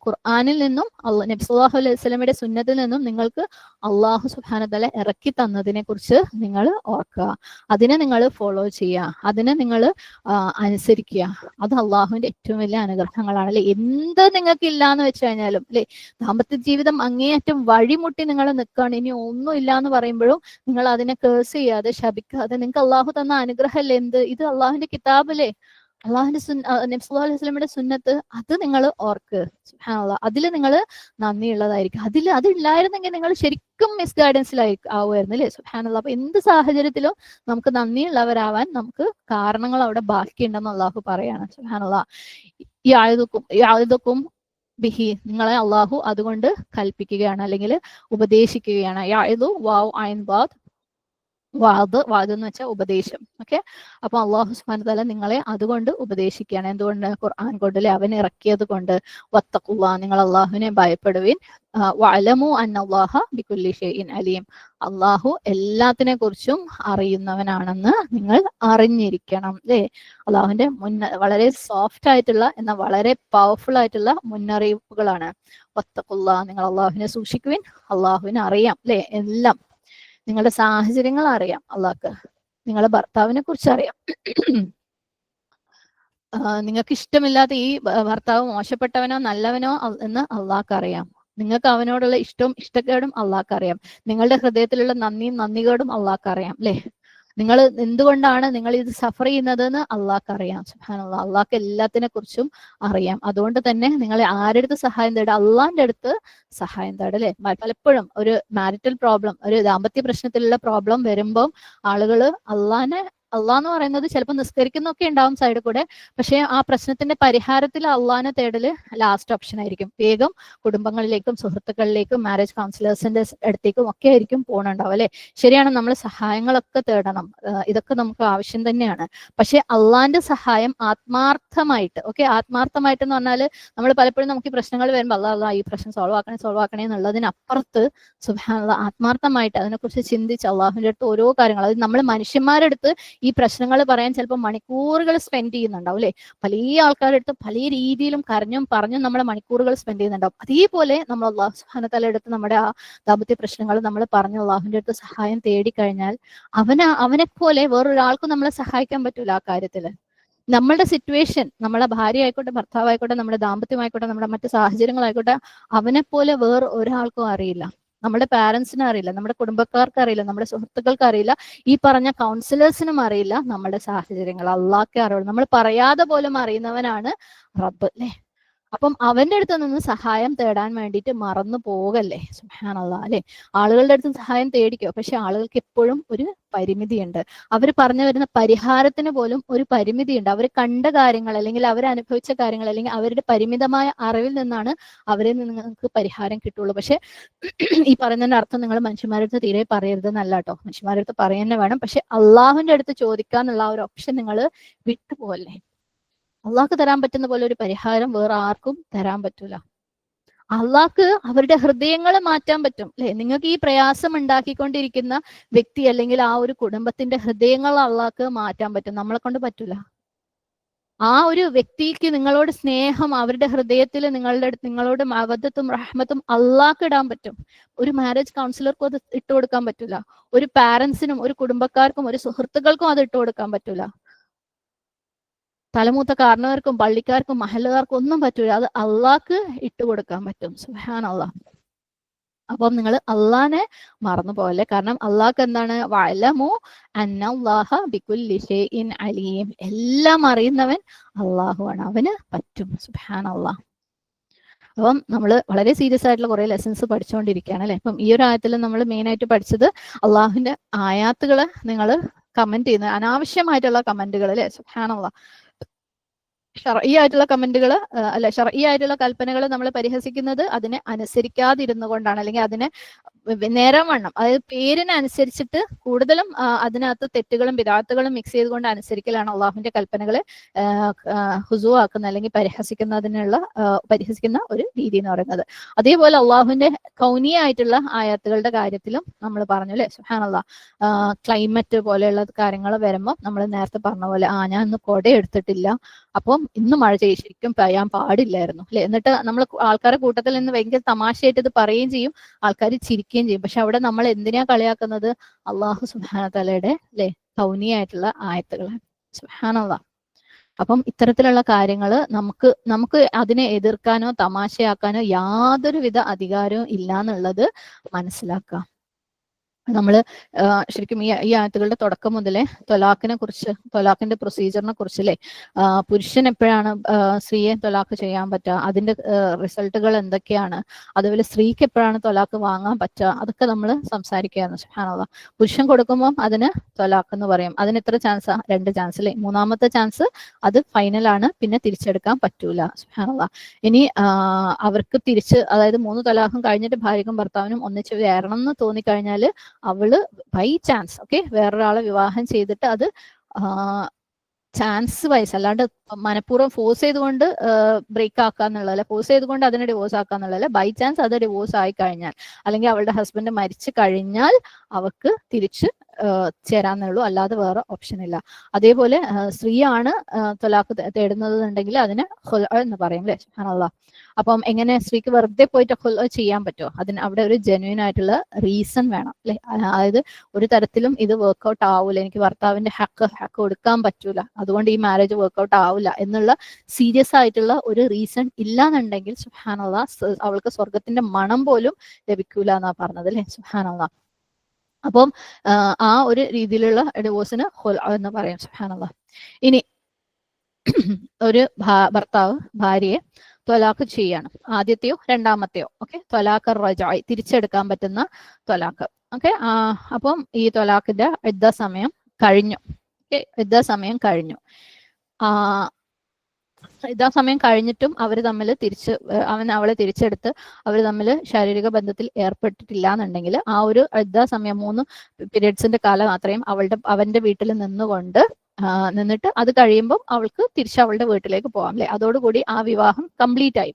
ഖുർആനിൽ നിന്നും നബി സല്ലല്ലാഹു അലൈഹി വസല്ലമയുടെ സുന്നത്തിൽ നിന്നും നിങ്ങൾക്ക് അള്ളാഹു സുബ്ഹാനഹു വ തആല ഇറക്കി തന്നതിനെ കുറിച്ച് നിങ്ങൾ ഓർക്കുക. അതിനെ നിങ്ങൾ ഫോളോ ചെയ്യുക. അതിനെ നിങ്ങൾ അനുസരിക്കുക. അത് അള്ളാഹുവിന്റെ ഏറ്റവും വലിയ അനുഗ്രഹങ്ങളാണ് അല്ലെ? എന്ത് നിങ്ങൾക്ക് ഇല്ലാന്ന് വെച്ച് കഴിഞ്ഞാലും അല്ലെ? ദാമ്പത്യ ജീവിതം അങ്ങേയറ്റം വഴിമുട്ടി നിങ്ങൾ നിൽക്കുകയാണ്, ഇനി ഒന്നും ഇല്ല എന്ന് പറയുമ്പോഴും നിങ്ങൾ അതിനെ കേഴ്സ് ചെയ്യാതെ, ശപിക്കാതെ, നിങ്ങൾക്ക് അള്ളാഹു തന്ന അനുഗ്രഹമല്ലേ എന്ത്? ഇത് അള്ളാഹുവിന്റെ കിതാബല്ലേ? അള്ളാഹുവിന്റെ നബി സല്ലല്ലാഹു അലൈഹി വസല്ലമയുടെ സുന്നത്ത്, അത് നിങ്ങൾ ഓർക്ക്. സുബ്ഹാനല്ലാഹ്. അതിൽ നിങ്ങൾ നന്ദിയുള്ളതായിരിക്കും. അതില്ലായിരുന്നെങ്കിൽ നിങ്ങൾ ശരിക്കും മിസ് ആവുമായിരുന്നു അല്ലെ? സുബ്ഹാനല്ലാഹ്. അപ്പൊ എന്ത് സാഹചര്യത്തിലും നമുക്ക് നന്ദിയുള്ളവരാവാൻ നമുക്ക് കാരണങ്ങൾ അവിടെ ബാക്കിയുണ്ടെന്ന് അള്ളാഹു പറയാണ്. സുബ്ഹാനല്ലാഹ്. യാഇദുക്കും ബിഹി. നിങ്ങളെ അള്ളാഹു അതുകൊണ്ട് കൽപ്പിക്കുകയാണ്, അല്ലെങ്കിൽ ഉപദേശിക്കുകയാണ്. യാഇദു വാവ് ഐൻ ബാദ്. വാദ് എന്ന് വെച്ചാൽ ഉപദേശം. ഓക്കെ. അപ്പൊ അള്ളാഹു സുബ്ഹാനഹു വ തആല നിങ്ങളെ അതുകൊണ്ട് ഉപദേശിക്കുകയാണ്. എന്തുകൊണ്ട്? ഖുർആൻ കൊണ്ടല്ലേ? അവൻ ഇറക്കിയത് കൊണ്ട്. വത്തഖുല്ലാഹ്. നിങ്ങൾ അള്ളാഹുവിനെ ഭയപ്പെടുവിൻ. വഅലമു അന്നല്ലാഹ ബികുല്ലി ഷൈഇൻ അലീം. അള്ളാഹു എല്ലാത്തിനെ കുറിച്ചും അറിയുന്നവനാണെന്ന് നിങ്ങൾ അറിഞ്ഞിരിക്കണം അല്ലേ? അള്ളാഹുവിന്റെ വളരെ സോഫ്റ്റ് ആയിട്ടുള്ള എന്നാൽ വളരെ പവർഫുൾ ആയിട്ടുള്ള മുന്നറിയിപ്പുകളാണ്. വത്തഖുല്ലാഹ്. നിങ്ങൾ അള്ളാഹുവിനെ സൂക്ഷിക്കുവിൻ. അള്ളാഹുവിനെ അറിയാം അല്ലെ? എല്ലാം നിങ്ങളുടെ സാഹചര്യങ്ങൾ അറിയാം അള്ളാഹ്ക്ക്. നിങ്ങളുടെ ഭർത്താവിനെ കുറിച്ച് അറിയാം. നിങ്ങൾക്ക് ഇഷ്ടമില്ലാത്ത ഈ ഭർത്താവ് മോശപ്പെട്ടവനോ നല്ലവനോ എന്ന് അള്ളാഹ്ക്ക് അറിയാം. നിങ്ങൾക്ക് അവനോടുള്ള ഇഷ്ടവും ഇഷ്ടക്കേടും അള്ളാഹ്ക്ക് അറിയാം. നിങ്ങളുടെ ഹൃദയത്തിലുള്ള നന്ദിയും നന്ദികേടും അള്ളാഹ്ക്ക് അറിയാം അല്ലെ? നിങ്ങൾ എന്തുകൊണ്ടാണ് നിങ്ങൾ ഇത് സഫർ ചെയ്യുന്നതെന്ന് അള്ളാഹ്ക്ക് അറിയാം. സുബ്ഹാനല്ലാഹ്. അള്ളാഹ്ക്ക് എല്ലാത്തിനെ കുറിച്ചും അറിയാം. അതുകൊണ്ട് തന്നെ നിങ്ങൾ ആരുടെ അടുത്ത് സഹായം തേടുക? അള്ളാഹിന്റെ അടുത്ത് സഹായം തേടുക അല്ലെ? പലപ്പോഴും ഒരു മാരിറ്റൽ പ്രോബ്ലം, ഒരു ദാമ്പത്യ പ്രശ്നത്തിലുള്ള പ്രോബ്ലം വരുമ്പോൾ ആളുകൾ അള്ളാഹ് എന്ന് പറയുന്നത് ചിലപ്പോൾ നിസ്കരിക്കുന്നൊക്കെ ഉണ്ടാവും സൈഡിൽ കൂടെ, പക്ഷെ ആ പ്രശ്നത്തിന്റെ പരിഹാരത്തിൽ അള്ളാഹിനെ തേടല് ലാസ്റ്റ് ഓപ്ഷൻ ആയിരിക്കും. വേഗം കുടുംബങ്ങളിലേക്കും സുഹൃത്തുക്കളിലേക്കും മാരേജ് കൗൺസിലേഴ്സിന്റെ അടുത്തേക്കും ഒക്കെ ആയിരിക്കും പോകണുണ്ടാവും അല്ലെ? ശരിയാണ്, നമ്മൾ സഹായങ്ങളൊക്കെ തേടണം. ഇതൊക്കെ നമുക്ക് ആവശ്യം തന്നെയാണ്. പക്ഷെ അള്ളാഹിന്റെ സഹായം ആത്മാർത്ഥമായിട്ട്, ആത്മാർത്ഥമായിട്ട് എന്ന് പറഞ്ഞാൽ നമ്മൾ പലപ്പോഴും നമുക്ക് ഈ പ്രശ്നങ്ങൾ വരുമ്പോൾ അള്ളാഹ് ഈ പ്രശ്നം സോൾവ് ആക്കണേ എന്നുള്ളതിനപ്പുറത്ത് സുബ്ഹാനല്ലാഹ് ആത്മാർത്ഥമായിട്ട് അതിനെക്കുറിച്ച് ചിന്തിച്ച് അള്ളാഹുവിന്റെ അടുത്ത് ഓരോ കാര്യങ്ങൾ, അത് നമ്മൾ മനുഷ്യന്മാരുടെ അടുത്ത് ഈ പ്രശ്നങ്ങൾ പറയാൻ ചിലപ്പോൾ മണിക്കൂറുകൾ സ്പെൻഡ് ചെയ്യുന്നുണ്ടാവും അല്ലെ? പല ആൾക്കാരുടെ അടുത്ത് പല രീതിയിലും കരഞ്ഞും പറഞ്ഞും നമ്മൾ മണിക്കൂറുകൾ സ്പെൻഡ് ചെയ്യുന്നുണ്ടാവും. അതേപോലെ നമ്മൾ അള്ളാഹു സുബ്ഹാനഹു വ തആല അടുത്ത് നമ്മുടെ ആ ദാമ്പത്യ പ്രശ്നങ്ങൾ നമ്മൾ പറഞ്ഞ് അള്ളാഹുവിന്റെ അടുത്ത് സഹായം തേടിക്കഴിഞ്ഞാൽ അവനെ പോലെ വേറൊരാൾക്കും നമ്മളെ സഹായിക്കാൻ പറ്റൂല ആ കാര്യത്തില്. നമ്മളുടെ സിറ്റുവേഷൻ, നമ്മളെ ഭാര്യ ആയിക്കോട്ടെ, ഭർത്താവായിക്കോട്ടെ, നമ്മുടെ ദാമ്പത്യമായിക്കോട്ടെ, നമ്മുടെ മറ്റു സാഹചര്യങ്ങളായിക്കോട്ടെ, അവനെ പോലെ വേറെ ഒരാൾക്കും അറിയില്ല. നമ്മുടെ പാരന്റ്സിന് അറിയില്ല, നമ്മുടെ കുടുംബക്കാർക്ക് അറിയില്ല, നമ്മുടെ സുഹൃത്തുക്കൾക്ക് അറിയില്ല, ഈ പറഞ്ഞ കൗൺസിലേഴ്സിനും അറിയില്ല നമ്മുടെ സാഹചര്യങ്ങൾ. അള്ളാഹ്ക്കേ അറിയുള്ളൂ. നമ്മൾ പറയാതെ പോലും അറിയുന്നവനാണ് റബ്ബ്, അല്ലേ? അപ്പം അവന്റെ അടുത്ത് നിന്ന് സഹായം തേടാൻ വേണ്ടിയിട്ട് മറന്നു പോകല്ലേ. സുബ്ഹാനല്ലാഹ്, അല്ലെ? ആളുകളുടെ അടുത്ത് സഹായം തേടിക്കോ, പക്ഷെ ആളുകൾക്ക് എപ്പോഴും ഒരു പരിമിതിയുണ്ട്. അവർ പറഞ്ഞു വരുന്ന പരിഹാരത്തിന് പോലും ഒരു പരിമിതിയുണ്ട്. അവർ കണ്ട കാര്യങ്ങൾ, അല്ലെങ്കിൽ അവർ അനുഭവിച്ച കാര്യങ്ങൾ, അല്ലെങ്കിൽ അവരുടെ പരിമിതമായ അറിവിൽ നിന്നാണ് അവരിൽ നിന്ന് നിങ്ങൾക്ക് പരിഹാരം കിട്ടുള്ളൂ. പക്ഷെ ഈ പറയുന്നതിന്റെ അർത്ഥം നിങ്ങൾ മനുഷ്യന്മാരുടെ അടുത്ത് തീരെ പറയരുതെന്നല്ല കേട്ടോ. മനുഷ്യന്മാരുടെ അടുത്ത് പറയുന്നത് വേണം, പക്ഷെ അള്ളാഹുവിന്റെ അടുത്ത് ചോദിക്കാന്നുള്ള ആ ഒരു ഓപ്ഷൻ നിങ്ങൾ വിട്ടുപോകല്ലേ. അള്ളാഹ്ക്ക് തരാൻ പറ്റുന്ന പോലെ ഒരു പരിഹാരം വേറെ ആർക്കും തരാൻ പറ്റൂല. അള്ളാഹ്ക്ക് അവരുടെ ഹൃദയങ്ങളെ മാറ്റാൻ പറ്റും, അല്ലെ? നിങ്ങൾക്ക് ഈ പ്രയാസം ഉണ്ടാക്കിക്കൊണ്ടിരിക്കുന്ന വ്യക്തി അല്ലെങ്കിൽ ആ ഒരു കുടുംബത്തിന്റെ ഹൃദയങ്ങൾ അള്ളാഹ്ക്ക് മാറ്റാൻ പറ്റും, നമ്മളെ കൊണ്ട് പറ്റൂല. ആ ഒരു വ്യക്തിക്ക് നിങ്ങളോട് സ്നേഹം, അവരുടെ ഹൃദയത്തിൽ നിങ്ങളോട് മവദത്തും റഹ്മത്തും അള്ളാഹ്ക്ക് ഇടാൻ പറ്റും. ഒരു മാരേജ് കൗൺസിലർക്കും അത് ഇട്ട് കൊടുക്കാൻ പറ്റൂല. ഒരു പാരന്റ്സിനും, ഒരു കുടുംബക്കാർക്കും, ഒരു സുഹൃത്തുക്കൾക്കും അത് ഇട്ട് കൊടുക്കാൻ പറ്റൂല. തലമൂത്ത കാരണവർക്കും, പള്ളിക്കാർക്കും, മഹല്ലുകാർക്കും ഒന്നും പറ്റൂല. അത് അള്ളാഹ്ക്ക് ഇട്ടുകൊടുക്കാൻ പറ്റും. സുബ്ഹാനല്ലാഹ്. അപ്പം നിങ്ങൾ അള്ളാഹിനെ മറന്നു പോകല്ലേ. കാരണം അള്ളാഹ്ക്ക് എന്താണ്? വഅലമു അന്നല്ലാഹ ബികുല്ലി ഷൈഇൻ അലീം. എല്ലാം അറിയുന്നവൻ അള്ളാഹുവാണ്, അവന് പറ്റും. സുബ്ഹാനല്ലാഹ്. അപ്പം നമ്മൾ വളരെ സീരിയസ് ആയിട്ടുള്ള കുറെ ലെസൺസ് പഠിച്ചുകൊണ്ടിരിക്കുകയാണ്, അല്ലെ? അപ്പം ഈ ഒരു ആയത്തിൽ നമ്മൾ മെയിൻ ആയിട്ട് പഠിച്ചത് അള്ളാഹുവിന്റെ ആയാത്തുകള് നിങ്ങൾ കമന്റ് ചെയ്യുന്ന അനാവശ്യമായിട്ടുള്ള കമന്റുകൾ, അല്ലെ? സുബ്ഹാനല്ലാഹ്. ഷർഈ ആയിട്ടുള്ള കമന്റുകൾ, അല്ല, ഷർഈ ആയിട്ടുള്ള കൽപ്പനകൾ നമ്മൾ പരിഹസിക്കുന്നത് അതിനെ അനുസരിക്കാതിരുന്നു കൊണ്ടാണ്, അല്ലെങ്കിൽ അതിനെ നേരം വണ്ണം, അതായത് പേരിനനുസരിച്ചിട്ട് കൂടുതലും അതിനകത്ത് തെറ്റുകളും ബിദഅത്തുകളും മിക്സ് ചെയ്തുകൊണ്ട് അനുസരിക്കലാണ് അള്ളാഹുവിന്റെ കൽപ്പനകളെ ഹുസു ആക്കുന്ന, അല്ലെങ്കിൽ പരിഹസിക്കുന്ന ഒരു രീതി എന്ന് പറയുന്നത്. അതേപോലെ അള്ളാഹുവിന്റെ കൗനിയായിട്ടുള്ള ആയത്തുകളുടെ കാര്യത്തിലും നമ്മൾ പറഞ്ഞു, അല്ലെ? സുബ്ഹാനല്ലാഹ്. ക്ലൈമറ്റ് പോലെയുള്ള കാര്യങ്ങൾ വരുമ്പോൾ നമ്മൾ നേരത്തെ പറഞ്ഞ പോലെ, ഞാൻ ഇന്ന് കൊട എടുത്തിട്ടില്ല, അപ്പം ഇന്ന് മഴ ശരിക്കും പെയ്യാൻ പാടില്ലായിരുന്നു, അല്ലെ? എന്നിട്ട് നമ്മൾ ആൾക്കാരുടെ കൂട്ടത്തിൽ നിന്ന് ഭയങ്കര തമാശയായിട്ട് ഇത് പറയുകയും ചെയ്യും, ആൾക്കാർ ചിരിക്കുകയും ചെയ്യും. പക്ഷെ അവിടെ നമ്മൾ എന്തിനാ കളിയാക്കുന്നത്? അള്ളാഹു സുബ്ഹാനഹു വ തആലയുടെ, അല്ലെ, കൗനിയായിട്ടുള്ള ആയത്തുകളെ. സുബ്ഹാനല്ലാഹ്. അപ്പം ഇത്തരത്തിലുള്ള കാര്യങ്ങൾ നമുക്ക് അതിനെ എതിർക്കാനോ തമാശയാക്കാനോ യാതൊരുവിധ അധികാരവും ഇല്ല എന്നുള്ളത് മനസ്സിലാക്കുക. നമ്മൾ ശരിക്കും ഈ ആയത്തുകളുടെ തുടക്കം മുതലേ തൊലാഖിന്റെ പ്രൊസീജിയറിനെ കുറിച്ച്, അല്ലെ? പുരുഷൻ എപ്പോഴാണ് സ്ത്രീയെ തൊലാഖ് ചെയ്യാൻ പറ്റുക, അതിന്റെ റിസൾട്ടുകൾ എന്തൊക്കെയാണ്, അതുപോലെ സ്ത്രീക്ക് എപ്പോഴാണ് തൊലാഖ് വാങ്ങാൻ പറ്റുക, അതൊക്കെ നമ്മൾ സംസാരിക്കുകയാണ്. സുബ്ഹാനല്ലാഹ്. പുരുഷൻ കൊടുക്കുമ്പോൾ അതിന് തൊലാഖ് എന്ന് പറയും. അതിന് എത്ര ചാൻസാ? 2 ചാൻസ്, അല്ലെ? മൂന്നാമത്തെ ചാൻസ് അത് ഫൈനലാണ്, പിന്നെ തിരിച്ചെടുക്കാൻ പറ്റൂല. സുബ്ഹാനല്ലാഹ്. ഇനി അവർക്ക് അതായത് 3 തൊലാഖും കഴിഞ്ഞിട്ട് ഭാര്യക്കും ഭർത്താവിനും ഒന്നിച്ച് വേറണം എന്ന് തോന്നിക്കഴിഞ്ഞാൽ അവള് ബൈ ചാൻസ്, വേറൊരാളെ വിവാഹം ചെയ്തിട്ട് അത് ചാൻസ് വൈസ്, അല്ലാണ്ട് മനഃപൂർവ്വം ഫോഴ്സ് ചെയ്തുകൊണ്ട് ബ്രേക്ക് ആക്കാന്നുള്ളതല്ല, ഫോഴ്സ് ചെയ്തുകൊണ്ട് അതിനെ ഡിവോഴ്സ് ആക്കാന്നുള്ളതല്ല. ബൈ ചാൻസ് അത് ഡിവോഴ്സ് ആയി കഴിഞ്ഞാൽ, അല്ലെങ്കിൽ അവളുടെ ഹസ്ബൻഡ് മരിച്ചു കഴിഞ്ഞാൽ അവർക്ക് തിരിച്ച് ചേരാന്നുള്ളൂ, അല്ലാതെ വേറെ ഓപ്ഷൻ ഇല്ല. അതേപോലെ സ്ത്രീയാണ് തൊലാഖ് തേടുന്നത് എന്നുണ്ടെങ്കിൽ അതിന് ഖുൽഅ എന്ന് പറയും, അല്ലെ? സുബ്ഹാനല്ലാഹ്. അപ്പം എങ്ങനെ സ്ത്രീക്ക് വെറുതെ പോയിട്ട് ഖുൽഅ ചെയ്യാൻ പറ്റുമോ? അവിടെ ഒരു ജെന്യൂൻ ആയിട്ടുള്ള റീസൺ വേണം, അല്ലെ? അതായത് ഒരു തരത്തിലും ഇത് വർക്ക്ഔട്ട് ആവൂല, എനിക്ക് ഭർത്താവിന്റെ ഹക്ക് കൊടുക്കാൻ പറ്റൂല, അതുകൊണ്ട് ഈ മാരേജ് വർക്ക്ഔട്ട് ആവില്ല എന്നുള്ള സീരിയസ് ആയിട്ടുള്ള ഒരു റീസൺ ഇല്ലാന്നുണ്ടെങ്കിൽ സുബ്ഹാനല്ലാഹ് അവൾക്ക് സ്വർഗത്തിന്റെ മണം പോലും ലഭിക്കൂല എന്നാ പറഞ്ഞത്, അല്ലെ? സുബ്ഹാനല്ലാഹ്. അപ്പം ആ ഒരു രീതിയിലുള്ള ഡിവോഴ്സിന് ഖുൽഅ എന്ന് പറയും. സുബ്ഹാനല്ലാഹ്. ഇനി ഒരു ഭർത്താവ് ഭാര്യയെ ത്വലാഖ് ചെയ്യാണ്, ആദ്യത്തെയോ രണ്ടാമത്തെയോ, ത്വലാഖ് റജായി, തിരിച്ചെടുക്കാൻ പറ്റുന്ന ത്വലാഖ്. അപ്പം ഈ ത്വലാഖിന്റെ ഇദ്ദ സമയം കഴിഞ്ഞു. സമയം കഴിഞ്ഞു. സമയം കഴിഞ്ഞിട്ടും അവർ തമ്മിൽ അവളെ തിരിച്ചെടുത്ത് അവർ തമ്മിൽ ശാരീരിക ബന്ധത്തിൽ ഏർപ്പെട്ടിട്ടില്ല എന്നുണ്ടെങ്കിൽ ആ ഒരു സമയം 3 പീരിയഡ്സിന്റെ കാലം അത്രയും അവന്റെ വീട്ടിൽ നിന്നിട്ട് അത് കഴിയുമ്പോൾ അവൾക്ക് തിരിച്ച് അവളുടെ വീട്ടിലേക്ക് പോകാം, അല്ലെ? അതോടുകൂടി ആ വിവാഹം കംപ്ലീറ്റ് ആയി.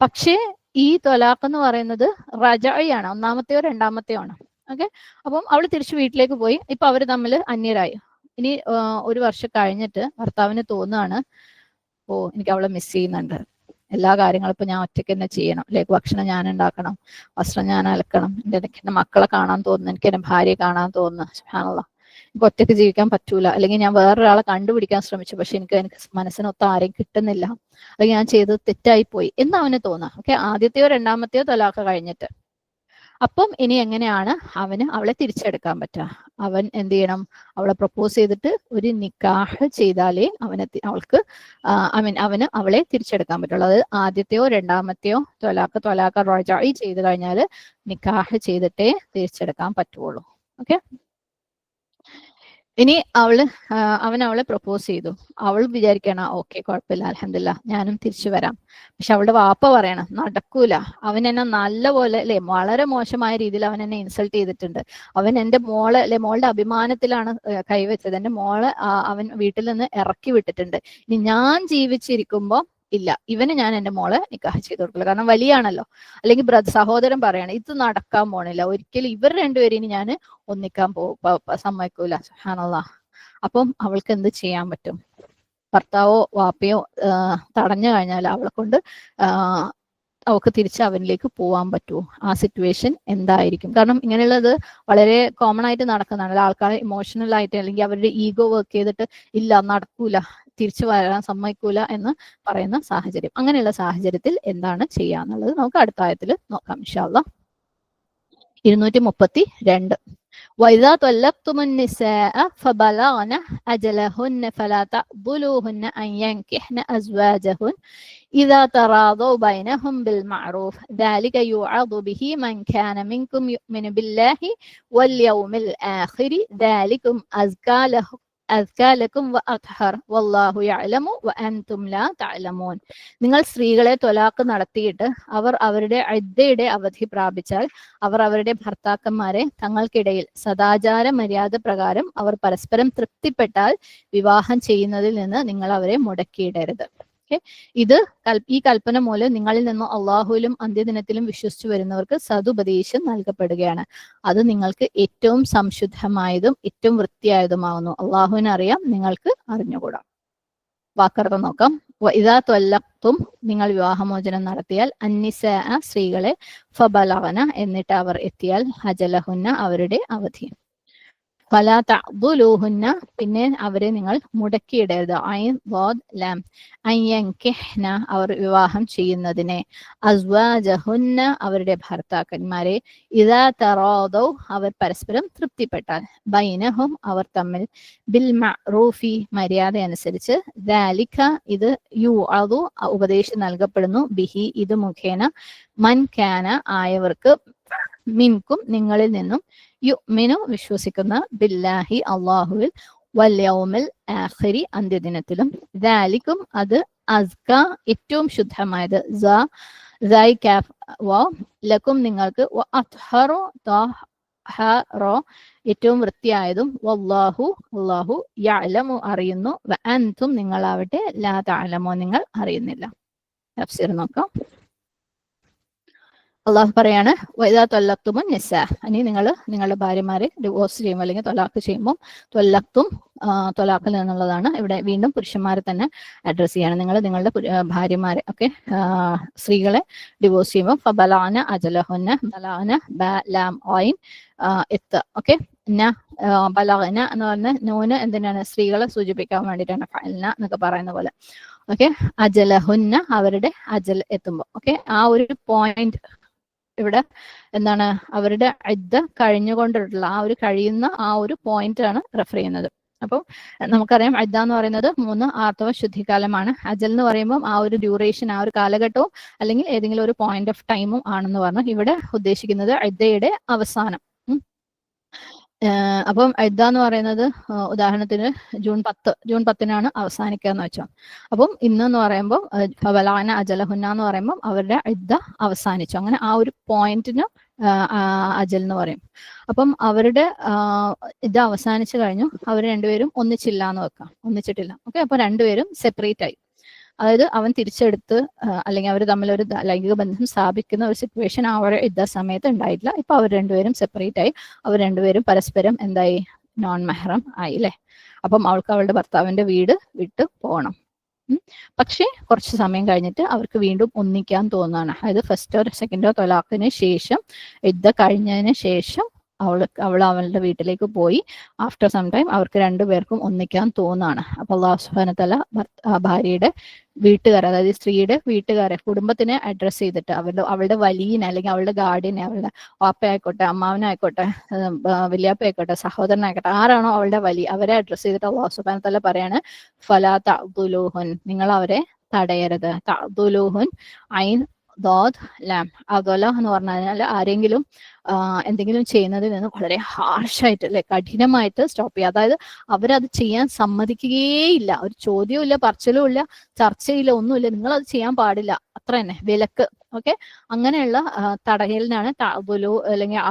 പക്ഷേ ഈ ത്വലാഖ് എന്ന് പറയുന്നത് റജഅയാണ്, ഒന്നാമത്തെയോ രണ്ടാമത്തെയോ ആണ്. അപ്പം അവൾ തിരിച്ച് വീട്ടിലേക്ക് പോയി. ഇപ്പൊ അവർ തമ്മിൽ അന്യരായി. ഇനി 1 വർഷം കഴിഞ്ഞിട്ട് ഭർത്താവിന് തോന്നുകയാണ്, എനിക്ക് അവളെ മിസ് ചെയ്യുന്നുണ്ട്, എല്ലാ കാര്യങ്ങളും ഇപ്പൊ ഞാൻ ഒറ്റയ്ക്ക് തന്നെ ചെയ്യണം, ലൈക്ക് ഭക്ഷണം ഞാൻ ഉണ്ടാക്കണം, വസ്ത്രം ഞാൻ അലക്കണം, എന്റെ മക്കളെ കാണാൻ തോന്നുന്നു, എനിക്ക് എന്റെ ഭാര്യയെ കാണാൻ തോന്നുന്നു. സുബ്ഹാനല്ലാഹ്. എനിക്ക് ഒറ്റയ്ക്ക് ജീവിക്കാൻ പറ്റൂല, അല്ലെങ്കിൽ ഞാൻ വേറൊരാളെ കണ്ടുപിടിക്കാൻ ശ്രമിച്ചു, പക്ഷെ എനിക്ക് മനസ്സിനൊത്ത ആരെയും കിട്ടുന്നില്ല, അല്ലെങ്കിൽ ഞാൻ ചെയ്തത് തെറ്റായി പോയി എന്ന് അവന് തോന്നാം. ആദ്യത്തെയോ രണ്ടാമത്തെയോ ത്വലാഖ് കഴിഞ്ഞിട്ട്. അപ്പം ഇനി എങ്ങനെയാണ് അവന് അവളെ തിരിച്ചെടുക്കാൻ പറ്റുക? അവൻ എന്ത് ചെയ്യണം? അവളെ പ്രപ്പോസ് ചെയ്തിട്ട് ഒരു നിക്കാഹ് ചെയ്താലേ അവൾക്ക് അവന് അവളെ തിരിച്ചെടുക്കാൻ പറ്റുള്ളൂ. അത് ആദ്യത്തെയോ രണ്ടാമത്തെയോ ത്വലാഖ് റജഈ ചെയ്ത് കഴിഞ്ഞാൽ നിക്കാഹ് ചെയ്തിട്ടേ തിരിച്ചെടുക്കാൻ പറ്റുള്ളൂ. ഓക്കെ. ഇനി അവൻ അവളെ പ്രപ്പോസ് ചെയ്തു. അവൾ വിചാരിക്കണം ഓക്കെ കുഴപ്പമില്ല, അൽഹംദുലില്ലാ ഞാനും തിരിച്ചു വരാം. പക്ഷെ അവളുടെ വാപ്പ പറയണം നടക്കൂല, അവൻ എന്നെ നല്ലപോലെ അല്ലെ വളരെ മോശമായ രീതിയിൽ അവൻ എന്നെ ഇൻസൾട്ട് ചെയ്തിട്ടുണ്ട്. അവൻ എന്റെ മോളെ അല്ലെ മോളുടെ അഭിമാനത്തിലാണ് കൈവച്ചത്. എന്റെ മോളെ അവൻ വീട്ടിൽ നിന്ന് ഇറക്കി വിട്ടിട്ടുണ്ട്. ഇനി ഞാൻ ജീവിച്ചിരിക്കുമ്പോ ഇല്ല, ഇവന് ഞാൻ എന്റെ മോളെ നിക്കാഹ് ചെയ്ത് കൊടുക്കില്ല. കാരണം വലിയാണല്ലോ. അല്ലെങ്കിൽ സഹോദരൻ പറയാണ് ഇത് നടക്കാൻ പോണില്ല, ഒരിക്കലും ഇവർ രണ്ടുപേരും ഞാൻ ഒന്നിക്കാൻ സമ്മതിക്കൂല. സുബ്ഹാനല്ലാഹ്. അപ്പം അവൾക്ക് എന്ത് ചെയ്യാൻ പറ്റും? ഭർത്താവോ വാപ്പയോ തടഞ്ഞു കഴിഞ്ഞാൽ അവളെ കൊണ്ട് അവൾക്ക് തിരിച്ച് അവനിലേക്ക് പോകാൻ പറ്റുമോ? ആ സിറ്റുവേഷൻ എന്തായിരിക്കും? കാരണം ഇങ്ങനെയുള്ളത് വളരെ കോമൺ ആയിട്ട് നടക്കുന്നതാണ്. ആൾക്കാർ ഇമോഷണൽ ആയിട്ട് അല്ലെങ്കിൽ അവരുടെ ഈഗോ വർക്ക് ചെയ്തിട്ട് ഇല്ല നടക്കൂല, തിരിച്ചു വരാൻ സമ്മതിക്കൂല എന്ന് പറയുന്ന സാഹചര്യം. അങ്ങനെയുള്ള സാഹചര്യത്തിൽ എന്താണ് ചെയ്യാന്നുള്ളത് നമുക്ക് അടുത്ത ആയത്തിൽ നോക്കാം ഇൻഷാ അല്ലാഹ്. 232 وإذا طلقتم النساء فبلغن أجلهن فلا تعضلوهن أن ينكحن أزواجهن إذا تراضوا بينهم بالمعروف ذلك يوعظ به من كان منكم يؤمن بالله واليوم الآخر ذلكم أزكى لكم وأطهر والله يعلم وأنتم لا تعلمون. നിങ്ങൾ സ്ത്രീകളെ ത്വലാഖ് നടത്തിയിട്ട് അവർ അവരുടെ ഇദ്ദയുടെ അവധി പ്രാപിച്ചാൽ അവർ അവരുടെ ഭർത്താക്കന്മാരെ തങ്ങൾക്കിടയിൽ സദാചാര മര്യാദ പ്രകാരം അവർ പരസ്പരം തൃപ്തിപ്പെട്ടാൽ വിവാഹം ചെയ്യുന്നതിൽ നിന്ന് നിങ്ങൾ അവരെ മുടക്കിയിടരുത്. ഈ കൽപ്പന മൂലം നിങ്ങളിൽ നിന്നും അള്ളാഹുവിലും അന്ത്യദിനത്തിലും വിശ്വസിച്ചു വരുന്നവർക്ക് സതുപദേശം നൽകപ്പെടുകയാണ്. അത് നിങ്ങൾക്ക് ഏറ്റവും സംശുദ്ധമായതും ഏറ്റവും വൃത്തിയായതുമാകുന്നു. അള്ളാഹുവിന് അറിയാം, നിങ്ങൾക്ക് അറിഞ്ഞുകൂടാ. വാക്കർത്ഥം നോക്കാം. ഇദാ ത്വല്ലഖ്തും നിങ്ങൾ വിവാഹമോചനം നടത്തിയാൽ അന്നിസാ സ്ത്രീകളെ ഫബലഗന എന്നിട്ട് അവർ എത്തിയാൽ അജലഹുന്ന അവരുടെ അവധി. ഫലാ തഅ്ദുലൂഹുന്ന പിന്നെ അവരെ നിങ്ങൾ മുടക്കിയിടരുത്. ഐൻ വാദ് ലാം അയ്യൻകിഹ്ന അവർ വിവാഹം ചെയ്യുന്നതിനെ, അസ്വാജഹുന്ന അവരുടെ ഭർത്താക്കന്മാരെ, ഇദാ തറാദൗ അവർ പരസ്പരം തൃപ്തിപ്പെട്ടാൽ, ബൈനഹും അവർ തമ്മിൽ, ബിൽ മഅറൂഫി മര്യാദ അനുസരിച്ച്, ദാലിക ഇത് യുഅദു ഉപദേശം നൽകപ്പെടുന്നു, ബിഹി ഇത് മുഖേന, മൻ കാന ആയവർക്ക്, മിൻകും നിങ്ങളിൽ നിന്നും, യുഅ്മിനു വിശ്വസിക്കുന്ന, ബില്ലാഹി അല്ലാഹുവിൽ, വൽ യൗമിൽ ആഖിരി അന്ത്യദിനത്തിലും, ദാലിക്കും അത്, അസ്ക ഏറ്റവും ശുദ്ധമായത്, ലക്കും നിങ്ങൾക്ക്, വഅത്ഹറു തഹറോ ഏറ്റവും വൃത്തിയായതും, വല്ലാഹു അല്ലാഹു യഅലമു അറിയുന്നു, വഅൻതും നിങ്ങളാവട്ടെ ലാ തഅലമു നിങ്ങൾ അറിയുന്നില്ല. തഫ്സീർ നോക്കാം. അള്ളാഹു പറയാണ് വഇദാ ത്വല്ലഖ്തുമുൻ നിസാ, ഇനി നിങ്ങൾ നിങ്ങളുടെ ഭാര്യമാരെ ഡിവോഴ്സ് ചെയ്യുമ്പോൾ അല്ലെങ്കിൽ ത്വലാഖ് ചെയ്യുമ്പോൾ, ത്വല്ലഖ്തും ത്വലാഖിൽ നിന്നുള്ളതാണ്. ഇവിടെ വീണ്ടും പുരുഷന്മാരെ തന്നെ അഡ്രസ് ചെയ്യാണ്. നിങ്ങൾ നിങ്ങളുടെ ഭാര്യമാരെ സ്ത്രീകളെ ഡിവോഴ്സ് ചെയ്യുമ്പോൾ ഫബലാന അജലഹുന്ന, ബലാന ബ ലാം ഓയിൻ എത്ത്. ഓക്കെ. ബലഗന എന്ന് പറഞ്ഞ നൂന് എന്തിനാണ്? സ്ത്രീകളെ സൂചിപ്പിക്കാൻ വേണ്ടിയിട്ടാണ്, ഫഅൽന എന്നൊക്കെ പറയുന്ന പോലെ. ഓക്കെ. അജലഹുന്ന അവരുടെ അജൽ എത്തുമ്പോൾ. ഓക്കെ. ആ ഒരു പോയിന്റ് ഇവിടെ എന്താണ്? അവരുടെ ഇദ്ദ കഴിഞ്ഞുകൊണ്ടിട്ടുള്ള കഴിയുന്ന ആ ഒരു പോയിന്റ് ആണ് റെഫർ ചെയ്യുന്നത്. അപ്പം നമുക്കറിയാം ഇദ്ദ എന്ന് പറയുന്നത് 3 ആർത്തവ ശുദ്ധികാലമാണ്. അജൽ എന്ന് പറയുമ്പോൾ ആ ഒരു ഡ്യൂറേഷൻ, ആ ഒരു കാലഘട്ടവും അല്ലെങ്കിൽ ഏതെങ്കിലും ഒരു പോയിന്റ് ഓഫ് ടൈമും ആണെന്ന് പറഞ്ഞു. ഇവിടെ ഉദ്ദേശിക്കുന്നത് ഇദ്ദയുടെ അവസാനം. അപ്പം ഇദ്ദ എന്ന് പറയുന്നത് ഉദാഹരണത്തിന് ജൂൺ 10 അവസാനിക്കുക എന്ന് വെച്ചോ. അപ്പം ഇന്നെന്ന് പറയുമ്പോൾ ഫബലാന അജലഹുന്ന എന്ന് പറയുമ്പോൾ അവരുടെ ഇദ്ദ അവസാനിച്ചു. അങ്ങനെ ആ ഒരു പോയിന്റിന് അജൽ എന്ന് പറയും. അപ്പം അവരുടെ ഇദ്ദ അവസാനിച്ചു കഴിഞ്ഞു. അവർ രണ്ടുപേരും ഒന്നിച്ചിട്ടില്ല. ഓക്കെ. അപ്പൊ രണ്ടുപേരും സെപ്പറേറ്റ് ആയി. അതായത് അവൻ തിരിച്ചെടുത്ത് അല്ലെങ്കിൽ അവർ തമ്മിൽ ഒരു ലൈംഗിക ബന്ധം സ്ഥാപിക്കുന്ന ഒരു സിറ്റുവേഷൻ അവരുടെ ഇദ്ദ സമയത്ത് ഉണ്ടായിട്ടില്ല. ഇപ്പൊ അവർ രണ്ടുപേരും സെപ്പറേറ്റ് ആയി. അവർ രണ്ടുപേരും പരസ്പരം എന്തായി? നോൺ മെഹ്റം ആയി അല്ലെ. അപ്പം അവൾക്ക് അവളുടെ ഭർത്താവിന്റെ വീട് വിട്ട് പോകണം. പക്ഷേ കുറച്ച് സമയം കഴിഞ്ഞിട്ട് അവർക്ക് വീണ്ടും ഒന്നിക്കാൻ തോന്നുകയാണ്. അതായത് ഫസ്റ്റോ സെക്കൻഡോ ത്വലാഖിന് ശേഷം, ഇദ്ദ കഴിഞ്ഞതിന് ശേഷം അവൾ അവളുടെ വീട്ടിലേക്ക് പോയി. ആഫ്റ്റർ സം ടൈം അവർക്ക് രണ്ടുപേർക്കും ഒന്നിക്കാൻ തോന്നാണ്. അപ്പൊ അല്ലാഹു സുബ്ഹാനഹു വ തആല ഭാര്യയുടെ വീട്ടുകാരെ, അതായത് സ്ത്രീയുടെ വീട്ടുകാരെ, കുടുംബത്തിനെ അഡ്രസ് ചെയ്തിട്ട് അവളുടെ വലിയനെ അല്ലെങ്കിൽ അവളുടെ ഗാർഡിയനെ, അവളുടെ വാപ്പയായിക്കോട്ടെ, അമ്മാവനായിക്കോട്ടെ, വല്യാപ്പയായിക്കോട്ടെ, സഹോദരനായിക്കോട്ടെ, ആരാണോ അവളുടെ വലിയ, അവരെ അഡ്രസ് ചെയ്തിട്ട് അല്ലാഹു സുബ്ഹാനഹു വ തആല പറയാണ് ഫലാ തഅ്ദുലൂഹുൻ, നിങ്ങൾ അവരെ തടയരുത്. തഅ്ദുലൂഹുൻ ഐൻ ദോദ് ലാം. അദല എന്ന് പറഞ്ഞു കഴിഞ്ഞാൽ ആരെങ്കിലും എന്തെങ്കിലും ചെയ്യുന്നതിൽ നിന്ന് വളരെ ഹാർഷായിട്ട് അല്ലെ, കഠിനമായിട്ട് സ്റ്റോപ്പ് ചെയ്യുക. അതായത് അവരത് ചെയ്യാൻ സമ്മതിക്കുകയേയില്ല. ഒരു ചോദ്യവും ഇല്ല, പറച്ചിലും ഇല്ല, ചർച്ചയില്ല, ഒന്നുമില്ല. നിങ്ങൾ അത് ചെയ്യാൻ പാടില്ല, അത്ര തന്നെ, വിലക്ക്. ഓക്കെ, അങ്ങനെയുള്ള തടയലിനാണ് തഅ്ദുലു അല്ലെങ്കിൽ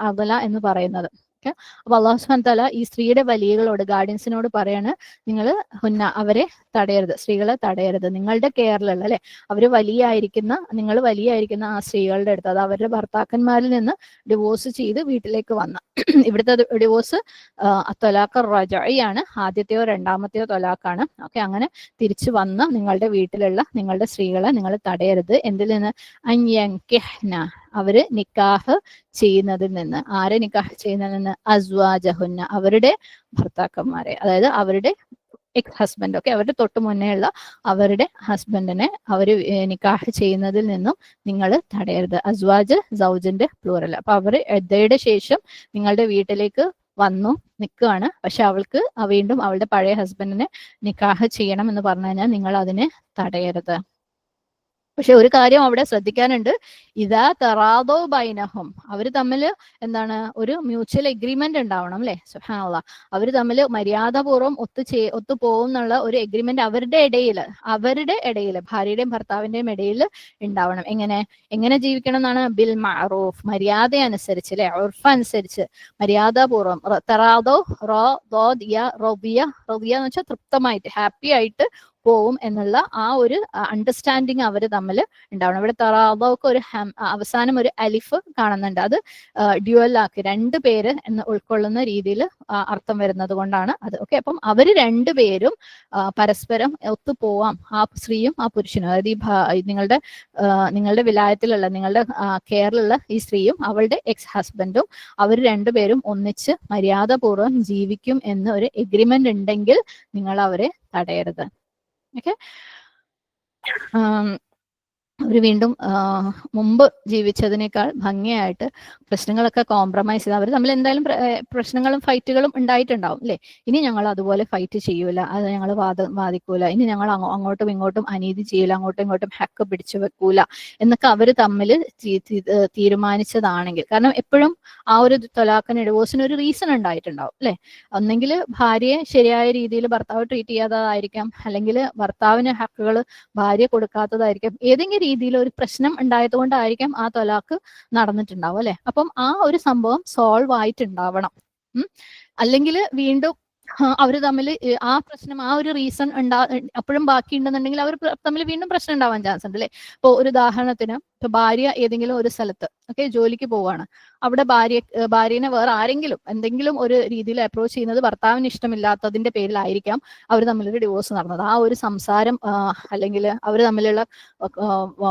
അദല എന്ന് പറയുന്നത്. ഓക്കെ, അപ്പൊ അല്ലാഹു സുബ്ഹാനഹു വ തആല ഈ സ്ത്രീയുടെ വലിയകളോട്, ഗാർഡിയൻസിനോട് പറയാണ്, നിങ്ങൾ അവരെ തടയരുത്, സ്ത്രീകളെ തടയരുത്. നിങ്ങളുടെ കെയറിലുള്ള അല്ലെ, നിങ്ങൾ വലിയായിരിക്കുന്ന ആ സ്ത്രീകളുടെ അടുത്ത്, അത് അവരുടെ ഭർത്താക്കന്മാരിൽ നിന്ന് ഡിവോഴ്സ് ചെയ്ത് വീട്ടിലേക്ക് വന്ന ഇവിടുത്തെ ഡിവോഴ്സ് ത്വലാഖ് റജഇയാണ്, ആദ്യത്തെയോ രണ്ടാമത്തെയോ ത്വലാഖാണ്. ഓക്കെ, അങ്ങനെ തിരിച്ചു വന്ന നിങ്ങളുടെ വീട്ടിലുള്ള നിങ്ങളുടെ സ്ത്രീകളെ നിങ്ങൾ തടയരുത്. എന്തിൽ നിന്ന്? അൻയൻകിഹ്ന, അവര് നിക്കാഹ് ചെയ്യുന്നതിൽ നിന്ന്. ആരെ നിക്കാഹ് ചെയ്യുന്നതിൽ നിന്ന്? അസ്വാജഹുന്ന, അവരുടെ ഭർത്താക്കന്മാരെ, അതായത് അവരുടെ എക്സ് ഹസ്ബൻഡ്. ഓക്കെ, അവരുടെ തൊട്ട് മുന്നേ ഉള്ള അവരുടെ ഹസ്ബൻഡിനെ അവർ നിക്കാഹ് ചെയ്യുന്നതിൽ നിന്നും നിങ്ങൾ തടയരുത്. അസ്വാജ് സൗജിന്റെ പ്ലൂറൽ. അപ്പൊ അവർ എദ്ദയുടെ ശേഷം നിങ്ങളുടെ വീട്ടിലേക്ക് വന്നു നിൽക്കുകയാണ്, പക്ഷെ അവൾക്ക് വീണ്ടും അവളുടെ പഴയ ഹസ്ബൻഡിനെ നിക്കാഹ് ചെയ്യണം എന്ന് പറഞ്ഞു കഴിഞ്ഞാൽ നിങ്ങൾ അതിനെ തടയരുത്. പക്ഷെ ഒരു കാര്യം അവിടെ ശ്രദ്ധിക്കാനുണ്ട്, ഇതാ തറാദോ ബൈനഹും, അവര് തമ്മിൽ എന്താണ്, ഒരു മ്യൂച്വൽ എഗ്രിമെന്റ് ഉണ്ടാവണം അല്ലെ. സുബ്ഹാനല്ലാഹ്, അവര് തമ്മിൽ മര്യാദപൂർവ്വം ഒത്തു പോകും എന്നുള്ള ഒരു എഗ്രിമെന്റ് അവരുടെ ഇടയിൽ ഭാര്യയുടെയും ഭർത്താവിന്റെയും ഇടയിൽ ഉണ്ടാവണം. എങ്ങനെ ജീവിക്കണം എന്നാണ്? ബിൽ മഅറൂഫ്, മര്യാദ അനുസരിച്ച് അല്ലെ, ഉർഫ് അനുസരിച്ച് മര്യാദപൂർവ്വം. തറാദോ റദിയ എന്ന് വെച്ചാൽ തൃപ്തമായിട്ട്, ഹാപ്പി ആയിട്ട് പോവും എന്നുള്ള ആ ഒരു അണ്ടർസ്റ്റാൻഡിങ് അവര് തമ്മിൽ ഉണ്ടാവണം. ഇവിടെ തറാദോക്ക് ഒരു അവസാനം ഒരു അലിഫ് കാണുന്നുണ്ട്, അത് ഡ്യുവലാക്കി, രണ്ടു പേര് എന്ന് ഉൾക്കൊള്ളുന്ന രീതിയിൽ അർത്ഥം വരുന്നത് കൊണ്ടാണ് അത്. ഓക്കെ, അപ്പം അവര് രണ്ടുപേരും പരസ്പരം ഒത്തു പോവാം, ആ സ്ത്രീയും ആ പുരുഷനും. അതായത് ഈ നിങ്ങളുടെ വിലായത്തിലുള്ള, നിങ്ങളുടെ കെയറിലുള്ള ഈ സ്ത്രീയും അവളുടെ എക്സ് ഹസ്ബൻഡും അവർ രണ്ടുപേരും ഒന്നിച്ച് മര്യാദപൂർവ്വം ജീവിക്കും എന്ന് ഒരു എഗ്രിമെന്റ് ഉണ്ടെങ്കിൽ നിങ്ങൾ അവരെ തടയരുത്. ഓക്കെ, അവർ വീണ്ടും മുമ്പ് ജീവിച്ചതിനേക്കാൾ ഭംഗിയായിട്ട് പ്രശ്നങ്ങളൊക്കെ കോംപ്രമൈസ് ചെയ്ത്, അവർ തമ്മിൽ എന്തായാലും പ്രശ്നങ്ങളും ഫൈറ്റുകളും ഉണ്ടായിട്ടുണ്ടാവും അല്ലെ. ഇനി ഞങ്ങൾ അതുപോലെ ഫൈറ്റ് ചെയ്യൂല, അത് ഞങ്ങൾ വാദിക്കൂല, ഇനി ഞങ്ങൾ അങ്ങോട്ടും ഇങ്ങോട്ടും അനീതി ചെയ്യൂല, അങ്ങോട്ടും ഇങ്ങോട്ടും ഹക്ക് പിടിച്ചു വെക്കൂല എന്നൊക്കെ അവർ തമ്മിൽ തീരുമാനിച്ചതാണെങ്കിൽ, കാരണം എപ്പോഴും ആ ഒരു ത്വലാഖിന്, ഡിവോഴ്സിന് ഒരു റീസൺ ഉണ്ടായിട്ടുണ്ടാവും അല്ലെ. ഒന്നെങ്കിൽ ഭാര്യയെ ശരിയായ രീതിയിൽ ഭർത്താവ് ട്രീറ്റ് ചെയ്യാത്തതായിരിക്കാം, അല്ലെങ്കിൽ ഭർത്താവിന് ഹക്കുകൾ ഭാര്യ കൊടുക്കാത്തതായിരിക്കാം, ഏതെങ്കിലും രീതിയിൽ ഒരു പ്രശ്നം ഉണ്ടായതുകൊണ്ടായിരിക്കാം ആ ത്വലാഖ് നടന്നിട്ടുണ്ടാവും അല്ലെ. അപ്പം ആ ഒരു സംഭവം സോൾവ് ആയിട്ടുണ്ടാവണം. അല്ലെങ്കിൽ വീണ്ടും അവര് തമ്മിൽ ആ പ്രശ്നം, ആ ഒരു റീസൺ അപ്പോഴും ബാക്കി ഉണ്ടെന്നുണ്ടെങ്കിൽ അവർ തമ്മിൽ വീണ്ടും പ്രശ്നം ഉണ്ടാവാൻ ചാൻസ് ഉണ്ട് അല്ലെ. ഇപ്പൊ ഒരു ഉദാഹരണത്തിന്, ഇപ്പൊ ഭാര്യ ഏതെങ്കിലും ഒരു സ്ഥലത്ത് ജോലിക്ക് പോവാണ്, അവിടെ ഭാര്യനെ വേറെ ആരെങ്കിലും എന്തെങ്കിലും ഒരു രീതിയിൽ അപ്രോച്ച് ചെയ്യുന്നത് ഭർത്താവിന് ഇഷ്ടമില്ലാത്തതിന്റെ പേരിലായിരിക്കാം അവർ തമ്മിലൊരു ഡിവോഴ്സ് നടന്നത്. ആ ഒരു സംസാരം അല്ലെങ്കിൽ അവർ തമ്മിലുള്ള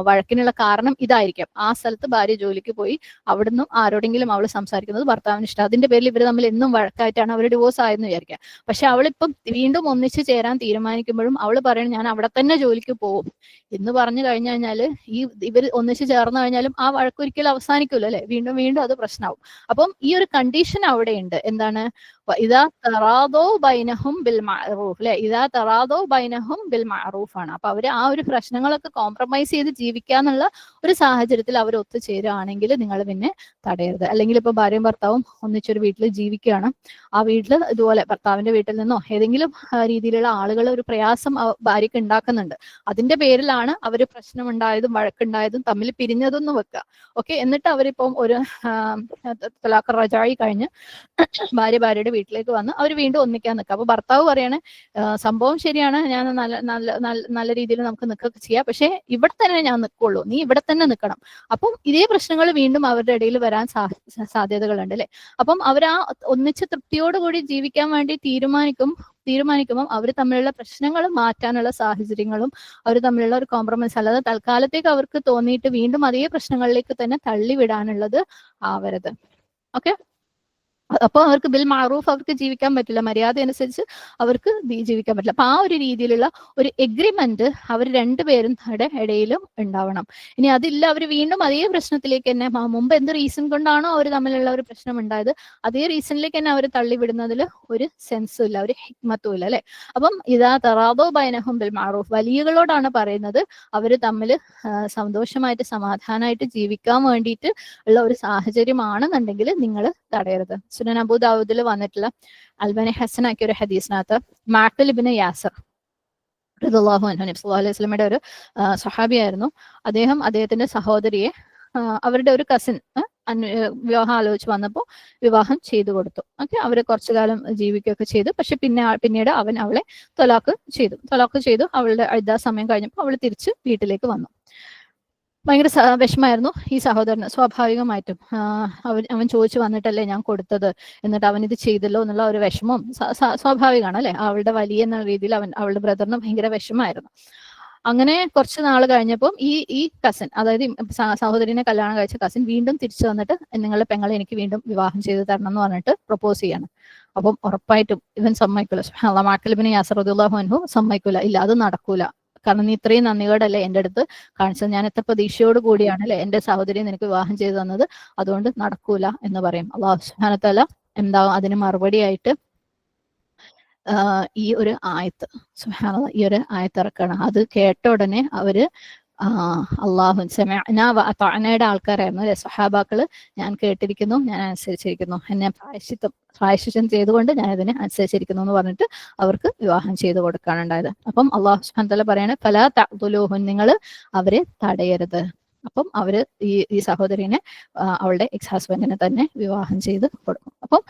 വഴക്കിനുള്ള കാരണം ഇതായിരിക്കാം. ആ സ്ഥലത്ത് ഭാര്യ ജോലിക്ക് പോയി, അവിടുന്ന് ആരോടെങ്കിലും അവൾ സംസാരിക്കുന്നത് ഭർത്താവിന് ഇഷ്ടം, അതിന്റെ പേരിൽ ഇവർ തമ്മിൽ എന്നും വഴക്കായിട്ടാണ് അവർ ഡിവോഴ്സ് ആയെന്ന് വിചാരിക്കാം. പക്ഷെ അവളിപ്പം വീണ്ടും ഒന്നിച്ച് ചേരാൻ തീരുമാനിക്കുമ്പോഴും അവൾ പറയണം ഞാൻ അവിടെ തന്നെ ജോലിക്ക് പോകും എന്ന് പറഞ്ഞു കഴിഞ്ഞു കഴിഞ്ഞാല് ഇവർ ഒന്നിച്ച് ചേർന്ന് കഴിഞ്ഞാലും ആ വഴക്കൊരിക്കലും അവസാനിക്കില്ല അല്ലെ, വീണ്ടും വീണ്ടും അത് പ്രശ്നമാവും. അപ്പം ഈ ഒരു കണ്ടീഷൻ അവിടെ ഉണ്ട്. എന്താണ്? ഇതാ തറാദോ ബൈനഹും ബിൽ മഅറൂഫ് അല്ലെ, ഇതാ തറാദോ ബൈനഹും ബിൽ മഅറൂഫ് ആണ്. അപ്പൊ അവര് ആ ഒരു പ്രശ്നങ്ങളൊക്കെ കോംപ്രമൈസ് ചെയ്ത് ജീവിക്കാന്നുള്ള ഒരു സാഹചര്യത്തിൽ അവർ ഒത്തുചേരുകയാണെങ്കിൽ നിങ്ങൾ പിന്നെ തടയരുത്. അല്ലെങ്കിൽ ഇപ്പൊ ഭാര്യയും ഭർത്താവും ഒന്നിച്ചൊരു വീട്ടിൽ ജീവിക്കുകയാണ്, ആ വീട്ടിൽ ഇതുപോലെ ഭർത്താവിന്റെ വീട്ടിൽ നിന്നോ ഏതെങ്കിലും രീതിയിലുള്ള ആളുകൾ ഒരു പ്രയാസം ഭാര്യക്ക് ഉണ്ടാക്കുന്നുണ്ട്, അതിന്റെ പേരിലാണ് അവര് പ്രശ്നമുണ്ടായതും വഴക്കുണ്ടായതും തമ്മിൽ പിരിഞ്ഞതെന്ന് വെക്കുക. ഓക്കെ, എന്നിട്ട് അവരിപ്പം ഒരു തലാഖ് റജായി കഴിഞ്ഞ് ഭാര്യയുടെ വീട്ടിലേക്ക് വന്ന് അവർ വീണ്ടും ഒന്നിക്കാൻ നിൽക്കുക. അപ്പൊ ഭർത്താവ് പറയാണ് സംഭവം ശരിയാണ്, ഞാൻ നല്ല രീതിയിൽ നമുക്ക് നിൽക്കുകയൊക്കെ ചെയ്യാം, പക്ഷെ ഇവിടെ തന്നെ ഞാൻ നിൽക്കുള്ളൂ, നീ ഇവിടെ തന്നെ നിൽക്കണം. അപ്പം ഇതേ പ്രശ്നങ്ങൾ വീണ്ടും അവരുടെ ഇടയിൽ വരാൻ സാധ്യതകളുണ്ട് അല്ലെ. അപ്പം അവർ ആ ഒന്നിച്ച് തൃപ്തിയോടുകൂടി ജീവിക്കാൻ വേണ്ടി തീരുമാനിക്കുമ്പോൾ അവർ തമ്മിലുള്ള പ്രശ്നങ്ങൾ മാറ്റാനുള്ള സാഹചര്യങ്ങളും അവർ തമ്മിലുള്ള ഒരു കോംപ്രമൈസ്, അല്ലാതെ തൽക്കാലത്തേക്ക് അവർക്ക് തോന്നിയിട്ട് വീണ്ടും അതേ പ്രശ്നങ്ങളിലേക്ക് തന്നെ തള്ളിവിടാനുള്ളത് ആവരുത്. ഓക്കെ, അപ്പൊ അവർക്ക് ബിൽ മാറൂഫ് അവർക്ക് ജീവിക്കാൻ പറ്റില്ല, മര്യാദ അനുസരിച്ച് അവർക്ക് ജീവിക്കാൻ പറ്റില്ല. അപ്പൊ ആ ഒരു രീതിയിലുള്ള ഒരു എഗ്രിമെന്റ് അവർ രണ്ടുപേരും ഇടയിലും ഉണ്ടാവണം. ഇനി അതില്ല, അവർ വീണ്ടും അതേ പ്രശ്നത്തിലേക്ക് തന്നെ മുമ്പ് എന്ത് റീസൺ കൊണ്ടാണോ അവർ തമ്മിലുള്ള ഒരു പ്രശ്നം ഉണ്ടായത് അതേ റീസണിലേക്ക് തന്നെ അവർ തള്ളിവിടുന്നതിൽ ഒരു സെൻസും ഇല്ല, ഒരു ഹിക്മത്തും ഇല്ല, അല്ലെ? അപ്പം ഇതാ തറാദോ ബൈനഹും ബിൽ മാറൂഫ്, വലിയകളോടാണ് പറയുന്നത് അവര് തമ്മിൽ സന്തോഷമായിട്ട് സമാധാനമായിട്ട് ജീവിക്കാൻ വേണ്ടിയിട്ട് ഉള്ള ഒരു സാഹചര്യമാണെന്നുണ്ടെങ്കിൽ നിങ്ങൾ തടയരുത്. സുനൻ അബൂ ദാവൂദിൽ വന്നിട്ടുള്ള അൽബനി ഹസനാക്കിയ ഒരു ഹദീസിനകത്ത് മാഖിൽ ഇബ്നു യാസർ റളിയല്ലാഹു അൻഹു നബി സല്ലല്ലാഹു അലൈഹി വസല്ലമയുടെ ഒരു സ്വഹാബിയായിരുന്നു. അദ്ദേഹത്തിന്റെ സഹോദരിയെ അവരുടെ ഒരു കസിൻ വിവാഹം ആലോചിച്ച് വന്നപ്പോൾ വിവാഹം ചെയ്തു കൊടുത്തു. ഓക്കെ, അവര് കുറച്ചു കാലം ജീവിക്കുകയൊക്കെ ചെയ്തു. പക്ഷെ പിന്നീട് അവൻ അവളെ തൊലാക്ക് ചെയ്തു. അവളുടെ ഇദ്ദ സമയം കഴിഞ്ഞപ്പോൾ അവൾ തിരിച്ച് വീട്ടിലേക്ക് വന്നു. ഭയങ്കര വിഷമായിരുന്നു ഈ സഹോദരന്. സ്വാഭാവികമായിട്ടും അവൻ ചോദിച്ചു വന്നിട്ടല്ലേ ഞാൻ കൊടുത്തത്, എന്നിട്ട് അവൻ ഇത് ചെയ്തല്ലോ എന്നുള്ള ഒരു വിഷമവും സ്വാഭാവികമാണ്, അല്ലെ? അവളുടെ വലിയ എന്നുള്ള രീതിയിൽ അവളുടെ ബ്രദറിന് ഭയങ്കര വിഷമായിരുന്നു. അങ്ങനെ കുറച്ച് നാൾ കഴിഞ്ഞപ്പോൾ ഈ കസിൻ, അതായത് സഹോദരിനെ കല്യാണം കഴിച്ച കസിൻ വീണ്ടും തിരിച്ചു വന്നിട്ട് നിങ്ങളുടെ പെങ്ങളെ എനിക്ക് വീണ്ടും വിവാഹം ചെയ്ത് തരണം എന്ന് പറഞ്ഞിട്ട് പ്രപ്പോസ് ചെയ്യാണ്. അപ്പം ഉറപ്പായിട്ടും ഇവൻ സമ്മതിക്കൂല. സുബ്ഹാനല്ലാഹ്, മാഖിൽ ഇബ്നു യാസർ റളിയല്ലാഹു അൻഹു സമ്മതിക്കൂല. ഇല്ല, അത് നടക്കൂല. കാരണം നീ ഇത്രയും നന്ദികേടല്ലേ എൻ്റെ അടുത്ത് കാണിച്ചത്, ഞാൻ എത്ര പ്രതീക്ഷയോട് കൂടിയാണ് അല്ലെ എൻ്റെ സഹോദരിയെ നിനക്ക് വിവാഹം ചെയ്തു തന്നത്, അതുകൊണ്ട് നടക്കൂല എന്ന് പറയും. അല്ലാഹു സുബ്ഹാനഹു വതആല എന്താവും അതിന് മറുപടിയായിട്ട് ഈ ഒരു ആയത്ത്, സുബ്ഹാനല്ലാഹ്, ഈ ഒരു ആയത്ത് ഇറക്കണം. അത് കേട്ട ഉടനെ അവര് അള്ളാഹു സമിഅനാ വ അതഅനയുടെ ആൾക്കാരായിരുന്നു, അല്ലെ? സ്വഹാബാക്കള് ഞാൻ കേട്ടിരിക്കുന്നു, ഞാൻ അനുസരിച്ചിരിക്കുന്നു, എന്നെ പ്രായശ്ചിത്തം ചെയ്തുകൊണ്ട് ഞാൻ ഇതിനെ അനുസരിച്ചിരിക്കുന്നു എന്ന് പറഞ്ഞിട്ട് അവർക്ക് വിവാഹം ചെയ്തു കൊടുക്കാണ് ഉണ്ടായത്. അപ്പം അള്ളാഹു സുബ്ഹാനഹു വതആല പറയാണ് ഫലാ തഅ്ദുലൂഹുൻ, നിങ്ങൾ അവരെ തടയരുത്. അപ്പം അവര് ഈ സഹോദരിനെ അവളുടെ എക്സ് ഹസ്ബൻഡിനെ തന്നെ വിവാഹം ചെയ്ത് കൊടുക്കും. അപ്പം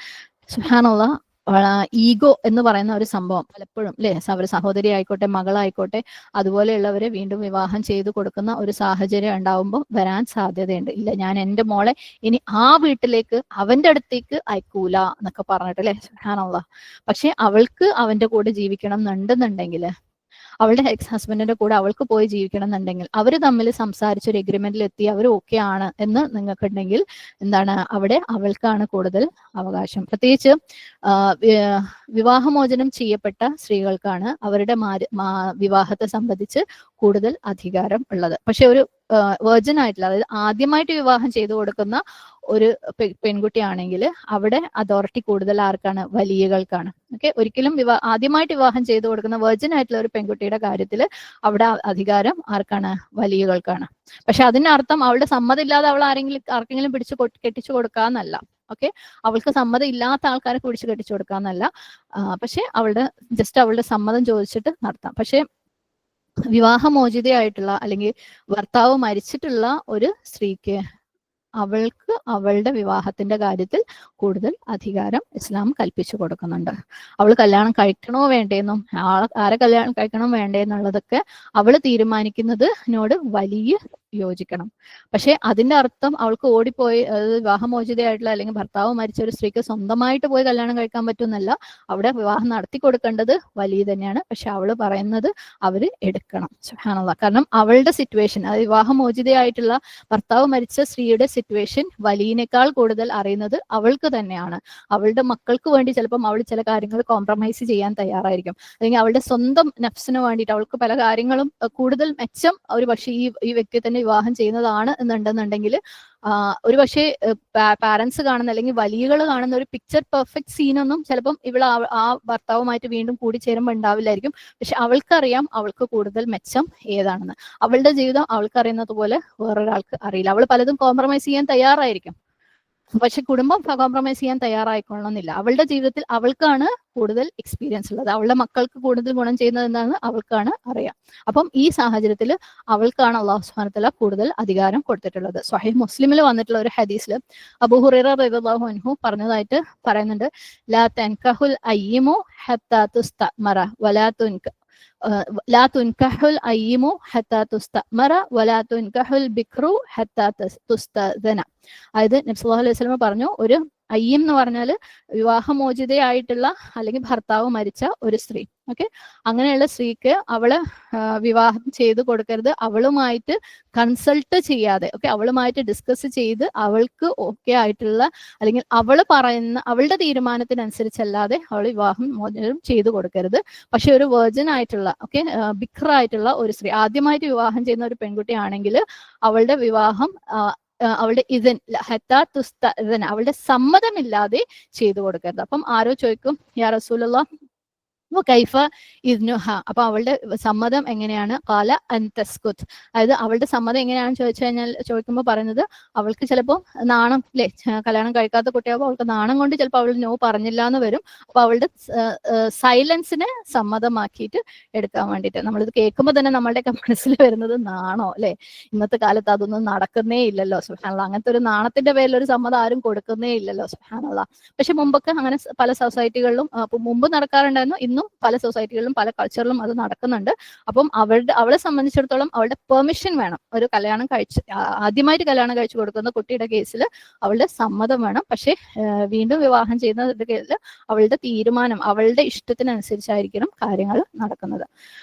സുബ്ഹാനല്ലാഹ്, ഈഗോ എന്ന് പറയുന്ന ഒരു സംഭവം പലപ്പോഴും, അല്ലെ, അവര് സഹോദരി ആയിക്കോട്ടെ മകളായിക്കോട്ടെ അതുപോലെയുള്ളവരെ വീണ്ടും വിവാഹം ചെയ്തു കൊടുക്കുന്ന ഒരു സാഹചര്യം ഉണ്ടാവുമ്പോൾ വരാൻ സാധ്യതയുണ്ട്. ഇല്ല, ഞാൻ എൻ്റെ മോളെ ഇനി ആ വീട്ടിലേക്ക് അവന്റെ അടുത്തേക്ക് അയക്കൂല എന്നൊക്കെ പറഞ്ഞിട്ട്, അല്ലെ? സുബ്ഹാനല്ലാഹ്. പക്ഷെ അവൾക്ക് അവന്റെ കൂടെ ജീവിക്കണം എന്നുണ്ടെന്നുണ്ടെങ്കിൽ, അവളുടെ എക്സ് ഹസ്ബൻഡിന്റെ കൂടെ അവൾക്ക് പോയി ജീവിക്കണം എന്നുണ്ടെങ്കിൽ, അവര് തമ്മിൽ സംസാരിച്ച് ഒരു എഗ്രിമെന്റിൽ എത്തി അവർ ഓക്കെ ആണ് എന്ന് നിങ്ങൾക്കുണ്ടെങ്കിൽ എന്താണ്, അവിടെ അവൾക്കാണ് കൂടുതൽ അവകാശം. പ്രത്യേകിച്ച് വിവാഹമോചനം ചെയ്യപ്പെട്ട സ്ത്രീകൾക്കാണ് അവരുടെ വിവാഹത്തെ സംബന്ധിച്ച് കൂടുതൽ അധികാരം ഉള്ളത്. പക്ഷെ ഒരു വെർജിൻ ആയിട്ടുള്ള, അതായത് ആദ്യമായിട്ട് വിവാഹം ചെയ്തു കൊടുക്കുന്ന ഒരു പെൺകുട്ടിയാണെങ്കിൽ അവിടെ അതോറിറ്റി കൂടുതൽ ആർക്കാണ്? വലിയകൾക്കാണ്. ഓക്കെ, ഒരിക്കലും ആദ്യമായിട്ട് വിവാഹം ചെയ്തു കൊടുക്കുന്ന വെർജിൻ ആയിട്ടുള്ള ഒരു പെൺകുട്ടിയുടെ കാര്യത്തിൽ അവിടെ അധികാരം ആർക്കാണ്? വലിയകൾക്കാണ്. പക്ഷെ അതിനർത്ഥം അവളുടെ സമ്മതം ഇല്ലാതെ അവൾ ആർക്കെങ്കിലും പിടിച്ച് കെട്ടിച്ചു കൊടുക്കാന്നല്ല. ഓക്കെ, അവൾക്ക് സമ്മതം ഇല്ലാത്ത ആൾക്കാരെ പിടിച്ച് കെട്ടിച്ചു കൊടുക്കാന്നല്ല. പക്ഷെ അവളുടെ സമ്മതം ചോദിച്ചിട്ട് നടത്താം. പക്ഷെ വിവാഹമോചിതയായിട്ടുള്ള അല്ലെങ്കിൽ ഭർത്താവ് മരിച്ചിട്ടുള്ള ഒരു സ്ത്രീക്ക് അവൾക്ക് അവളുടെ വിവാഹത്തിന്റെ കാര്യത്തിൽ കൂടുതൽ അധികാരം ഇസ്ലാം കൽപ്പിച്ചു കൊടുക്കുന്നുണ്ട്. അവൾ കല്യാണം കഴിക്കണോ വേണ്ടേന്നും ആരെ കല്യാണം കഴിക്കണോ വേണ്ടേന്നുള്ളതൊക്കെ അവള് തീരുമാനിക്കുന്നതിനോട് വലിയ യോജിക്കണം. പക്ഷെ അതിന്റെ അർത്ഥം അവൾക്ക് ഓടിപ്പോയി, അതായത് വിവാഹമോചിതയായിട്ടുള്ള അല്ലെങ്കിൽ ഭർത്താവ് മരിച്ച ഒരു സ്ത്രീക്ക് സ്വന്തമായിട്ട് പോയി കല്യാണം കഴിക്കാൻ പറ്റുന്നല്ല. അവിടെ വിവാഹം നടത്തി കൊടുക്കേണ്ടത് വലിയ തന്നെയാണ്. പക്ഷെ അവള് പറയുന്നത് അവര് എടുക്കണം. സുബ്ഹാനല്ലാഹ്. കാരണം അവളുടെ സിറ്റുവേഷൻ, അതായത് വിവാഹമോചിതയായിട്ടുള്ള ഭർത്താവ് മരിച്ച സ്ത്രീയുടെ സിറ്റുവേഷൻ വലിയനേക്കാൾ കൂടുതൽ അറിയുന്നത് അവൾക്ക് തന്നെയാണ്. അവളുടെ മക്കൾക്ക് വേണ്ടി ചിലപ്പം അവൾ ചില കാര്യങ്ങൾ കോംപ്രമൈസ് ചെയ്യാൻ തയ്യാറായിരിക്കും. അല്ലെങ്കിൽ അവളുടെ സ്വന്തം നഫ്സിന് വേണ്ടിയിട്ട് അവൾക്ക് പല കാര്യങ്ങളും കൂടുതൽ മെച്ചം ഒരു പക്ഷേ ഈ വ്യക്തി തന്നെ വിവാഹം ചെയ്യുന്നതാണ് എന്നുണ്ടെന്നുണ്ടെങ്കിൽ ഒരു പക്ഷേ പാരന്റ്സ് കാണുന്ന അല്ലെങ്കിൽ വലിയകൾ കാണുന്ന ഒരു പിക്ചർ പെർഫെക്റ്റ് സീനൊന്നും ചിലപ്പം ഇവള് ആ ഭർത്താവുമായിട്ട് വീണ്ടും കൂടിച്ചേരുമ്പോൾ ഉണ്ടാവില്ലായിരിക്കും. പക്ഷെ അവൾക്കറിയാം അവൾക്ക് കൂടുതൽ മെച്ചം ഏതാണെന്ന്. അവളുടെ ജീവിതം അവൾക്കറിയുന്നത് പോലെ വേറൊരാൾക്ക് അറിയില്ല. അവൾ പലതും കോംപ്രമൈസ് ചെയ്യാൻ തയ്യാറായിരിക്കും, പക്ഷെ കുടുംബം കോംപ്രമൈസ് ചെയ്യാൻ തയ്യാറായിക്കൊള്ളണമെന്നില്ല. അവളുടെ ജീവിതത്തിൽ അവൾക്കാണ് കൂടുതൽ എക്സ്പീരിയൻസ് ഉള്ളത്. അവളുടെ മക്കൾക്ക് കൂടുതൽ ഗുണം ചെയ്യുന്നത് എന്താണെന്ന് അവൾക്കാണ് അറിയാം. അപ്പം ഈ സാഹചര്യത്തിൽ അവൾക്കാണ് അല്ലാഹു സുബ്ഹാനഹു വ തആല കൂടുതൽ അധികാരം കൊടുത്തിട്ടുള്ളത്. സ്വഹീഹ് മുസ്ലിമിൽ വന്നിട്ടുള്ള ഒരു ഹദീസിൽ അബൂ ഹുറൈറ റളിയല്ലാഹു അൻഹു പറഞ്ഞതായിട്ട് പറയുന്നുണ്ട്, ലാ തൻകഹുൽ അയ്യിമു ഹത്താ തുസ്തമറ വലാ ലാ തുൻകഹുൽ അയ്യിമു ഹത്താ തുസ്തമറ വലാ തുൻകഹുൽ ബിക്റു ഹത്താ തുസ്തദന. അതായത് നബി സല്ലല്ലാഹു അലൈഹി വസല്ലം പറഞ്ഞു, ഒരു അയ്യം എന്ന് പറഞ്ഞാൽ വിവാഹമോചിതയായിട്ടുള്ള അല്ലെങ്കിൽ ഭർത്താവ് മരിച്ച ഒരു സ്ത്രീ. ഓക്കെ, അങ്ങനെയുള്ള സ്ത്രീക്ക് അവള് വിവാഹം ചെയ്ത് കൊടുക്കരുത് അവളുമായിട്ട് കൺസൾട്ട് ചെയ്യാതെ. ഓക്കെ, അവളുമായിട്ട് ഡിസ്കസ് ചെയ്ത് അവൾക്ക് ഓക്കെ ആയിട്ടുള്ള അല്ലെങ്കിൽ അവള് പറയുന്ന അവളുടെ തീരുമാനത്തിനനുസരിച്ചല്ലാതെ അവൾ വിവാഹം മോചനം ചെയ്തു കൊടുക്കരുത്. പക്ഷെ ഒരു വെർജിൻ ആയിട്ടുള്ള ബിക്റായിട്ടുള്ള ഒരു സ്ത്രീ, ആദ്യമായിട്ട് വിവാഹം ചെയ്യുന്ന ഒരു പെൺകുട്ടിയാണെങ്കിൽ അവളുടെ വിവാഹം അവളുടെ അവളുടെ സമ്മതമില്ലാതെ ചെയ്തു കൊടുക്കരുത്. അപ്പം ആരോ ചോദിക്കും, യാ റസൂലല്ലാഹ് കൈഫ ഇദ്നുഹ, അപ്പൊ അവളുടെ സമ്മതം എങ്ങനെയാണ്? കാല അൻതസ്കുത്ത്, അതായത് അവളുടെ സമ്മതം എങ്ങനെയാണെന്ന് ചോദിക്കുമ്പോൾ പറയുന്നത്, അവൾക്ക് ചിലപ്പോൾ നാണം അല്ലെ, കല്യാണം കഴിക്കാത്ത കുട്ടിയാകുമ്പോൾ അവൾക്ക് നാണം കൊണ്ട് ചിലപ്പോൾ അവൾ നോ പറഞ്ഞില്ല എന്ന് വരും. അപ്പൊ അവളുടെ സൈലൻസിനെ സമ്മതമാക്കിയിട്ട് എടുക്കാൻ വേണ്ടിയിട്ട്. നമ്മളിത് കേൾക്കുമ്പോൾ തന്നെ നമ്മളുടെയൊക്കെ മനസ്സിൽ വരുന്നത് നാണോ അല്ലെ? ഇന്നത്തെ കാലത്ത് അതൊന്നും നടക്കുന്നേ ഇല്ലല്ലോ സുബ്ഹാനല്ലാഹ്. അങ്ങനത്തെ ഒരു നാണത്തിന്റെ പേരിൽ ഒരു സമ്മതം ആരും കൊടുക്കുന്നേ ഇല്ലല്ലോ സുബ്ഹാനല്ലാഹ്. പക്ഷെ മുമ്പൊക്കെ അങ്ങനെ പല സൊസൈറ്റികളിലും മുമ്പ് നടക്കാറുണ്ടായിരുന്നു, ഇന്നും പല സൊസൈറ്റികളിലും പല കൾച്ചറിലും അത് നടക്കുന്നുണ്ട്. അപ്പം അവളെ സംബന്ധിച്ചിടത്തോളം അവളുടെ പെർമിഷൻ വേണം. ഒരു കല്യാണം ആദ്യമായിട്ട് കല്യാണം കഴിച്ചു കൊടുക്കുന്ന കുട്ടിയുടെ കേസിൽ അവളുടെ സമ്മതം വേണം. പക്ഷെ വീണ്ടും വിവാഹം ചെയ്യുന്നതിന്റെ കേസിൽ അവളുടെ തീരുമാനം, അവളുടെ ഇഷ്ടത്തിനനുസരിച്ചായിരിക്കണം കാര്യങ്ങൾ നടക്കുന്നത്.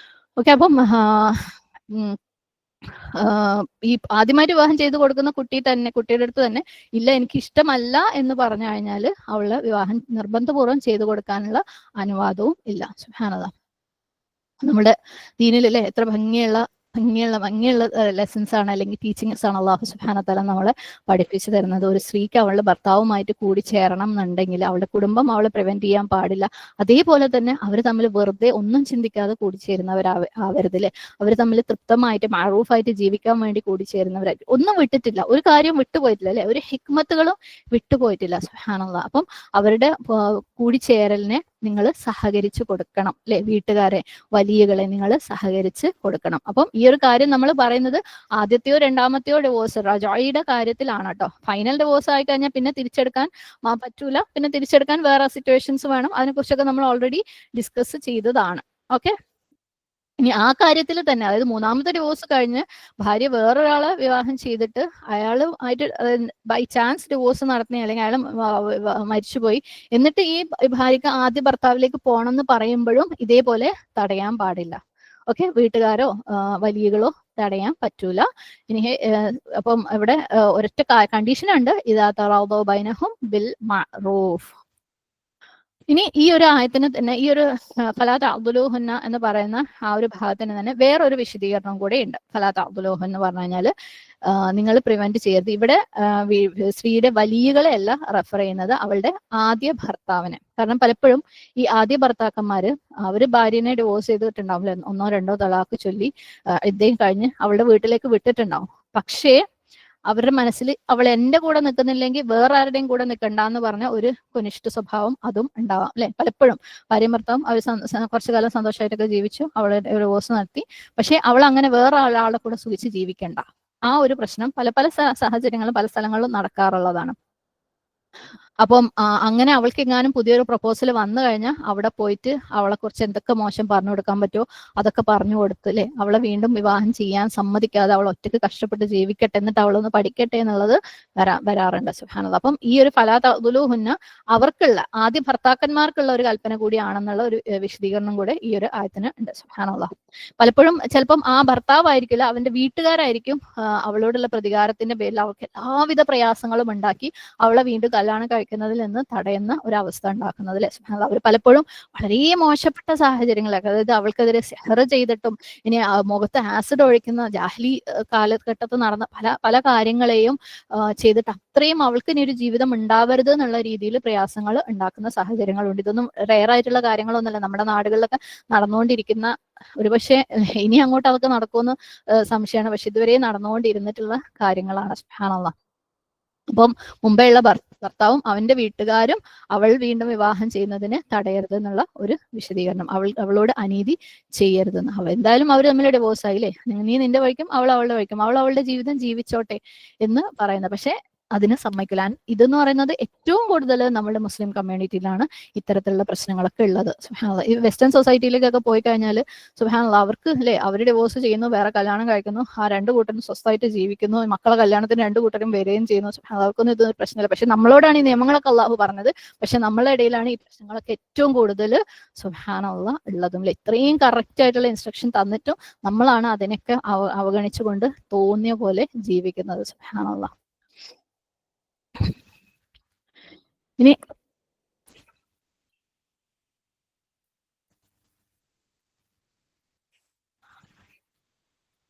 ഓക്കെ, അപ്പം ഈ ആദ്യമായിട്ട് വിവാഹം ചെയ്തു കൊടുക്കുന്ന കുട്ടിയുടെ അടുത്ത് തന്നെ ഇല്ല എനിക്ക് ഇഷ്ടമല്ല എന്ന് പറഞ്ഞു കഴിഞ്ഞാൽ അവള് വിവാഹം നിർബന്ധപൂർവ്വം ചെയ്തു കൊടുക്കാനുള്ള അനുവാദവും ഇല്ല. സുബ്ഹാനല്ലാഹ്. നമ്മുടെ ദീനിലല്ലേ എത്ര ഭംഗിയുള്ള ലെസൺസ് ആണ് അല്ലെങ്കിൽ ടീച്ചിങ്സ് ആണ് അള്ളാഹു സുബ്ഹാനഹു വ തആല നമ്മളെ പഠിപ്പിച്ചു തരുന്നത്. ഒരു സ്ത്രീക്ക് അവളുടെ ഭർത്താവുമായിട്ട് കൂടി ചേരണം എന്നുണ്ടെങ്കിൽ അവളുടെ കുടുംബം അവളെ പ്രിവെന്റ് ചെയ്യാൻ പാടില്ല. അതേപോലെ തന്നെ അവർ തമ്മിൽ വെറുതെ ഒന്നും ചിന്തിക്കാതെ കൂടിച്ചേരുന്നവരാവരുതല്ലേ. അവർ തമ്മിൽ തൃപ്തമായിട്ട് മഅറൂഫായിട്ട് ജീവിക്കാൻ വേണ്ടി കൂടിച്ചേരുന്നവരായിട്ട് ഒന്നും വിട്ടിട്ടില്ല, ഒരു കാര്യം വിട്ടുപോയിട്ടില്ല അല്ലെ, ഒരു ഹിക്മത്തുകളും വിട്ടുപോയിട്ടില്ല. സുബ്ഹാനല്ലാഹ്. അപ്പം അവരുടെ കൂടിച്ചേരലിനെ നിങ്ങൾ സഹകരിച്ചു കൊടുക്കണം അല്ലെ. വീട്ടുകാരെ, വലിയകളെ നിങ്ങൾ സഹകരിച്ച് കൊടുക്കണം. അപ്പം ഈ ഒരു കാര്യം നമ്മൾ പറയുന്നത് ആദ്യത്തെയോ രണ്ടാമത്തെയോ ഡിവോഴ്സ് റജായിയുടെ കാര്യത്തിലാണ് കേട്ടോ. ഫൈനൽ ഡിവോഴ്സ് ആയി കഴിഞ്ഞാൽ പിന്നെ തിരിച്ചെടുക്കാൻ പറ്റൂല. പിന്നെ തിരിച്ചെടുക്കാൻ വേറെ സിറ്റുവേഷൻസ് വേണം. അതിനെക്കുറിച്ചൊക്കെ നമ്മൾ ഓൾറെഡി ഡിസ്കസ് ചെയ്തതാണ്. ഓക്കെ, ഇനി ആ കാര്യത്തിൽ തന്നെ, അതായത് മൂന്നാമത്തെ ഡിവോഴ്സ് കഴിഞ്ഞ് ഭാര്യ വേറൊരാളെ വിവാഹം ചെയ്തിട്ട് അയാളുമായിട്ട് ബൈ ചാൻസ് ഡിവോഴ്സ് നടത്തി അല്ലെങ്കിൽ അയാൾ മരിച്ചുപോയി, എന്നിട്ട് ഈ ഭാര്യക്ക് ആദ്യ ഭർത്താവിലേക്ക് പോകണം എന്ന് പറയുമ്പോഴും ഇതേപോലെ തടയാൻ പാടില്ല. ഓക്കെ, വീട്ടുകാരോ വലിയകളോ തടയാൻ പറ്റൂല. ഇനി അപ്പം ഇവിടെ ഒരൊറ്റ കണ്ടീഷൻ ഉണ്ട്, ഇദാ തറാദൗ ബൈനഹും ബിൽ മഅറൂഫ്. ഇനി ഈ ഒരു ആയത്തിന് തന്നെ, ഈ ഒരു ഫലാ തഅ്ദുലൂഹുന്ന എന്ന് പറയുന്ന ആ ഒരു ഭാഗത്തിന് തന്നെ വേറൊരു വിശദീകരണം കൂടെ ഉണ്ട്. ഫലാ തഅ്ദുലൂഹു എന്ന് പറഞ്ഞു കഴിഞ്ഞാൽ നിങ്ങൾ പ്രിവെന്റ് ചെയ്യരുത്. ഇവിടെ സ്ത്രീയുടെ വലിയകളെ അല്ല റെഫർ ചെയ്യുന്നത്, അവളുടെ ആദ്യ ഭർത്താവിനെ. കാരണം പലപ്പോഴും ഈ ആദ്യ ഭർത്താക്കന്മാര് അവര് ഭാര്യനെ ഡിവോഴ്സ് ചെയ്തിട്ടുണ്ടാവും, ഒന്നോ രണ്ടോ തലാഖ് ചൊല്ലി ഇദ്ദേഹം കഴിഞ്ഞ് അവളുടെ വീട്ടിലേക്ക് വിട്ടിട്ടുണ്ടാവും. പക്ഷേ അവരുടെ മനസ്സിൽ അവൾ എന്റെ കൂടെ നിൽക്കുന്നില്ലെങ്കിൽ വേറെ ആരുടെയും കൂടെ നിൽക്കണ്ടെന്ന് പറഞ്ഞ ഒരു കുനിഷ്ഠ സ്വഭാവം അതും ഉണ്ടാവാം അല്ലെ. പലപ്പോഴും ഭാര്യയും ഭർത്താവും അവർ കുറച്ചു കാലം സന്തോഷമായിട്ടൊക്കെ ജീവിച്ചു, അവളെ ഡിവോഴ്സ് നടത്തി. പക്ഷെ അവൾ അങ്ങനെ വേറെ ആളെ കൂടെ സുഖിച്ച് ജീവിക്കണ്ട, ആ ഒരു പ്രശ്നം പല പല സാഹചര്യങ്ങളും പല സ്ഥലങ്ങളിലും നടക്കാറുള്ളതാണ്. അപ്പം അങ്ങനെ അവൾക്ക് എങ്ങാനും പുതിയൊരു പ്രപ്പോസൽ വന്നു കഴിഞ്ഞാൽ അവിടെ പോയിട്ട് അവളെ കുറിച്ച് എന്തൊക്കെ മോശം പറഞ്ഞു കൊടുക്കാൻ പറ്റുമോ അതൊക്കെ പറഞ്ഞു കൊടുത്ത് അല്ലെ, അവളെ വീണ്ടും വിവാഹം ചെയ്യാൻ സമ്മതിക്കാതെ അവൾ ഒറ്റയ്ക്ക് കഷ്ടപ്പെട്ട് ജീവിക്കട്ടെ, എന്നിട്ട് അവളൊന്ന് പഠിക്കട്ടെ എന്നുള്ളത് വരാറുണ്ട്. സുബ്ഹാനല്ലാഹ്. അപ്പം ഈ ഒരു ഫലാ തഅ്ദുലൂഹുന്ന അവർക്കുള്ള ആദ്യ ഭർത്താക്കന്മാർക്കുള്ള ഒരു കൽപ്പന കൂടിയാണെന്നുള്ള ഒരു വിശദീകരണം കൂടെ ഈ ഒരു ആയത്തിന് ഉണ്ട്. സുബ്ഹാനല്ലാഹ്. പലപ്പോഴും ചിലപ്പം ആ ഭർത്താവായിരിക്കില്ല, അവന്റെ വീട്ടുകാരായിരിക്കും അവളോടുള്ള പ്രതികാരത്തിന്റെ പേരിൽ അവൾക്ക് എല്ലാവിധ പ്രയാസങ്ങളും ഉണ്ടാക്കി അവളെ വീണ്ടും കല്യാണം കഴിക്കുന്നതിൽ നിന്ന് തടയുന്ന ഒരു അവസ്ഥ ഉണ്ടാക്കുന്നത് അല്ലെ. അവർ പലപ്പോഴും വളരെ മോശപ്പെട്ട സാഹചര്യങ്ങളൊക്കെ, അതായത് അവൾക്കെതിരെ സിഹർ ചെയ്തിട്ടും ഇനി മുഖത്ത് ആസിഡ് ഒഴിക്കുന്ന ജാഹ്ലി കാലഘട്ടത്തിൽ നടന്ന പല പല കാര്യങ്ങളെയും ചെയ്തിട്ട് അത്രയും അവൾക്ക് ഇനി ഒരു ജീവിതം ഉണ്ടാവരുത് എന്നുള്ള രീതിയിൽ പ്രയാസങ്ങൾ ഉണ്ടാക്കുന്ന സാഹചര്യങ്ങളുണ്ട്. ഇതൊന്നും റെയർ ആയിട്ടുള്ള കാര്യങ്ങളൊന്നുമല്ല, നമ്മുടെ നാടുകളിലൊക്കെ നടന്നുകൊണ്ടിരിക്കുന്ന, ഒരുപക്ഷെ ഇനി അങ്ങോട്ട് അതൊക്കെ നടക്കുമെന്ന് സംശയമാണ്, പക്ഷെ ഇതുവരെ നടന്നുകൊണ്ടിരുന്നിട്ടുള്ള കാര്യങ്ങളാണ്. സുബ്ഹാനല്ലാഹ്. അപ്പം മുമ്പെയുള്ള ഭർത്താവും അവന്റെ വീട്ടുകാരും അവൾ വീണ്ടും വിവാഹം ചെയ്യുന്നതിന് തടയരുത് എന്നുള്ള ഒരു വിശദീകരണം. അവളോട് അനീതി ചെയ്യരുതെന്ന്. എന്തായാലും അവർ തമ്മിൽ ഡിവോഴ്സ് ആയില്ലേ, നീ നിന്റെ വഴിക്കും അവൾ അവളുടെ വഴിക്കും, അവൾ അവളുടെ ജീവിതം ജീവിച്ചോട്ടെ എന്ന് പറയുന്നത്. പക്ഷെ അതിന് സമ്മതിക്കില്ല. ഇതെന്ന് പറയുന്നത് ഏറ്റവും കൂടുതൽ നമ്മുടെ മുസ്ലിം കമ്മ്യൂണിറ്റിയിലാണ് ഇത്തരത്തിലുള്ള പ്രശ്നങ്ങളൊക്കെ ഉള്ളത്. സുബ്ഹാനല്ലാഹ്. ഈ വെസ്റ്റേൺ സൊസൈറ്റിയിലേക്കൊക്കെ പോയി കഴിഞ്ഞാൽ സുബ്ഹാനല്ലാഹ് അവർക്ക് അല്ലെ, അവർ ഡിവോഴ്സ് ചെയ്യുന്നു, വേറെ കല്യാണം കഴിക്കുന്നു, ആ രണ്ടു കൂട്ടരും സ്വസ്ഥമായിട്ട് ജീവിക്കുന്നു, മക്കളെ കല്യാണത്തിന് രണ്ടു കൂട്ടരും വരികയും ചെയ്യുന്നു. സുബ്ഹാനല്ലാഹ്. അവർക്കൊന്നും ഇത് പ്രശ്നമില്ല. പക്ഷെ നമ്മളോടാണ് ഈ നിയമങ്ങളൊക്കെ അള്ളാഹു പറഞ്ഞത്. പക്ഷെ നമ്മളെ ഇടയിലാണ് ഈ പ്രശ്നങ്ങളൊക്കെ ഏറ്റവും കൂടുതൽ സുബ്ഹാനല്ലാഹ് ഉള്ളതും. ഇത്രയും കറക്റ്റ് ആയിട്ടുള്ള ഇൻസ്ട്രക്ഷൻ തന്നിട്ടും നമ്മളാണ് അതിനൊക്കെ അവഗണിച്ചുകൊണ്ട് തോന്നിയ പോലെ ജീവിക്കുന്നത്. സുബ്ഹാനല്ലാഹ്. ഇനി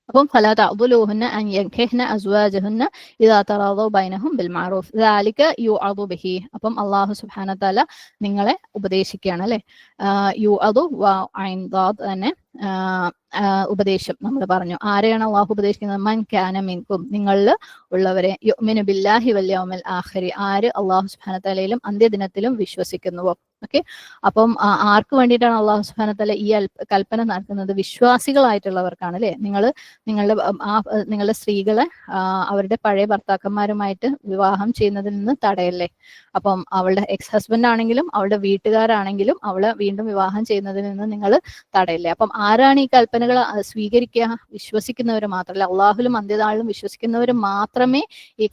അപ്പം فلا تعضلوهن أن ينكحن أزواجهن إذا تراضوا بينهم بالمعروف ذلك يوعظ به. അപ്പം അള്ളാഹു സുബ്ഹാനഹു തആല നിങ്ങളെ ഉപദേശിക്കുകയാണ് അല്ലെ. യുഅദു വ ഐൻ ദാദ് തന്നെ ഉപദേശം നമ്മൾ പറഞ്ഞു. ആരെയാണ് അള്ളാഹു ഉപദേശിക്കുന്നത്? മൻ കാന മിൻകും, നിങ്ങളിൽ ഉള്ളവരെ, യുഅ്മിനു ബില്ലാഹി വൽ യൗമിൽ ആഖിരി, ആര് അള്ളാഹു സുബ്ഹാനഹു തആലയിലും അന്ത്യദിനത്തിലും വിശ്വസിക്കുന്നുവോ. ഓക്കെ, അപ്പം ആർക്ക് വേണ്ടിയിട്ടാണ് അള്ളാഹു സുബ്ഹാനഹു തആല ഈ കൽപ്പന നടത്തുന്നത്? വിശ്വാസികളായിട്ടുള്ളവർക്കാണ് അല്ലെ. നിങ്ങളുടെ സ്ത്രീകളെ അവരുടെ പഴയ ഭർത്താക്കന്മാരുമായിട്ട് വിവാഹം ചെയ്യുന്നതിൽ നിന്ന് തടയല്ലേ. അപ്പം അവളുടെ എക്സ് ഹസ്ബൻഡ് ആണെങ്കിലും അവളുടെ വീട്ടുകാരാണെങ്കിലും അവളെ വീണ്ടും വിവാഹം ചെയ്യുന്നതിൽ നിന്ന് നിങ്ങൾ തടയല്ലേ. അപ്പം ആരാണ് ഈ കൽപ്പനകൾ സ്വീകരിക്കുക? വിശ്വസിക്കുന്നവർ മാത്രമല്ല, അള്ളാഹുലും അന്ത്യനാളിലും വിശ്വസിക്കുന്നവർ മാത്രമേ ഈ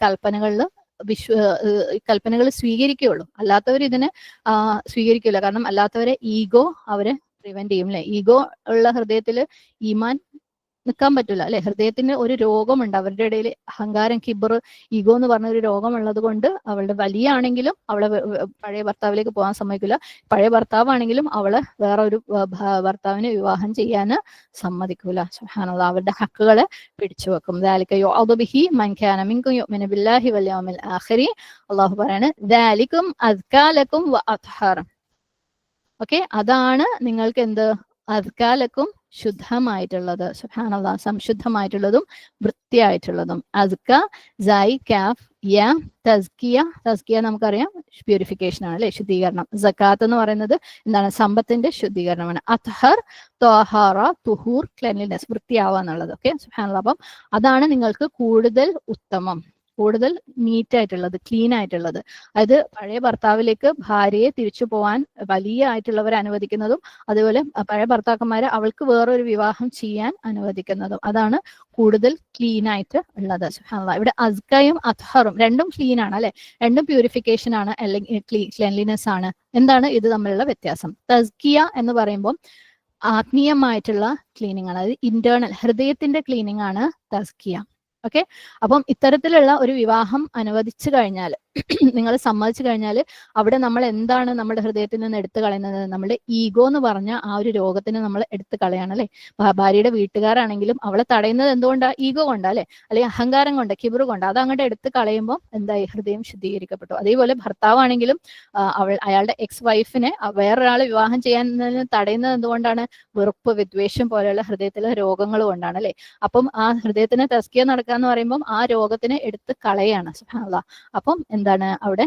കൽപ്പനകൾ സ്വീകരിക്കുകയുള്ളൂ. അല്ലാത്തവർ ഇതിനെ സ്വീകരിക്കില്ല. കാരണം അല്ലാത്തവരെ ഈഗോ അവരെ പ്രിവെന്റ് ചെയ്യും അല്ലെ. ഈഗോ ഉള്ള ഹൃദയത്തില് ഈമാൻ നിൽക്കാൻ പറ്റില്ല അല്ലെ. ഹൃദയത്തിന് ഒരു രോഗമുണ്ട് അവരുടെ ഇടയിൽ, അഹങ്കാരം, കിബർ, ഈഗോ എന്ന് പറഞ്ഞ ഒരു രോഗമുള്ളത് കൊണ്ട് അവളുടെ വലിയ ആണെങ്കിലും അവളെ പഴയ ഭർത്താവിലേക്ക് പോകാൻ സമ്മതിക്കില്ല. പഴയ ഭർത്താവാണെങ്കിലും അവളെ വേറെ ഒരു ഭർത്താവിനെ വിവാഹം ചെയ്യാൻ സമ്മതിക്കൂല. സുബ്ഹാനല്ലാഹ്. അവരുടെ ഹക്കുകളെ പിടിച്ചു വെക്കും. ദാലിക യുഅദു ബിഹി മൻ കാന മിൻകും യുഅ്മിനു ബില്ലാഹി വൽ യൗമിൽ ആഖിരി. അല്ലാഹു പറയാണ് ദാലികും അസ്കാ ലക്കും വ അത്ഹർ. ഓക്കെ, അതാണ് നിങ്ങൾക്ക് എന്ത്? അസ്കാലക്കും ശുദ്ധമായിട്ടുള്ളത്. സുബ്ഹാനല്ലാഹ്. സംശുദ്ധമായിട്ടുള്ളതും വൃത്തിയായിട്ടുള്ളതും. അസ്ക സൈ കാഫ് യ തസ്കിയ. തസ്കിയ നമുക്കറിയാം പ്യൂരിഫിക്കേഷൻ ആണ് അല്ലെ, ശുദ്ധീകരണം. സക്കാത്ത് എന്ന് പറയുന്നത് എന്താണ്? സമ്പത്തിന്റെ ശുദ്ധീകരണമാണ്. അത്ഹർ ത്വഹാറ, തുഹൂർ, ക്ലെൻലിനെസ്, വൃത്തിയാവാന്നുള്ളത്. ഓക്കെ, സുബ്ഹാനല്ലാഹ്. അപ്പം അതാണ് നിങ്ങൾക്ക് കൂടുതൽ ഉത്തമം, കൂടുതൽ നീറ്റ് ആയിട്ടുള്ളത്, ക്ലീൻ ആയിട്ടുള്ളത്. അതായത് പഴയ ഭർത്താവിലേക്ക് ഭാര്യയെ തിരിച്ചു പോകാൻ വലിയ ആയിട്ടുള്ളവരെ അനുവദിക്കുന്നതും അതുപോലെ പഴയ ഭർത്താക്കന്മാരെ അവൾക്ക് വേറൊരു വിവാഹം ചെയ്യാൻ അനുവദിക്കുന്നതും അതാണ് കൂടുതൽ ക്ലീൻ ആയിട്ട് ഉള്ളത്. സുബ്ഹാനല്ലാഹ്. ഇവിടെ അസ്കയും അത്ഹറും രണ്ടും ക്ലീൻ ആണ് അല്ലെ, രണ്ടും പ്യൂരിഫിക്കേഷൻ ആണ് അല്ലെങ്കിൽ ക്ലെൻലിനെസ് ആണ്. എന്താണ് ഇത് തമ്മിലുള്ള വ്യത്യാസം? തസ്കിയ എന്ന് പറയുമ്പോൾ ആത്മീയമായിട്ടുള്ള ക്ലീനിങ് ആണ്, അതായത് ഇന്റേണൽ ഹൃദയത്തിന്റെ ക്ലീനിങ് ആണ് തസ്കിയ. ഓക്കെ, അപ്പം ഇത്തരത്തിലുള്ള ഒരു വിവാഹം അനുവദിച്ചു കഴിഞ്ഞാൽ, നിങ്ങൾ സമ്മതിച്ചു കഴിഞ്ഞാൽ അവിടെ നമ്മൾ എന്താണ് നമ്മുടെ ഹൃദയത്തിൽ നിന്ന് എടുത്തു കളയുന്നത്? നമ്മുടെ ഈഗോ എന്ന് പറഞ്ഞ ആ ഒരു രോഗത്തിന് നമ്മൾ എടുത്തു കളയാണ് അല്ലെ. ഭാര്യയുടെ വീട്ടുകാരാണെങ്കിലും അവളെ തടയുന്നത് എന്തുകൊണ്ടാ? ഈഗോ കൊണ്ടാ അല്ലെ, അല്ലെങ്കിൽ അഹങ്കാരം കൊണ്ട്, കിബർ കൊണ്ട്. അത് അങ്ങോട്ട് എടുത്തു കളയുമ്പോൾ എന്തായി? ഹൃദയം ശുദ്ധീകരിക്കപ്പെട്ടു. അതേപോലെ ഭർത്താവാണെങ്കിലും അയാളുടെ എക്സ് വൈഫിനെ വേറൊരാളെ വിവാഹം ചെയ്യാൻ തടയുന്നത് എന്തുകൊണ്ടാണ്? വെറുപ്പ്, വിദ്വേഷം പോലെയുള്ള ഹൃദയത്തിലെ രോഗങ്ങൾ കൊണ്ടാണ് അല്ലെ. അപ്പം ആ ഹൃദയത്തിന് തസ്കിയ നടക്കുക എന്ന് പറയുമ്പോൾ ആ രോഗത്തിനെ എടുത്ത് കളയാണ്. സുബ്ഹാനല്ലാഹ്. അപ്പം എന്താണ് അവിടെ?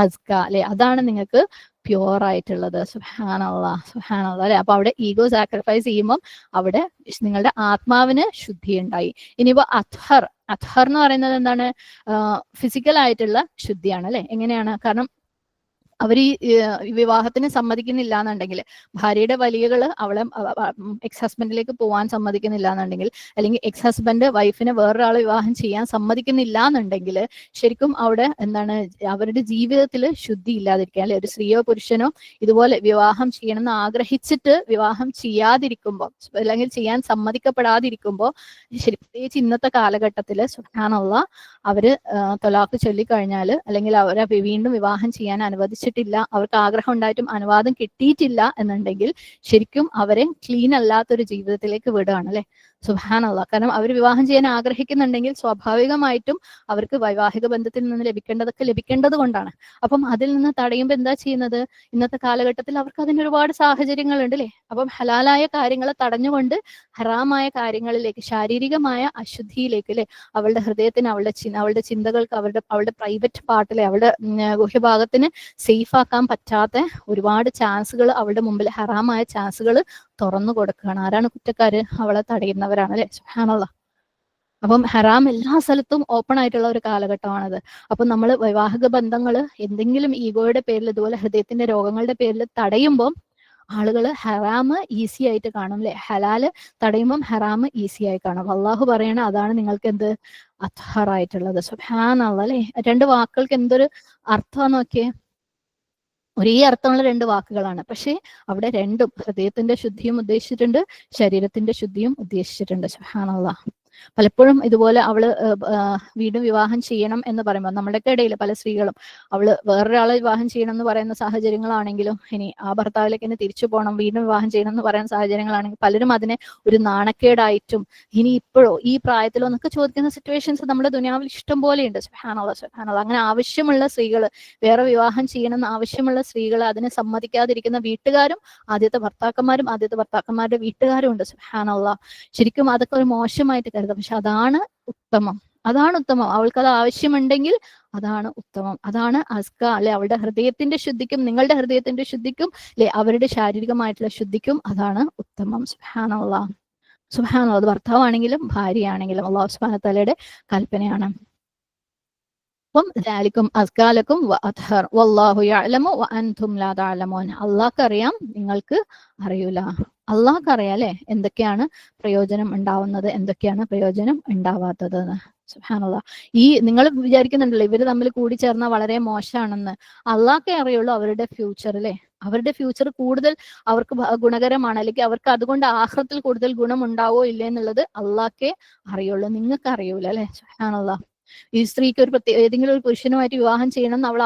അസ്ക അല്ലെ, അതാണ് നിങ്ങൾക്ക് പ്യുവർ ആയിട്ടുള്ളത്. സുബ്ഹാനല്ലാഹ്, സുബ്ഹാനല്ലാഹ് അല്ലെ. അപ്പൊ അവിടെ ഈഗോ സാക്രിഫൈസ് ചെയ്യുമ്പോൾ അവിടെ നിങ്ങളുടെ ആത്മാവിന് ശുദ്ധി ഉണ്ടായി. ഇനിയിപ്പോ അത്ഹർ, അത്ഹർ എന്ന് പറയുന്നത് എന്താണ്? ഫിസിക്കൽ ആയിട്ടുള്ള ശുദ്ധിയാണ് അല്ലെ. എങ്ങനെയാണ്? കാരണം അവർ ഈ വിവാഹത്തിന് സമ്മതിക്കുന്നില്ല എന്നുണ്ടെങ്കിൽ, ഭാര്യയുടെ വലിയകള് അവളെ എക്സ് ഹസ്ബൻഡിലേക്ക് പോകാൻ സമ്മതിക്കുന്നില്ല എന്നുണ്ടെങ്കിൽ, അല്ലെങ്കിൽ എക്സ് ഹസ്ബൻഡ് വൈഫിനെ വേറൊരാളെ വിവാഹം ചെയ്യാൻ സമ്മതിക്കുന്നില്ല എന്നുണ്ടെങ്കിൽ ശരിക്കും അവിടെ എന്താണ്? അവരുടെ ജീവിതത്തിൽ ശുദ്ധി ഇല്ലാതിരിക്കുക അല്ലെ. ഒരു സ്ത്രീയോ പുരുഷനോ ഇതുപോലെ വിവാഹം ചെയ്യണമെന്ന് ആഗ്രഹിച്ചിട്ട് വിവാഹം ചെയ്യാതിരിക്കുമ്പോൾ, അല്ലെങ്കിൽ ചെയ്യാൻ സമ്മതിക്കപ്പെടാതിരിക്കുമ്പോൾ, ശരി പ്രത്യേകിച്ച് ഇന്നത്തെ കാലഘട്ടത്തിൽ സുബ്ഹാനല്ലാഹ് അവര് തൊലാഖ് ചൊല്ലിക്കഴിഞ്ഞാൽ, അല്ലെങ്കിൽ അവരെ വീണ്ടും വിവാഹം ചെയ്യാൻ അനുവദിച്ചിട്ടില്ല, അവർക്ക് ആഗ്രഹം ഉണ്ടായിട്ടും അനുവാദം കിട്ടിയിട്ടില്ല എന്നുണ്ടെങ്കിൽ ശരിക്കും അവരെ ക്ലീൻ അല്ലാത്തൊരു ജീവിതത്തിലേക്ക് വിടുകയാണ് അല്ലെ. സുബ്ഹാനല്ലാഹ്. കാരണം അവർ വിവാഹം ചെയ്യാൻ ആഗ്രഹിക്കുന്നുണ്ടെങ്കിൽ സ്വാഭാവികമായിട്ടും അവർക്ക് വൈവാഹിക ബന്ധത്തിൽ നിന്ന് ലഭിക്കേണ്ടതൊക്കെ ലഭിക്കേണ്ടത് കൊണ്ടാണ്. അപ്പം അതിൽ നിന്ന് തടയുമ്പോൾ എന്താ ചെയ്യുന്നത്? ഇന്നത്തെ കാലഘട്ടത്തിൽ അവർക്ക് അതിന് ഒരുപാട് സാഹചര്യങ്ങളുണ്ട് അല്ലെ. അപ്പം ഹലാലായ കാര്യങ്ങളെ തടഞ്ഞുകൊണ്ട് ഹറാമായ കാര്യങ്ങളിലേക്ക്, ശാരീരികമായ അശുദ്ധിയിലേക്ക് അല്ലെ, അവളുടെ ഹൃദയത്തിന്, അവളുടെ ചിന്തകൾക്ക്, അവളുടെ പ്രൈവറ്റ് പാർട്ടിലെ, അവളുടെ ഗുഹ്യഭാഗത്തിന് സേഫ് ആക്കാൻ പറ്റാത്ത ഒരുപാട് ചാൻസുകൾ അവളുടെ മുമ്പിൽ, ഹറാമായ ചാൻസുകൾ തുറന്നു കൊടുക്കുകയാണ്. ആരാണ് കുറ്റക്കാര്? അവളെ തടയുന്നവരാണ് അല്ലെ. സുബ്ഹാനല്ലാഹ്. അപ്പം ഹറാം എല്ലാ സ്ഥലത്തും ഓപ്പൺ ആയിട്ടുള്ള ഒരു കാലഘട്ടമാണത്. അപ്പം നമ്മൾ വൈവാഹിക ബന്ധങ്ങൾ എന്തെങ്കിലും ഈഗോയുടെ പേരിൽ ഇതുപോലെ ഹൃദയത്തിന്റെ രോഗങ്ങളുടെ പേരിൽ തടയുമ്പോൾ ആളുകൾ ഹറാമ് ഈസി ആയിട്ട് കാണും അല്ലെ. ഹലാല് തടയുമ്പം ഹറാമ് ഈസി ആയി കാണും. അള്ളാഹു പറയണ അതാണ് നിങ്ങൾക്ക് എന്ത് അത്ഹറായിട്ടുള്ളത്. സുബ്ഹാനല്ലാഹ് അല്ലെ. രണ്ട് വാക്കുകൾക്ക് എന്തൊരു അർത്ഥം നോക്കിയേ. ഒരേ അർത്ഥമുള്ള രണ്ട് വാക്കുകളാണ്, പക്ഷെ അവിടെ രണ്ടും ഹൃദയത്തിന്റെ ശുദ്ധിയും ഉദ്ദേശിച്ചിട്ടുണ്ട്, ശരീരത്തിന്റെ ശുദ്ധിയും ഉദ്ദേശിച്ചിട്ടുണ്ട്. സുബ്ഹാനല്ലാഹ്. പലപ്പോഴും ഇതുപോലെ അവള് വീണ്ടും വിവാഹം ചെയ്യണം എന്ന് പറയുമ്പോൾ നമ്മുടെയൊക്കെ ഇടയിൽ പല സ്ത്രീകളും അവള് വേറൊരാളെ വിവാഹം ചെയ്യണം എന്ന് പറയുന്ന സാഹചര്യങ്ങളാണെങ്കിലും ഇനി ആ ഭർത്താവിലേക്ക് തന്നെ തിരിച്ചു പോകണം, വീണ്ടും വിവാഹം ചെയ്യണം എന്ന് പറയുന്ന സാഹചര്യങ്ങളാണെങ്കിൽ പലരും അതിനെ ഒരു നാണക്കേടായിട്ടും ഇനി ഇപ്പോഴോ ഈ പ്രായത്തിലോ എന്നൊക്കെ ചോദിക്കുന്ന സിറ്റുവേഷൻസ് നമ്മുടെ ദുനിയാവിൽ ഇഷ്ടം പോലെയുണ്ട്. സുബ്ഹാനല്ലാഹ് സുബ്ഹാനല്ലാഹ്. അങ്ങനെ ആവശ്യമുള്ള സ്ത്രീകൾ, വേറെ വിവാഹം ചെയ്യണമെന്ന് ആവശ്യമുള്ള സ്ത്രീകൾ അതിനെ സമ്മതിക്കാതിരിക്കുന്ന വീട്ടുകാരും ആദ്യത്തെ ഭർത്താക്കന്മാരുടെ വീട്ടുകാരും ഉണ്ട്. സുബ്ഹാനല്ലാഹ്. ശരിക്കും അതൊക്കെ ഒരു മോശമായിട്ട് കരുതാം, പക്ഷെ അതാണ് ഉത്തമം. അവൾക്കത് ആവശ്യമുണ്ടെങ്കിൽ അതാണ് ഉത്തമം. അതാണ് അസ്ക അല്ലെ. അവളുടെ ഹൃദയത്തിന്റെ ശുദ്ധിക്കും നിങ്ങളുടെ ഹൃദയത്തിന്റെ ശുദ്ധിക്കും അല്ലെ അവരുടെ ശാരീരികമായിട്ടുള്ള ശുദ്ധിക്കും അതാണ് ഉത്തമം. സുബ്ഹാനല്ലാഹ് സുബ്ഹാനല്ലാഹ്. അത് ഭർത്താവാണെങ്കിലും ഭാര്യയാണെങ്കിലും അല്ലാഹു സുബ്ഹാനഹു വതആലയുടെ കൽപ്പനയാണ്. അപ്പം ദാലിക്കും അസ്കാലക്കും വഅത്ഹർ വല്ലാഹു യഅലമു വഅൻതും ലാ തഅലമൂൻ. അല്ലാഹ്ക്ക് അറിയാം, നിങ്ങൾക്ക് അറിയൂല. അല്ലാഹ്ക്ക് അറിയാം അല്ലെ എന്തൊക്കെയാണ് പ്രയോജനം ഉണ്ടാവുന്നത്, എന്തൊക്കെയാണ് പ്രയോജനം ഉണ്ടാവാത്തത്. സുബ്ഹാനല്ലാഹ്. ഈ നിങ്ങൾ വിചാരിക്കുന്നുണ്ടല്ലോ ഇവര് തമ്മിൽ കൂടി ചേർന്നാൽ വളരെ മോശമാണെന്ന്. അല്ലാഹ്ക്കേ അറിയുള്ളൂ അവരുടെ ഫ്യൂച്ചർ അല്ലെ. അവരുടെ ഫ്യൂച്ചർ കൂടുതൽ അവർക്ക് ഗുണകരമാണ്, അല്ലെങ്കിൽ അവർക്ക് അതുകൊണ്ട് ആഖിറത്തിൽ കൂടുതൽ ഗുണം ഉണ്ടാവോ ഇല്ലേ എന്നുള്ളത് അല്ലാഹ്ക്കേ അറിയുള്ളൂ, നിങ്ങൾക്ക് അറിയൂല അല്ലെ. സുബ്ഹാനല്ലാഹ്. ഈ സ്ത്രീക്ക് ഒരു ഏതെങ്കിലും ഒരു പുരുഷനുമായിട്ട് വിവാഹം ചെയ്യണം എന്ന് അവൾ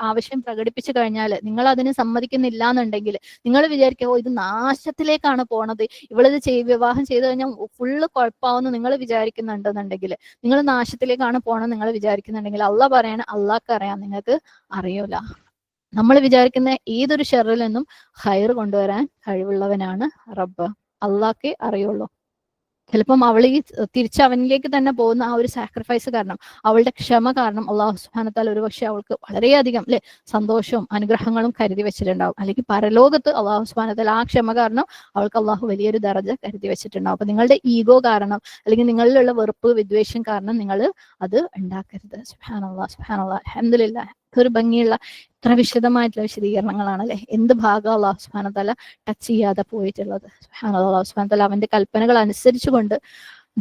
ആവശ്യം പ്രകടിപ്പിച്ചു കഴിഞ്ഞാൽ നിങ്ങൾ അതിന് സമ്മതിക്കുന്നില്ല എന്നുണ്ടെങ്കിൽ നിങ്ങൾ വിചാരിക്കുക ഇത് നാശത്തിലേക്കാണ് പോണത്, ഇവളിത് വിവാഹം ചെയ്തു കഴിഞ്ഞാൽ ഫുള്ള് കുഴപ്പമാവെന്ന് നിങ്ങൾ വിചാരിക്കുന്നുണ്ടെന്നുണ്ടെങ്കിൽ, നിങ്ങൾ നാശത്തിലേക്കാണ് പോണെന്ന് നിങ്ങൾ വിചാരിക്കുന്നുണ്ടെങ്കിൽ അള്ളാഹ് പറയണ അള്ളാഹ്ക്ക് അറിയാം, നിങ്ങൾക്ക് അറിയൂല. നമ്മൾ വിചാരിക്കുന്ന ഏതൊരു ഷെറിൽ നിന്നും ഹൈർ കൊണ്ടുവരാൻ കഴിവുള്ളവനാണ് റബ്ബ്. അള്ളാഹ്ക്കേ അറിയുള്ളൂ. ചിലപ്പം അവൾ ഈ തിരിച്ച് അവനിലേക്ക് തന്നെ പോകുന്ന ആ ഒരു സാക്രിഫൈസ് കാരണം, അവളുടെ ക്ഷമ കാരണം അള്ളാഹു സുബ്ഹാനഹു വതആല ഒരു പക്ഷെ അവൾക്ക് വളരെയധികം അല്ലെ സന്തോഷവും അനുഗ്രഹങ്ങളും കരുതി വെച്ചിട്ടുണ്ടാവും. അല്ലെങ്കിൽ പരലോകത്ത് അള്ളാഹു സുബ്ഹാനഹു വതആല ആ ക്ഷമ കാരണം അവൾക്ക് അള്ളാഹു വലിയൊരു ദറജ കരുതി വെച്ചിട്ടുണ്ടാവും. അപ്പൊ നിങ്ങളുടെ ഈഗോ കാരണം അല്ലെങ്കിൽ നിങ്ങളിലുള്ള വെറുപ്പ് വിദ്വേഷം കാരണം നിങ്ങൾ അത് ഉണ്ടാക്കരുത്. സുബ്ഹാനല്ലാഹ് സുബ്ഹാനല്ലാഹ്. അൽഹംദുലില്ലാഹ്. ഒരു ഭംഗിയുള്ള ഇത്ര വിശദമായിട്ടുള്ള വിശദീകരണങ്ങളാണ് അല്ലെ. എന്ത് ഭാഗം അള്ളാഹു സുബ്ഹാനഹു വതആല ടച്ച് ചെയ്യാതെ പോയിട്ടുള്ളത്. സുബ്ഹാനല്ലാഹ്. അള്ളാഹു സുബ്ഹാനഹു വതആല അവന്റെ കൽപ്പനകൾ അനുസരിച്ചുകൊണ്ട്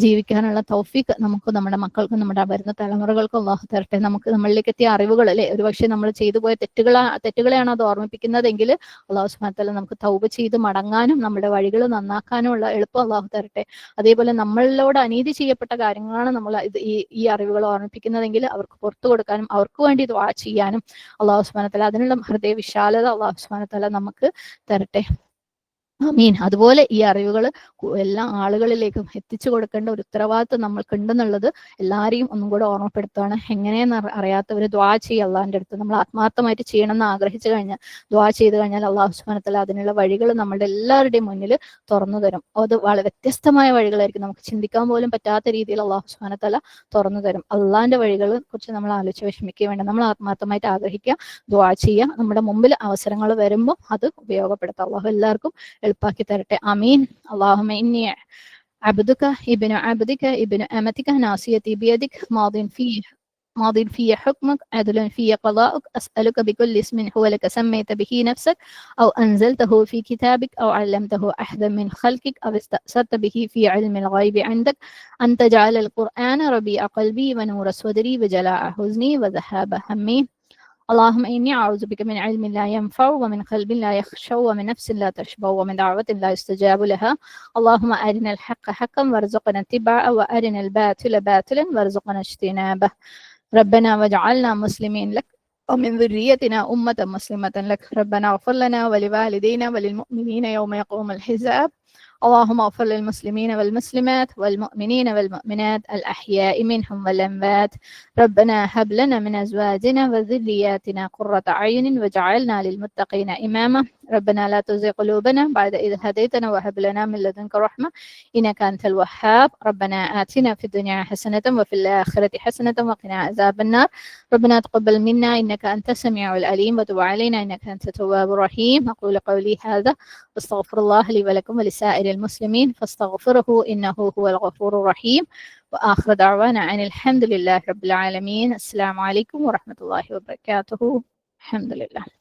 ജീവിക്കാനുള്ള തൗഫീഖ് നമുക്ക് നമ്മുടെ മക്കൾക്കും നമ്മുടെ വരുന്ന തലമുറകൾക്കും അള്ളാഹു തരട്ടെ. നമുക്ക് നമ്മളിലേക്ക് എത്തിയ അറിവുകൾ അല്ലെ ഒരുപക്ഷെ നമ്മൾ ചെയ്തു പോയ തെറ്റുകളെയാണ് അത് ഓർമ്മിപ്പിക്കുന്നതെങ്കിൽ അള്ളാഹു സുബ്ഹാനഹു വതആല നമുക്ക് തൗബ ചെയ്ത് മടങ്ങാനും നമ്മുടെ വഴികൾ നന്നാക്കാനും ഉള്ള എളുപ്പം അള്ളാഹു തരട്ടെ. അതേപോലെ നമ്മളോട് അനീതി ചെയ്യപ്പെട്ട കാര്യങ്ങളാണ് നമ്മൾ ഈ അറിവുകൾ ഓർമ്മിപ്പിക്കുന്നതെങ്കിൽ അവർക്ക് പുറത്തു കൊടുക്കാനും അവർക്ക് വേണ്ടി ദുആ ചെയ്യാനും അള്ളാഹു സുബ്ഹാനഹു വതആല അതിനുള്ള ഹൃദയ വിശാലത അള്ളാഹു സുബ്ഹാനഹു വതആല നമുക്ക് തരട്ടെ. ആമീൻ. അതുപോലെ ഈ അറിവുകൾ എല്ലാ ആളുകളിലേക്കും എത്തിച്ചു കൊടുക്കേണ്ട ഒരു ഉത്തരവാദിത്വം നമ്മൾക്കുണ്ടെന്നുള്ളത് എല്ലാവരെയും ഒന്നും കൂടെ ഓർമ്മപ്പെടുത്തുകയാണ്. എങ്ങനെയെന്ന് അറിയാത്തവർ ദ്വാ ചെയ്യുക അള്ളാഹിന്റെ അടുത്ത്. നമ്മൾ ആത്മാർത്ഥമായിട്ട് ചെയ്യണമെന്ന് ആഗ്രഹിച്ചു കഴിഞ്ഞാൽ ദ്വാ ചെയ്ത് കഴിഞ്ഞാൽ അള്ളാഹു സുബ്ഹാനഹു വതആല അതിനുള്ള വഴികൾ നമ്മുടെ എല്ലാവരുടെയും മുന്നിൽ തുറന്നു തരും. അത് വളരെ വ്യത്യസ്തമായ വഴികളായിരിക്കും, നമുക്ക് ചിന്തിക്കാൻ പോലും പറ്റാത്ത രീതിയിൽ അള്ളാഹു സുബ്ഹാനഹു വതആല തുറന്നു തരും. അള്ളാഹിന്റെ വഴികളെ കുറിച്ച് നമ്മൾ ആലോചിച്ച് വിഷമിക്കുക വേണ്ട. നമ്മൾ ആത്മാർത്ഥമായിട്ട് ആഗ്രഹിക്കുക, ദ്വാ ചെയ്യുക, നമ്മുടെ മുമ്പിൽ അവസരങ്ങൾ വരുമ്പോൾ അത് ഉപയോഗപ്പെടുത്തുക. അള്ളാഹു എല്ലാവർക്കും എളുപ്പാക്കി തരട്ടെ. ആമീൻ. അല്ലാഹുമ്മ ഇന്നി അബ്ദുക ഇബ്നു അബ്ദിക ഇബ്നു അമതിക നാസിയതി ബിയദിക ماض في حكمك عدل في قضاءك أسألك بكل اسم هو لك سميت به نفسك أو أنزلته في كتابك أو علمته أحدا من خلقك أو استأثرت به في علم الغيب عندك أن تجعل القرآن ربيع قلبي ونور صدري وجلاء حزني وذهاب همي. اللهم إني أعوذ بك من علم لا ينفع ومن قلب لا يخشع ومن نفس لا تشبع ومن دعوة لا يستجاب لها. اللهم أرنا الحق حقا وارزقنا اتباعه وأرنا الباطل باطلا وارزقنا اجتنابه. ربنا واجعلنا مسلمين لك ومن ذريتنا أمة مسلمة لك. ربنا اغفر لنا ولوالدينا وللمؤمنين يوم يقوم الحساب. اللهم اغفر للمسلمين والمسلمات والمؤمنين والمؤمنات الأحياء منهم والأموات. ربنا هب لنا من أزواجنا وذرياتنا قرة أعين واجعلنا للمتقين إماما. ربنا لا تزغ قلوبنا بعد إذ هديتنا وهب لنا من لدنك رحمة إنك أنت الوهاب. ربنا آتنا في الدنيا حسنة وفي الآخرة حسنة وقنا عذاب النار. ربنا تقبل منا إنك أنت السميع العليم وتب علينا إنك أنت التواب الرحيم. أقول قولي هذا واستغفر الله لي ولكم ولسائر المسلمين فاستغفره إنه هو الغفور الرحيم. وآخر دعوانا أن الحمد لله رب العالمين. السلام عليكم ورحمة الله وبركاته. الحمد لله.